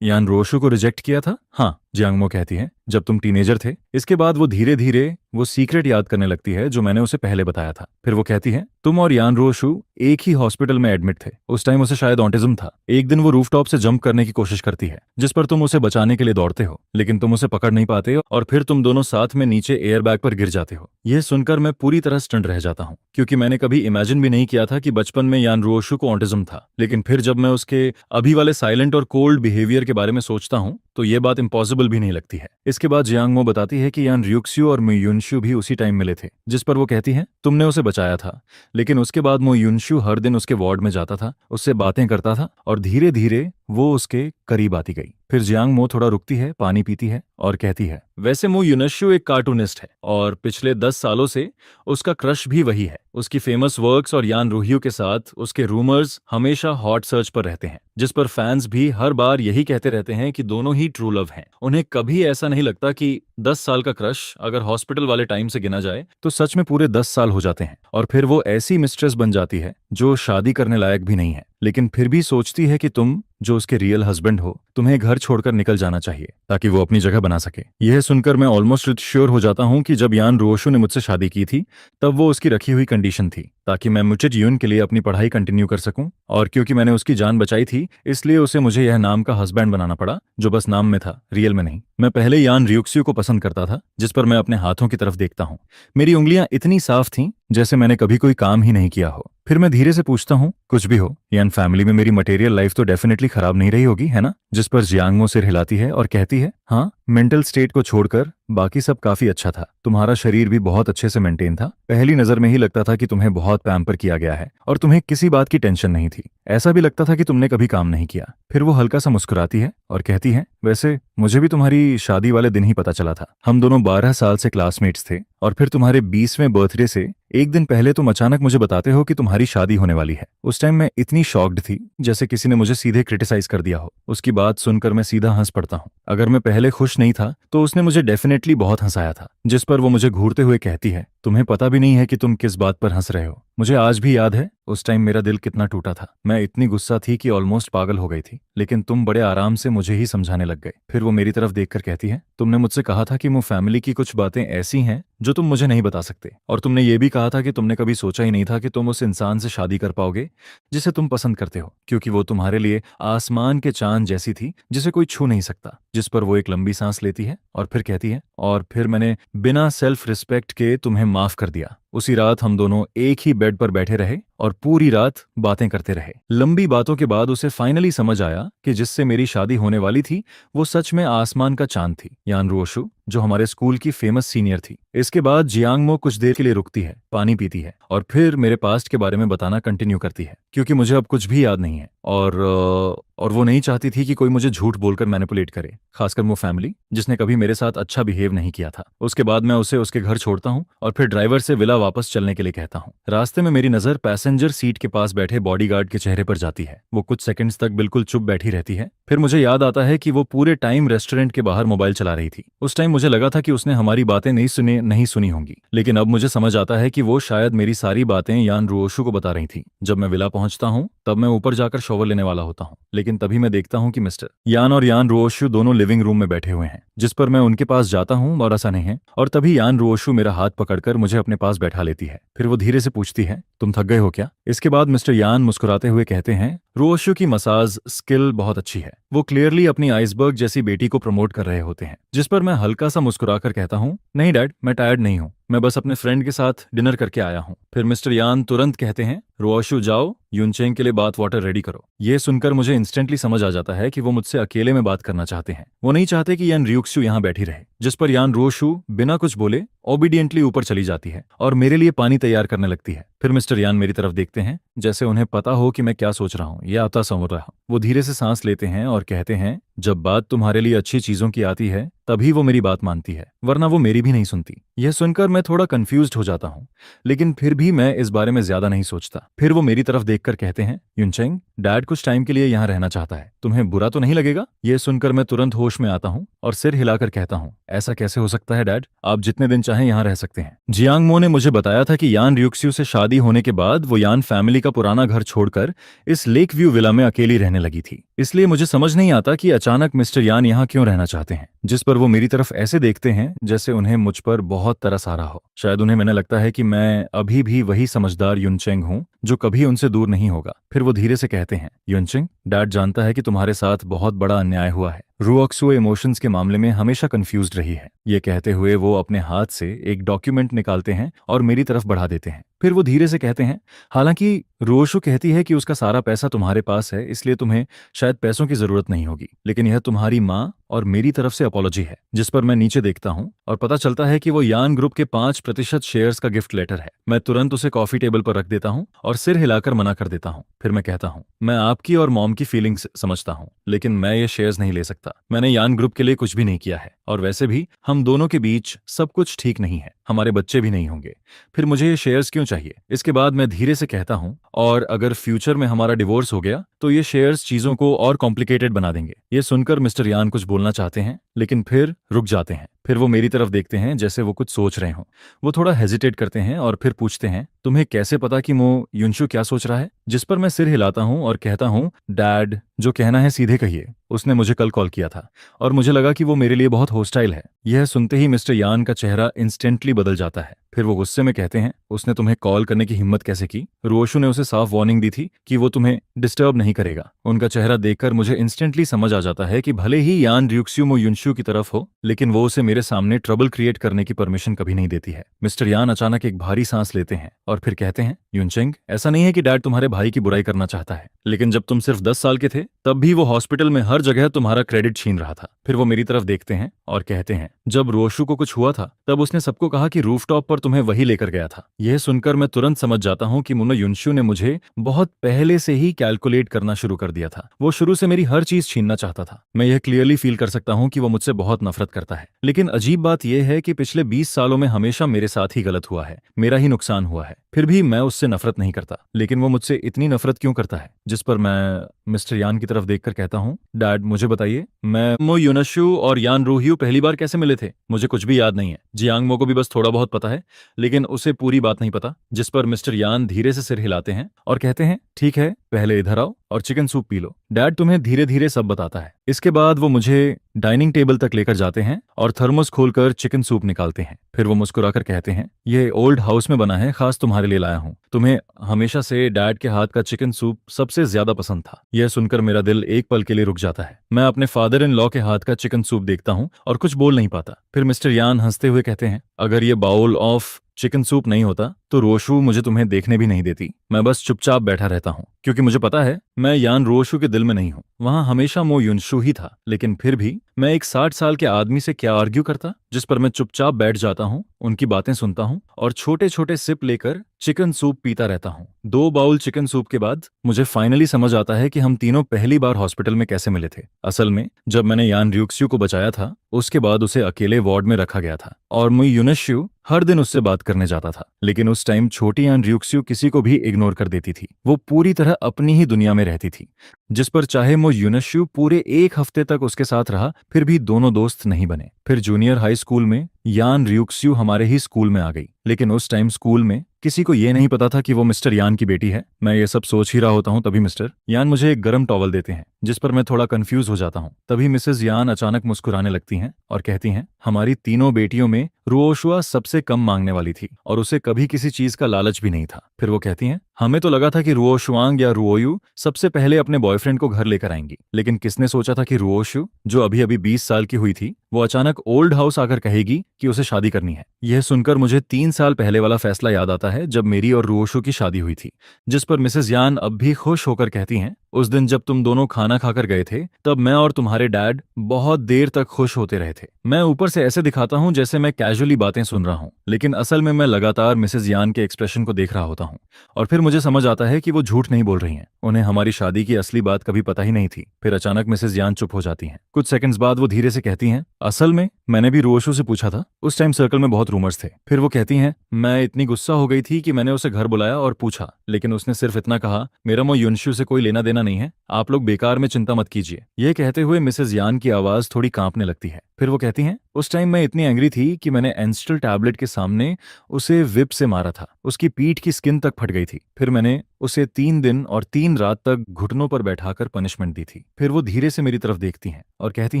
यान रोशु को रिजेक्ट किया था? हाँ, जियांगमो कहती है, जब तुम टीनेजर थे। इसके बाद वो धीरे धीरे वो सीक्रेट याद करने लगती है जो मैंने उसे पहले बताया था। फिर वो कहती है, तुम और यान रोशु एक ही हॉस्पिटल में एडमिट थे। उस टाइम उसे शायद ऑटिज्म था। एक दिन वो रूफटॉप से जंप करने की कोशिश करती है, जिस पर तुम उसे बचाने के लिए दौड़ते हो, लेकिन तुम उसे पकड़ नहीं पाते और फिर तुम दोनों साथ में नीचे एयरबैग पर गिर जाते हो। यह सुनकर मैं पूरी तरह स्टंट रह जाता हूँ, क्योंकि मैंने कभी इमेजिन भी नहीं किया था कि बचपन में यान रोशु को ऑटिज्म था। लेकिन फिर जब मैं उसके अभी वाले साइलेंट और कोल्ड बिहेवियर के बारे में सोचता हूँ तो ये बात इम्पॉसिबल भी नहीं लगती है। इसके बाद जियांगमो बताती है कि यान र्यूक्स्यू और मो युनशु भी उसी टाइम मिले थे, जिस पर वो कहती है, तुमने उसे बचाया था, लेकिन उसके बाद मो युनशु हर दिन उसके वार्ड में जाता था, उससे बातें करता था और धीरे धीरे वो उसके करीब आती गई। फिर जियांगमो थोड़ा रुकती है, पानी पीती है और कहती है, वैसे मो युनशु एक कार्टूनिस्ट है और पिछले 10 सालों से उसका क्रश भी वही है। उसकी फेमस वर्क्स और यान रूहियो के साथ उसके रूमर्स हमेशा हॉट सर्च पर रहते हैं, जिस पर फैंस भी हर बार यही कहते रहते हैं कि दोनों ही ट्रू लव हैं। उन्हें कभी ऐसा नहीं लगता कि 10 साल का क्रश अगर हॉस्पिटल वाले टाइम से गिना जाए तो सच में पूरे 10 साल हो जाते हैं। और फिर वो ऐसी मिस्ट्रेस बन जाती है जो शादी करने लायक भी नहीं है, लेकिन फिर भी सोचती है कि तुम जो उसके रियल हस्बैंड हो, तुम्हें घर छोड़कर निकल जाना चाहिए ताकि वो अपनी जगह बना सके। यह सुनकर मैं ऑलमोस्ट श्योर हो जाता हूँ कि जब यान रोशु ने मुझसे शादी की थी तब वो उसकी रखी हुई कंडीशन थी ताकि मैं मुचिट यून के लिए अपनी पढ़ाई कंटिन्यू कर सकूं, और क्योंकि मैंने उसकी जान बचाई थी इसलिए उसे मुझे यह नाम का हस्बैंड बनाना पड़ा, जो बस नाम में था, रियल में नहीं। मैं पहले यान र्यूक्स्यू को पसंद करता था, जिस पर मैं अपने हाथों की तरफ देखता हूँ। मेरी उंगलियां इतनी साफ थीं जैसे मैंने कभी कोई काम ही नहीं किया हो। फिर मैं धीरे से पूछता हूँ, कुछ भी हो, यान फैमिली में मेरी मटेरियल लाइफ तो डेफिनेटली खराब नहीं रही होगी, है ना? जिस पर जियांगमो सिर हिलाती है और कहती है, हाँ, मेंटल स्टेट को छोड़कर बाकी सब काफी अच्छा था। तुम्हारा शरीर भी बहुत अच्छे से मेंटेन था। पहली नजर में ही लगता था कि तुम्हें बहुत पैम्पर किया गया है और तुम्हें किसी बात की टेंशन नहीं थी। ऐसा भी लगता था कि तुमने कभी काम नहीं किया। फिर वो हल्का सा मुस्कुराती है और कहती है, वैसे मुझे भी तुम्हारी शादी वाले दिन ही पता चला था। हम दोनों 12 साल से क्लासमेट्स थे और फिर तुम्हारे 20वें बर्थडे से एक दिन पहले तुम अचानक मुझे बताते हो कि तुम्हारी शादी होने वाली है। उस टाइम मैं इतनी शॉक्ड थी जैसे किसी ने मुझे सीधे क्रिटिसाइज कर दिया हो। उसकी बात सुनकर मैं सीधा हंस पड़ता हूँ। अगर मैं पहले खुश नहीं था तो उसने मुझे डेफिनेटली बहुत हंसाया था। जिस पर वो मुझे घूरते हुए कहती है, तुम्हें पता भी नहीं है कि तुम किस बात पर हंस रहे हो। मुझे आज भी याद है उस टाइम मेरा दिल कितना टूटा था। मैं इतनी गुस्सा थी कि ऑलमोस्ट पागल हो गई थी, लेकिन तुम बड़े आराम से मुझे ही समझाने लग गए। फिर वो मेरी तरफ देखकर कहती है, तुमने मुझसे कहा था कि वो फैमिली की कुछ बातें ऐसी हैं जो तुम मुझे नहीं बता सकते, और तुमने ये भी कहा था कि तुमने कभी सोचा ही नहीं था कि तुम उस इंसान से शादी कर पाओगे जिसे तुम पसंद करते हो, क्योंकि वो तुम्हारे लिए आसमान के चांद जैसी थी जिसे कोई छू नहीं सकता। जिस पर वो एक लंबी सांस लेती है और फिर कहती है, और फिर मैंने बिना सेल्फ रिस्पेक्ट के तुम्हें माफ कर दिया। उसी रात हम दोनों एक ही बेड पर बैठे रहे और पूरी रात बातें करते रहे। लंबी बातों के बाद उसे फाइनली समझ आया कि जिससे मेरी शादी होने वाली थी वो सच में आसमान का चांद थी, यान रोशु, जो हमारे स्कूल की फेमस सीनियर थी। इसके बाद जियांगमो कुछ देर के लिए रुकती है, पानी पीती है और फिर मेरे पास्ट के बारे में बताना कंटिन्यू करती है, क्योंकि मुझे अब कुछ भी याद नहीं है और वो नहीं चाहती थी कि कोई मुझे झूठ बोलकर मैनिपुलेट करे, खासकर वो फैमिली जिसने कभी मेरे साथ अच्छा बिहेव नहीं किया था। उसके बाद मैं उसे उसके घर छोड़ता हूँ और फिर ड्राइवर से विला वापस चलने के लिए कहता हूँ। रास्ते में मेरी नजर पैसेंजर सीट के पास बैठे बॉडीगार्ड के चेहरे पर जाती है। वो कुछ सेकंड्स तक बिल्कुल चुप बैठी रहती है। फिर मुझे याद आता है कि वो पूरे टाइम रेस्टोरेंट के बाहर मोबाइल चला रही थी। उस टाइम मुझे लगा था कि उसने हमारी बातें नहीं सुनी होंगी, लेकिन अब मुझे समझ आता है कि वो शायद मेरी सारी बातें यान रोशु को बता रही थी। जब मैं विला पहुंचता हूं तब मैं ऊपर जाकर शॉवर लेने वाला होता हूं, लेकिन तभी मैं देखता हूं कि मिस्टर यान और यान रोशु दोनों लिविंग रूम में बैठे हुए हैं। जिस पर मैं उनके पास जाता हूं और ऐसा नहीं है, और तभी यान रोशु मेरा हाथ पकड़कर मुझे अपने पास बैठा लेती है। फिर वो धीरे से पूछती है, तुम थक गए हो क्या? इसके बाद मिस्टर यान मुस्कुराते हुए कहते हैं, रुओशु की मसाज स्किल बहुत अच्छी है। वो क्लियरली अपनी आइसबर्ग जैसी बेटी को प्रमोट कर रहे होते हैं। जिस पर मैं हल्का सा मुस्कुराकर कहता हूँ, नहीं डैड, मैं टायर्ड नहीं हूँ, मैं बस अपने फ्रेंड के साथ डिनर करके आया हूँ। फिर मिस्टर यान तुरंत कहते हैं, रुओशु जाओ, यूनचेंग के लिए बाथ वाटर रेडी करो। ये सुनकर मुझे इंस्टेंटली समझ आ जाता है कि वो मुझसे अकेले में बात करना चाहते हैं। वो नहीं चाहते कि यान रियुक्सु यहाँ बैठी रहे। जिस पर यान रुओशु बिना कुछ बोले ओबीडियंटली ऊपर चली जाती है और मेरे लिए पानी तैयार करने लगती है। फिर मिस्टर यान मेरी तरफ देखते हैं, जैसे उन्हें पता हो कि मैं क्या सोच रहा हूँ या आता समझ रहा हूँ। वो धीरे से सांस लेते हैं और कहते हैं, जब बात तुम्हारे लिए अच्छी चीजों की आती है तभी वो मेरी बात मानती है, वरना वो मेरी भी नहीं सुनती। यह सुनकर मैं थोड़ा कंफ्यूज्ड हो जाता हूँ, लेकिन फिर भी मैं इस बारे में ज्यादा नहीं सोचता। फिर वो मेरी तरफ देखकर कहते हैं, यूनचेंग, डैड कुछ टाइम के लिए यहाँ रहना चाहता है, तुम्हें बुरा तो नहीं लगेगा? यह सुनकर मैं तुरंत होश में आता हूँ और सिर हिलाकर कहता हूँ, ऐसा कैसे हो सकता है डैड? आप जितने दिन चाहें यहाँ रह सकते हैं। जियांग मो ने मुझे बताया था कि यान रियुक्सु से शादी होने के बाद वो यान फैमिली का पुराना घर छोड़कर इस लेक व्यू विला में अकेली रहने लगी थी। इसलिए मुझे समझ नहीं आता कि अचानक मिस्टर यान यहाँ क्यों रहना चाहते हैं। जिस पर वो मेरी तरफ ऐसे देखते हैं जैसे उन्हें मुझ पर बहुत तरस आ रहा हो। शायद उन्हें मैंने लगता है कि मैं अभी भी वही समझदार यूनचेंग हूँ जो कभी उनसे दूर नहीं होगा। फिर वो धीरे से कहते हैं, यूनचेंग, डैड जानता है कि तुम्हारे साथ बहुत बड़ा अन्याय हुआ है। रुओक्सु इमोशंस के मामले में हमेशा कंफ्यूज्ड रही है। ये कहते हुए वो अपने हाथ से एक डॉक्यूमेंट निकालते हैं और मेरी तरफ बढ़ा देते हैं। फिर वो धीरे से कहते हैं, हालांकि रुओशु कहती है कि उसका सारा पैसा तुम्हारे पास है, इसलिए तुम्हें शायद पैसों की जरूरत नहीं होगी, लेकिन यह तुम्हारी माँ और मेरी तरफ से अपॉलॉजी है। जिस पर मैं नीचे देखता हूँ और पता चलता है कि वो यान ग्रुप के 5% शेयर्स का गिफ्ट लेटर है। मैं तुरंत उसे कॉफी टेबल पर रख देता हूँ और सिर हिलाकर मना कर देता हूँ। फिर मैं कहता हूँ, मैं आपकी और मॉम की फीलिंग्स समझता हूँ, लेकिन मैं ये शेयर्स नहीं ले सकता। मैंने यान ग्रुप के लिए कुछ भी नहीं किया है और वैसे भी हम दोनों के बीच सब कुछ ठीक नहीं है, हमारे बच्चे भी नहीं होंगे, फिर मुझे ये शेयर्स क्यों चाहिए? इसके बाद मैं धीरे से कहता हूँ, और अगर फ्यूचर में हमारा डिवोर्स हो गया तो ये शेयर्स चीजों को और कॉम्प्लिकेटेड बना देंगे। ये सुनकर मिस्टर यान कुछ बोलना चाहते हैं लेकिन फिर रुक जाते हैं। फिर वो मेरी तरफ देखते हैं जैसे वो कुछ सोच रहे हों। वो थोड़ा हेजिटेट करते हैं और फिर पूछते हैं, तुम्हें कैसे पता कि मो युनशु क्या सोच रहा है? जिस पर मैं सिर हिलाता हूँ और कहता हूँ, डैड, जो कहना है सीधे कहिए। उसने मुझे कल कॉल किया था और मुझे लगा कि वो मेरे लिए बहुत होस्टाइल है। यह सुनते ही मिस्टर यान का चेहरा इंस्टेंटली बदल जाता है। फिर वो गुस्से में कहते हैं, उसने तुम्हें कॉल करने की हिम्मत कैसे की? रुओशु ने उसे साफ वार्निंग दी थी कि वो तुम्हें डिस्टर्ब नहीं करेगा। उनका चेहरा देखकर मुझे इंस्टेंटली समझ आ जाता है कि भले ही यान रियुक्सु मो युनशु की तरफ हो, लेकिन वो उसे मेरे सामने ट्रबल क्रिएट करने की परमिशन कभी नहीं देती है। मिस्टर यान अचानक एक भारी सांस लेते हैं और फिर कहते हैं, युनचेंग, ऐसा नहीं है कि डैड तुम्हारे भाई की बुराई करना चाहता है, लेकिन जब तुम सिर्फ 10 साल के थे तब भी वो हॉस्पिटल में हर जगह तुम्हारा क्रेडिट छीन रहा था। फिर वो मेरी तरफ देखते हैं और कहते हैं, जब रुओशु को कुछ हुआ था तब उसने सबको कहा कि रूफटॉप पर तुम्हें वही लेकर गया था। यह सुनकर मैं तुरंत समझ जाता हूँ कि मुन्ना युनशु ने मुझे बहुत पहले से ही कैलकुलेट करना शुरू कर दिया था। वो शुरू से मेरी हर चीज छीनना चाहता था। मैं यह क्लियरली फील कर सकता हूँ कि वो मुझसे बहुत नफरत करता है। लेकिन अजीब बात यह है कि पिछले 20 सालों में हमेशा मेरे साथ ही गलत हुआ है, मेरा ही नुकसान हुआ है, फिर भी मैं उससे नफरत नहीं करता। लेकिन वो मुझसे इतनी नफरत क्यों करता है? जिस पर मैं मिस्टर यान की तरफ देखकर कहता हूँ, डैड, मुझे बताइए, मैं मो युनशु और यान रूहियू पहली बार कैसे मिले थे? मुझे कुछ भी याद नहीं है। जियांग मो को भी बस थोड़ा बहुत पता है, लेकिन उसे पूरी बात नहीं पता। जिस पर मिस्टर यान धीरे से सिर हिलाते हैं और कहते हैं, ठीक है, पहले इधर आओ और chicken soup P low. Dad तुम्हें धीरे धीरे सब बताता है। इसके बाद वो मुझे डाइनिंग टेबल तक लेकर जाते हैं और थर्मोस खोलकर चिकन सूप निकालते हैं। फिर वो मुस्कुराकर कहते हैं, ये ओल्ड हाउस में बना है, खास तुम्हारे लिए लाया हूँ। तुम्हें हमेशा से डैड के हाथ का चिकन सूप सबसे ज्यादा पसंद था। यह सुनकर मेरा दिल एक पल के लिए रुक जाता है। मैं अपने फादर इन लॉ के हाथ का चिकन सूप देखता हूँ और कुछ बोल नहीं पाता। फिर मिस्टर यान हंसते हुए कहते हैं, अगर ये बाउल ऑफ चिकन सूप नहीं होता तो रोशु मुझे तुम्हें देखने भी नहीं देती। मैं बस चुपचाप बैठा रहता हूँ क्योंकि मुझे पता है मैं यान रोशु के दिल में नहीं हूँ। वहां हमेशा मो युनशु ही था, लेकिन फिर भी मैं एक 60 साल के आदमी से क्या आर्ग्यू करता? जिस पर मैं चुपचाप बैठ जाता हूँ, उनकी बातें सुनता हूँ और छोटे छोटे सिप लेकर चिकन सूप पीता रहता हूँ। 2 बाउल चिकन सूप के बाद मुझे फाइनली समझ आता है कि हम तीनों पहली बार हॉस्पिटल में कैसे मिले थे। असल में जब मैंने यान रियुक्सु को बचाया था, उसके बाद उसे अकेले वार्ड में रखा गया था और मो युनशु हर दिन उससे बात करने जाता था। लेकिन उस टाइम छोटी यान रियुक्सु किसी को भी इग्नोर कर देती थी। वो पूरी तरह अपनी ही दुनिया में रहती थी। जिस पर चाहे मो युनशु पूरे 1 हफ्ते तक उसके साथ रहा, फिर भी दोनों दोस्त नहीं बने। फिर जूनियर हाई स्कूल में यान रियुक्सु हमारे ही स्कूल में आ गई, लेकिन उस टाइम स्कूल में किसी को ये नहीं पता था कि वो मिस्टर यान की बेटी है। मैं ये सब सोच ही रहा होता हूँ तभी मिस्टर यान मुझे एक गर्म टॉवल देते हैं, जिस पर मैं थोड़ा कंफ्यूज हो जाता हूँ। तभी मिसेस यान अचानक मुस्कुराने लगती हैं और कहती हैं, हमारी तीनों बेटियों में रुओशुआ सबसे कम मांगने वाली थी और उसे कभी किसी चीज का लालच भी नहीं था। फिर वो कहती हैं, हमें तो लगा था कि रुओशुआंग या रुओयू सबसे पहले अपने बॉयफ्रेंड को घर लेकर आएंगी, लेकिन किसने सोचा था कि रुओशु, जो अभी अभी 20 साल की हुई थी, वो अचानक ओल्ड हाउस आकर कहेगी कि उसे शादी करनी है। यह सुनकर मुझे 3 साल पहले वाला फैसला याद आता है जब मेरी और रुओशु की शादी हुई थी, जिस पर मिसेस यान अब भी खुश होकर कहती हैं, उस दिन जब तुम दोनों खाना खाकर गए थे तब मैं और तुम्हारे डैड बहुत देर तक खुश होते रहे थे। मैं ऊपर से ऐसे दिखाता हूँ जैसे मैं कैजुअली बातें सुन रहा हूँ, लेकिन असल में मैं लगातार मिसेस यान के एक्सप्रेशन को देख रहा होता हूँ और फिर मुझे समझ आता है कि वो झूठ नहीं बोल रही हैं। उन्हें हमारी शादी की असली बात कभी पता ही नहीं थी। फिर अचानक मिसेस यान चुप हो जाती हैं। कुछ सेकंड्स बाद वो धीरे से कहती हैं, असल में मैंने भी रुओशु से पूछा था, उस टाइम सर्कल में बहुत रूमर्स थे। फिर वो कहती हैं, मैं इतनी गुस्सा हो गई थी कि मैंने उसे घर बुलाया और पूछा, लेकिन उसने सिर्फ इतना कहा, मेरा मो युनशु से कोई लेना देना नहीं है, आप लोग बेकार में चिंता मत कीजिए। यह कहते हुए मिसेस यान की आवाज थोड़ी कांपने लगती है। फिर वो कहती हैं, उस टाइम मैं इतनी एंग्री थी कि मैंने एंस्टल टैबलेट के सामने उसे विप से मारा था। उसकी पीठ की स्किन तक फट गई थी। फिर मैंने उसे 3 दिन और 3 रात तक घुटनों पर बैठाकर पनिशमेंट दी थी। फिर वो धीरे से मेरी तरफ देखती हैं और कहती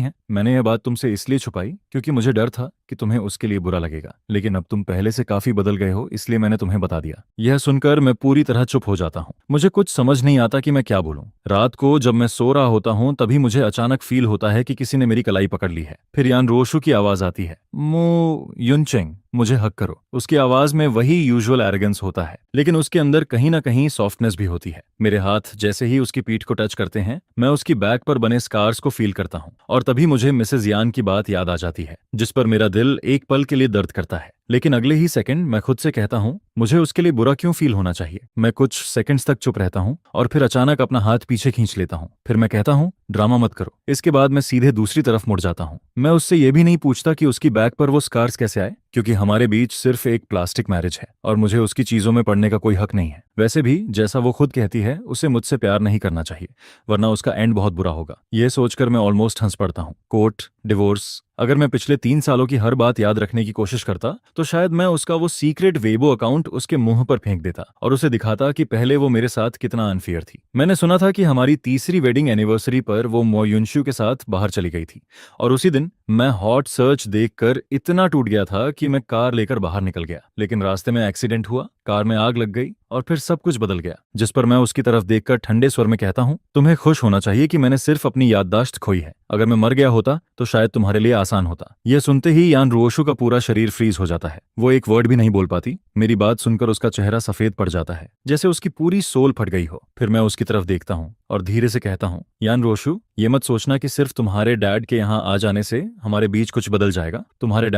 हैं, मैंने यह बात तुमसे इसलिए छुपाई क्योंकि मुझे डर था कि तुम्हें उसके लिए बुरा लगेगा, लेकिन अब तुम पहले से काफी बदल गए हो, इसलिए मैंने तुम्हें बता दिया। यह सुनकर मैं पूरी तरह चुप हो जाता हूँ। मुझे कुछ समझ नहीं आता कि मैं क्या बोलूं। रात को जब मैं सो रहा होता हूँ तभी मुझे अचानक फील होता है कि किसी ने मेरी कलाई पकड़ ली है। फिर यान रोशु की आवाज आती है, मो युनचेंग, मुझे हक करो। उसकी आवाज में वही यूजुअल एरोगेंस होता है, लेकिन उसके अंदर कहीं ना कहीं सॉफ्टनेस भी होती है। मेरे हाथ जैसे ही उसकी पीठ को टच करते हैं, मैं उसकी बैक पर बने स्कार्स को फील करता हूँ और तभी मुझे मिसेस यान की बात याद आ जाती है, जिस पर मेरा दिल एक पल के लिए दर्द करता है। लेकिन अगले ही सेकंड मैं खुद से कहता हूँ, मुझे उसके लिए बुरा क्यों फील होना चाहिए। मैं कुछ सेकंड्स तक चुप रहता हूँ और फिर अचानक अपना हाथ पीछे खींच लेता हूँ। फिर मैं कहता हूँ, ड्रामा मत करो। इसके बाद मैं सीधे दूसरी तरफ मुड़ जाता हूँ। मैं उससे ये भी नहीं पूछता कि उसकी बैक पर वो स्कार्स कैसे आए, क्योंकि हमारे बीच सिर्फ एक प्लास्टिक मैरिज है और मुझे उसकी चीजों में पड़ने का कोई हक नहीं है। वैसे भी जैसा वो खुद कहती है, उसे मुझसे प्यार नहीं करना चाहिए, वरना उसका एंड बहुत बुरा होगा। यह सोचकर मैं ऑलमोस्ट हंस पड़ता हूँ। कोर्ट, डिवोर्स, अगर मैं पिछले 3 सालों की हर बात याद रखने की कोशिश करता तो शायद मैं उसका वो सीक्रेट वेबो अकाउंट उसके मुंह पर फेंक देता और उसे दिखाता कि पहले वो मेरे साथ कितना अनफेयर थी। मैंने सुना था कि हमारी तीसरी वेडिंग एनिवर्सरी पर वो मो युनशु के साथ बाहर चली गई थी और उसी दिन मैं हॉट सर्च देखकर इतना टूट गया था कि मैं कार लेकर बाहर निकल गया, लेकिन रास्ते में एक्सीडेंट हुआ, कार में आग लग गई और फिर सब कुछ बदल गया। जिस पर मैं उसकी तरफ देखकर ठंडे स्वर में कहता हूँ, तुम्हें खुश होना चाहिए कि मैंने सिर्फ अपनी याददाश्त खोई है। अगर मैं मर गया होता तो शायद तुम्हारे लिए आसान होता। यह सुनते ही यान रुओशु का पूरा शरीर फ्रीज हो जाता है। वो एक वर्ड भी नहीं बोल पाती। मेरी बात सुनकर उसका चेहरा सफेद पड़ जाता है, जैसे उसकी पूरी सोल फट गई हो। फिर मैं उसकी तरफ देखता हूँ और धीरे से कहता हूँ, यान रोशु, ये मत सोचना कि सिर्फ तुम्हारे डैड के यहाँ आ जाने से हमारे बीच कुछ बदल जाएगा। तुम्हारे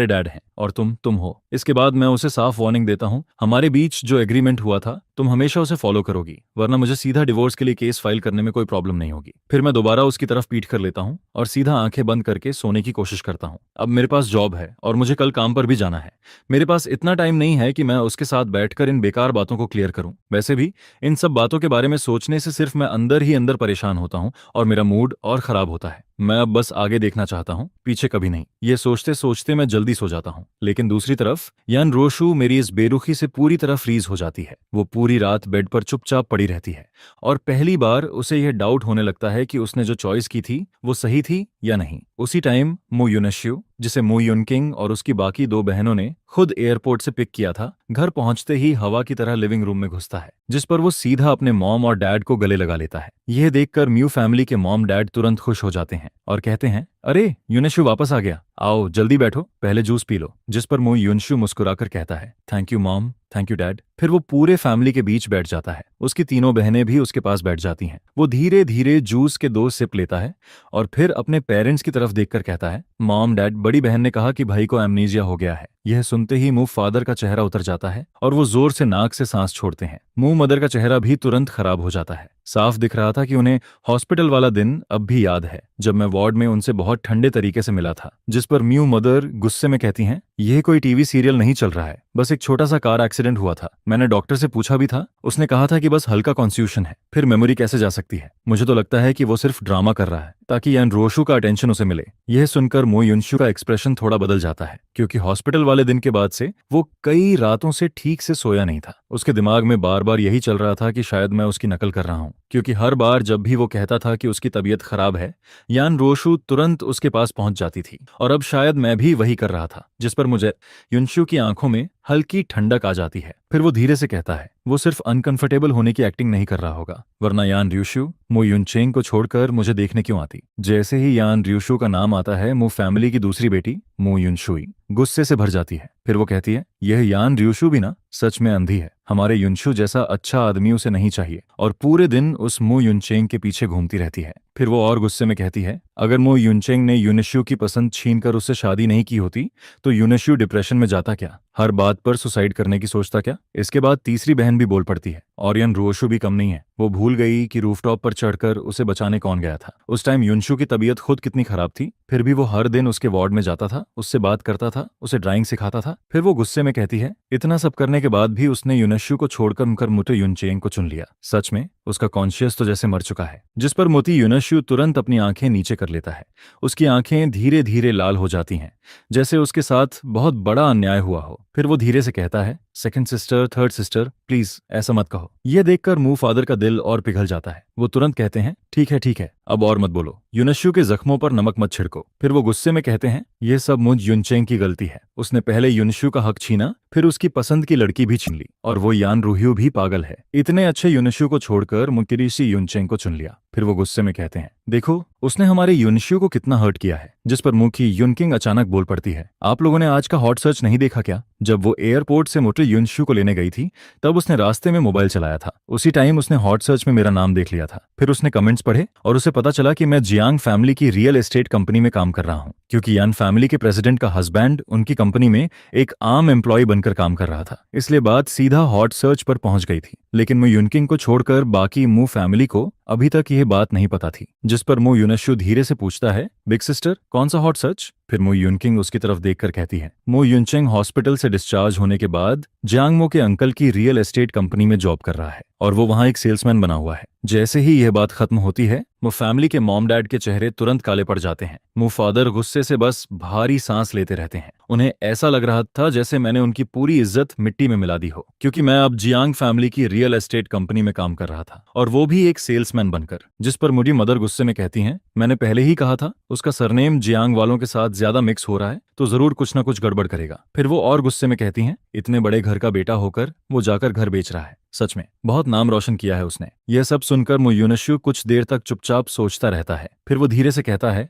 डैड हैं और तुम हो। इसके बाद मैं उसे साफ वार्निंग देता हूँ, हमारे बीच जो एग्रीमेंट हुआ था तुम हमेशा उसे फॉलो करोगी, वरना मुझे सीधा डिवोर्स के लिए केस फाइल करने में कोई प्रॉब्लम नहीं होगी। फिर मैं दोबारा उसकी तरफ पीठ कर लेता हूँ और सीधा आंखें बंद करके सोने की कोशिश करता हूँ। अब मेरे पास जॉब है और मुझे कल काम पर भी जाना है। मेरे पास इतना टाइम नहीं है कि मैं उसके साथ बैठकर इन बेकार बातों को क्लियर करूं। वैसे भी इन सब बातों के बारे में सोचने से सिर्फ मैं अंदर ही अंदर परेशान होता हूं और मेरा मूड और खराब होता है। मैं अब बस आगे देखना चाहता हूं, पीछे कभी नहीं। ये सोचते सोचते मैं जल्दी सो जाता हूं। लेकिन दूसरी तरफ यान रोशु मेरी इस बेरुखी से पूरी तरह फ्रीज हो जाती है। वो पूरी रात बेड पर चुपचाप पड़ी रहती है और पहली बार उसे यह डाउट होने लगता है कि उसने जो चॉइस की थी वो सही थी या नहीं। उसी टाइम मो युनश्यू, जिसे मो युनकिंग और उसकी बाकी 2 बहनों ने खुद एयरपोर्ट से पिक किया था, घर पहुंचते ही हवा की तरह लिविंग रूम में घुसता है, जिस पर वो सीधा अपने मॉम और डैड को गले लगा लेता है। यह देखकर म्यू फैमिली के मॉम डैड तुरंत खुश हो जाते हैं और कहते हैं, अरे युनशु वापस आ गया, आओ जल्दी बैठो, पहले जूस पी लो। जिस पर मो युनशु मुस्कुराकर कहता है, thank you mom, thank you dad. फिर वो पूरे फैमिली के बीच बैठ जाता है। उसकी 3 बहनें भी उसके पास बैठ जाती हैं। वो धीरे धीरे जूस के 2 सिप लेता है और फिर अपने पेरेंट्स की तरफ देखकर कहता है, मॉम डैड, बड़ी बहन ने कहा कि भाई को एमनीजिया हो गया है। यह सुनते ही मुंह फादर का चेहरा उतर जाता है और वो जोर से नाक से सांस छोड़ते हैं। मुंह मदर का चेहरा भी तुरंत खराब हो जाता है। साफ दिख रहा था कि उन्हें हॉस्पिटल वाला दिन अब भी याद है, जब मैं वार्ड में उनसे बहुत ठंडे तरीके से मिला था। जिस पर म्यू मदर गुस्से में कहती हैं, यह कोई टीवी सीरियल नहीं चल रहा है, बस एक छोटा सा कार एक्सीडेंट हुआ था। मैंने डॉक्टर से पूछा भी था, उसने कहा था कि बस हल्का कॉन्फ्यूजन है। फिर मेमोरी कैसे जा सकती है? मुझे तो लगता है कि वो सिर्फ ड्रामा कर रहा है। ताकि यान रोशु का अटेंशन उसे मिले। यह सुनकर मो युनशु का एक्सप्रेशन थोड़ा बदल जाता है, क्योंकि हॉस्पिटल वाले दिन के बाद से वो कई रातों से ठीक से सोया नहीं था। उसके दिमाग में बार बार यही चल रहा था कि शायद मैं उसकी नकल कर रहा हूं, क्योंकि हर बार जब भी वो कहता था कि उसकी तबीयत खराब है, यान रोशु तुरंत उसके पास पहुंच जाती थी। और अब शायद मैं भी वही कर रहा था, जिस पर मुझे युनशु की आंखों में हल्की ठंडक आ जाती है। फिर वो धीरे से कहता है, वो सिर्फ अनकंफर्टेबल होने की एक्टिंग नहीं कर रहा होगा, वरना यान र्यूशु मो युनचेंग को छोड़कर मुझे देखने क्यों आती। जैसे ही यान र्यूशु का नाम आता है, मो फैमिली की दूसरी बेटी मो युनशुई गुस्से से भर जाती है। फिर वो कहती है, यह यान र्यूशु भी ना सच में अंधी है। हमारे युनशु जैसा अच्छा आदमी उसे नहीं चाहिए, और पूरे दिन उस मो युनचेंग के पीछे घूमती रहती है। फिर वो और गुस्से में कहती है, अगर मो युनचेंग ने यूनिशु की पसंद छीनकर उससे शादी नहीं की होती तो यूनिशु डिप्रेशन में जाता क्या, हर बात पर सुसाइड करने की सोचता क्या। इसके बाद तीसरी बहन भी बोल पड़ती है, ऑरियन रोशु भी कम नहीं है। वो भूल गई कि रूफटॉप पर चढ़कर उसे बचाने कौन गया था। उस टाइम युनशु की तबीयत खुद कितनी खराब थी, फिर भी वो हर दिन उसके वार्ड में जाता था, उससे बात करता था, उसे ड्राइंग सिखाता था। फिर वो गुस्से में कहती है, इतना सब करने के बाद भी उसने यूनिशु को छोड़कर मुटे युनचेंग को चुन लिया। सच में उसका कॉन्शियस तो जैसे मर चुका है। जिस पर मोती यूनिशु तुरंत अपनी आंखें नीचे कर लेता है। उसकी आंखें धीरे धीरे लाल हो जाती हैं, जैसे उसके साथ बहुत बड़ा अन्याय हुआ हो। फिर वो धीरे से कहता है, second sister, third sister, please ऐसा मत कहो। यह देखकर मू फादर का दिल और पिघल जाता है। वो तुरंत कहते हैं, ठीक है, अब और मत बोलो, यूनिशु के जख्मों पर नमक मत छिड़को। फिर वो गुस्से में कहते हैं, यह सब मुझ युनचेंग की गलती है। उसने पहले यूनिशु का हक छीना, फिर उसकी पसंद की लड़की भी छीन ली, और वो यान रूहियो भी पागल है। इतने अच्छे यूनिशु को छोड़कर मुकिरिशी युनचेंग को चुन लिया। फिर वो गुस्से में कहते हैं, देखो उसने हमारे यूनिशु को कितना हर्ट किया है। जिस पर मुखी युनकिंग अचानक बोल पड़ती है, आप लोगों ने आज का हॉट सर्च नहीं देखा क्या? जब वो एयरपोर्ट से मोटे युनशु को लेने गई थी, तब उसने रास्ते में मोबाइल चलाया था। उसी टाइम उसने हॉट सर्च में मेरा नाम देख लिया था। फिर उसने कमेंट्स पढ़े और उसे पता चला कि मैं जियांग फैमिली की रियल एस्टेट कंपनी में काम कर रहा हूँ, क्योंकि यान फैमिली के प्रेसिडेंट का हस्बैंड उनकी कंपनी में एक आम एम्प्लॉय बनकर काम कर रहा था। इसलिए बात सीधा हॉट सर्च पर पहुंच गई थी। लेकिन मु युनकिंग को छोड़कर बाकी मू फैमिली को अभी तक यह बात नहीं पता थी। जिस पर मु युनशु धीरे से पूछता है, बिग सिस्टर कौन सा हॉट सर्च? फिर मु युनकिंग उसकी तरफ देखकर कहती है, मु युनचेंग हॉस्पिटल से डिस्चार्ज होने के बाद जियांगमो के अंकल की रियल एस्टेट कंपनी में जॉब कर रहा है, और वो वहां एक सेल्समैन बना हुआ है। जैसे ही यह बात खत्म होती है, मु फैमिली के मॉम डैड के चेहरे तुरंत काले पड़ जाते हैं। मु फादर गुस्से से बस भारी सांस लेते रहते हैं। उन्हें ऐसा लग रहा था जैसे मैंने उनकी पूरी इज्जत मिट्टी में मिला दी हो, क्योंकि मैं अब जियांग फैमिली की रियल एस्टेट कंपनी में काम कर रहा था, और वो भी एक सेल्समैन बनकर। जिस पर मुझे मदर गुस्से में कहती हैं, मैंने पहले ही कहा था उसका सरनेम जियांग वालों के साथ ज्यादा मिक्स हो रहा है तो जरूर कुछ ना कुछ गड़बड़ करेगा। फिर वो और गुस्से में कहती हैं, इतने बड़े घर का बेटा होकर वो जाकर घर बेच रहा है। सच में बहुत नाम रोशन किया है उसने। यह सब सुनकर मु युनशु कुछ देर तक चुपचाप सोचता रहता है। फिर वो धीरे से कहता है,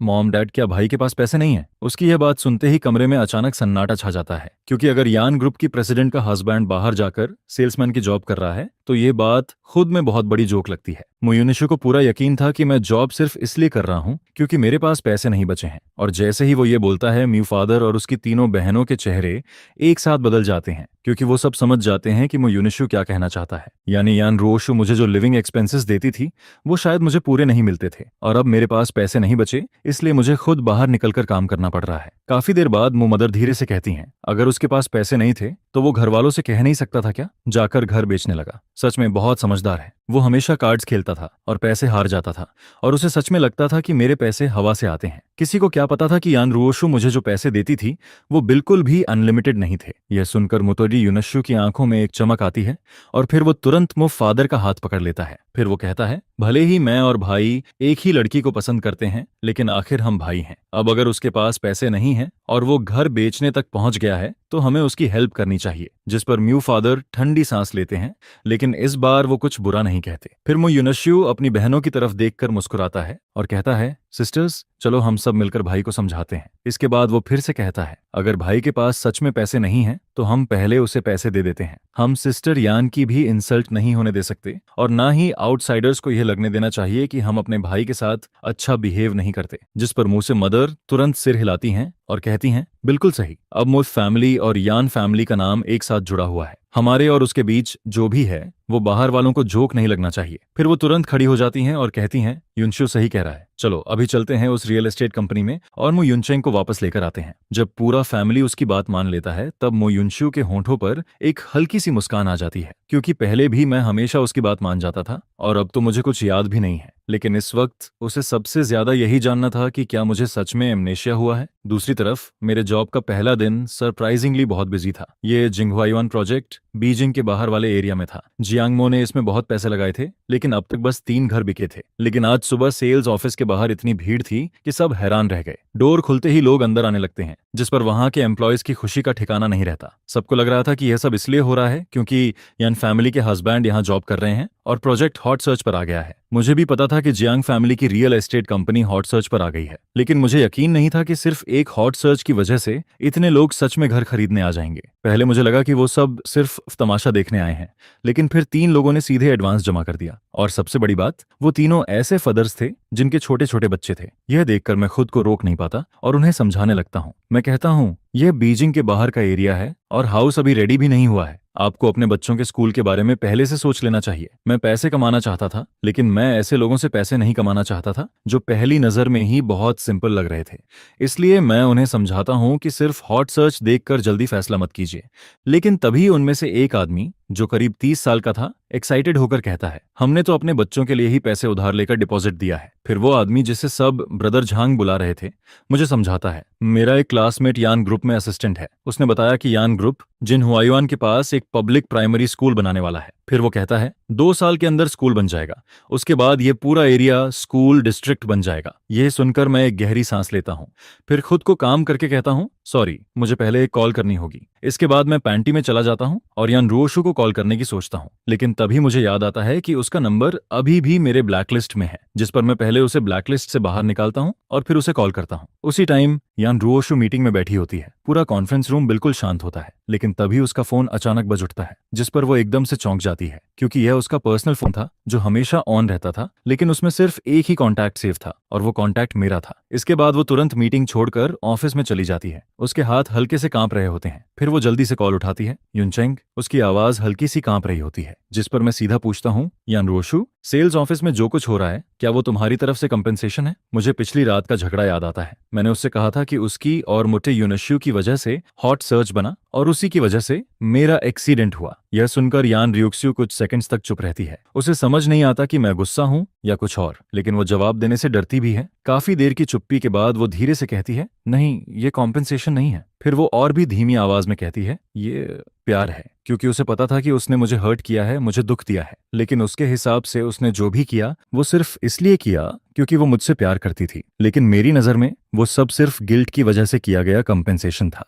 मॉम डैड क्या भाई के पास पैसे नहीं है? उसकी यह बात सुनते ही कमरे में अचानक सन्नाटा छा जाता है, क्योंकि अगर यान ग्रुप की प्रेसिडेंट का हस्बैंड बाहर जाकर सेल्समैन की जॉब कर रहा है तो ये बात खुद में बहुत बड़ी जोक लगती है। मु युनशु को पूरा यकीन था कि मैं जॉब सिर्फ इसलिए कर रहा हूं क्योंकि मेरे पास पैसे नहीं बचे हैं। और जैसे ही वो ये बोलता है, म्यू फादर और उसकी तीनों बहनों के चेहरे एक साथ बदल जाते हैं, क्योंकि वो सब समझ जाते हैं कि मु युनशु क्या कहना चाहता है। यानी यान रोशु मुझे जो लिविंग एक्सपेंसेस देती थी वो शायद मुझे पूरे नहीं मिलते थे, और अब मेरे पास पैसे नहीं बचे, इसलिए मुझे खुद बाहर निकलकर काम करना पड़ रहा है। काफी देर बाद मु मदर धीरे से कहती हैं, अगर उसके पास पैसे नहीं थे तो वो घर वालों से कह नहीं सकता था क्या? जाकर घर बेचने लगा। सच में बहुत समझदार है। वो हमेशा कार्ड्स खेलता था और पैसे हार जाता था, और उसे सच में लगता था कि मेरे पैसे हवा से आते हैं। किसी को क्या पता था कि यान रोशु मुझे जो पैसे देती थी वो बिल्कुल भी अनलिमिटेड नहीं थे। यह सुनकर मुतोरी युनशु की आंखों में एक चमक आती है, और फिर वो तुरंत मु फादर का हाथ पकड़ लेता है। फिर वो कहता है, भले ही मैं और भाई एक ही लड़की को पसंद करते हैं, लेकिन आखिर हम भाई हैं। अब अगर उसके पास पैसे नहीं हैं और वो घर बेचने तक पहुंच गया है तो हमें उसकी हेल्प करनी चाहिए। जिस पर म्यू फादर ठंडी सांस लेते हैं, लेकिन इस बार वो कुछ बुरा नहीं कहते। फिर मु युनशु अपनी बहनों की तरफ देखकर मुस्कुराता है और कहता है, सिस्टर्स चलो हम सब मिलकर भाई को समझाते हैं। इसके बाद वो फिर से कहता है, अगर भाई के पास सच में पैसे नहीं हैं तो हम पहले उसे पैसे दे देते हैं। हम सिस्टर यान की भी इंसल्ट नहीं होने दे सकते, और ना ही आउटसाइडर्स को यह लगने देना चाहिए कि हम अपने भाई के साथ अच्छा बिहेव नहीं करते। जिस पर मुंह से मदर तुरंत सिर हिलाती हैं और कहती हैं, बिल्कुल सही, अब मुझ फैमिली और यान फैमिली का नाम एक साथ जुड़ा हुआ है। हमारे और उसके बीच जो भी है वो बाहर वालों को जोक नहीं लगना चाहिए। फिर वो तुरंत खड़ी हो जाती हैं और कहती हैं, युनशु सही कह रहा है। चलो अभी चलते हैं उस रियल एस्टेट कंपनी में और मो युनचेंग को वापस लेकर आते हैं। जब पूरा फैमिली उसकी बात मान लेता है तब मो युनशु के होंठों पर एक हल्की सी मुस्कान आ जाती है, क्योंकि पहले भी मैं हमेशा उसकी बात मान जाता था और अब तो मुझे कुछ याद भी नहीं है। लेकिन इस वक्त उसे सबसे ज्यादा यही जानना था कि क्या मुझे सच में एमनेशिया हुआ है। दूसरी तरफ मेरे जॉब का पहला दिन सरप्राइजिंगली बहुत बिजी था। ये जिंगहुआयुआन प्रोजेक्ट बीजिंग के बाहर वाले एरिया में था। जियांगमो ने इसमें बहुत पैसे लगाए थे, लेकिन अब तक बस 3 घर बिके थे। लेकिन आज सुबह सेल्स ऑफिस के बाहर इतनी भीड़ थी कि सब हैरान रह गए। डोर खुलते ही लोग अंदर आने लगते हैं, जिस पर वहां के एम्प्लॉयज की खुशी का ठिकाना नहीं रहता। सबको लग रहा था कि यह सब इसलिए हो रहा है क्योंकि यान फैमिली के हस्बैंड यहाँ जॉब कर रहे हैं और प्रोजेक्ट हॉट सर्च पर आ गया है। मुझे भी पता था कि जियांग फैमिली की real estate company hot search पर आ गई है, लेकिन मुझे यकीन नहीं था कि सिर्फ एक हॉट सर्च की वजह से इतने लोग सच में घर खरीदने आ जाएंगे। पहले मुझे लगा कि वो सब सिर्फ तमाशा देखने आए हैं, लेकिन फिर 3 लोगों ने सीधे एडवांस जमा कर दिया। और सबसे बड़ी बात, वो तीनों ऐसे फादर्स थे जिनके छोटे छोटे बच्चे थे। यह देखकर मैं खुद को रोक नहीं पाता और उन्हें समझाने लगता हूँ। मैं कहता हूँ, यह बीजिंग के बाहर का एरिया है और हाउस अभी रेडी भी नहीं हुआ है। आपको अपने बच्चों के स्कूल के बारे में पहले से सोच लेना चाहिए। मैं पैसे कमाना चाहता था, लेकिन मैं ऐसे लोगों से पैसे नहीं कमाना चाहता था जो पहली नजर में ही बहुत सिंपल लग रहे थे। इसलिए मैं उन्हें समझाता हूं कि सिर्फ हॉट सर्च देखकर जल्दी फैसला मत कीजिए। लेकिन तभी उनमें से एक आदमी, जो करीब 30 साल का था, एक्साइटेड होकर कहता है, हमने तो अपने बच्चों के लिए ही पैसे उधार लेकर डिपॉजिट दिया है। फिर वो आदमी, जिसे सब ब्रदर झांग बुला रहे थे, मुझे समझाता है, मेरा एक क्लासमेट यान ग्रुप में असिस्टेंट है। उसने बताया कि यान ग्रुप जिनहुआयुआन के पास एक पब्लिक प्राइमरी स्कूल बनाने वाला है। फिर वो कहता है 2 साल के अंदर स्कूल बन जाएगा। उसके बाद ये पूरा एरिया स्कूल डिस्ट्रिक्ट बन जाएगा। यह सुनकर मैं एक गहरी सांस लेता हूँ, फिर खुद को काम करके कहता हूँ, सॉरी, मुझे पहले एक कॉल करनी होगी। इसके बाद मैं पैंटी में चला जाता हूँ और यान रोशु को कॉल करने की सोचता हूँ, लेकिन तभी मुझे याद आता है कि उसका नंबर अभी भी मेरे ब्लैकलिस्ट में है, जिस पर मैं पहले उसे ब्लैकलिस्ट से बाहर निकालता हूँ और फिर उसे कॉल करता हूँ। उसी टाइम यान रोशु मीटिंग में बैठी होती है। पूरा कॉन्फ्रेंस रूम बिल्कुल शांत होता है, लेकिन तभी उसका फोन अचानक बज उठता है, जिस पर वो एकदम से चौंक जाती है, क्योंकि यह उसका पर्सनल फोन था जो हमेशा ऑन रहता था, लेकिन उसमें सिर्फ एक ही कॉन्टैक्ट सेव था और वो कॉन्टैक्ट मेरा था। इसके बाद वो तुरंत मीटिंग छोड़कर ऑफिस में चली जाती है। उसके हाथ हल्के से कांप रहे होते हैं। फिर वो जल्दी से कॉल उठाती है, युनचेंग। उसकी आवाज हल्की सी कांप रही होती है, जिस पर मैं सीधा पूछता हूँ, यान रोशु, सेल्स ऑफिस में जो कुछ हो रहा है, क्या वो तुम्हारी तरफ से कंपेंसेशन है? मुझे पिछली रात का झगड़ा याद आता है। मैंने उससे कहा था कि उसकी और मुट्टे यूनशु की वजह से हॉट सर्च बना और उसी की वजह से मेरा एक्सीडेंट हुआ। यह सुनकर यान रियुक्स्यू कुछ सेकंड्स तक चुप रहती है। उसे समझ नहीं आता कि मैं गुस्सा हूं या कुछ और, लेकिन वो जवाब देने से डरती भी है। काफी देर की चुप्पी के बाद वो धीरे से कहती है, नहीं, ये कॉम्पेंसेशन नहीं है। फिर वो और भी धीमी आवाज में कहती है, ये प्यार है। क्योंकि उसे पता था कि उसने मुझे हर्ट किया है, मुझे दुख दिया है, लेकिन उसके हिसाब से उसने जो भी किया वो सिर्फ इसलिए किया क्योंकि वो मुझसे प्यार करती थी। लेकिन मेरी नजर में वो सब सिर्फ गिल्ट की वजह से किया गया कंपेंसेशन था।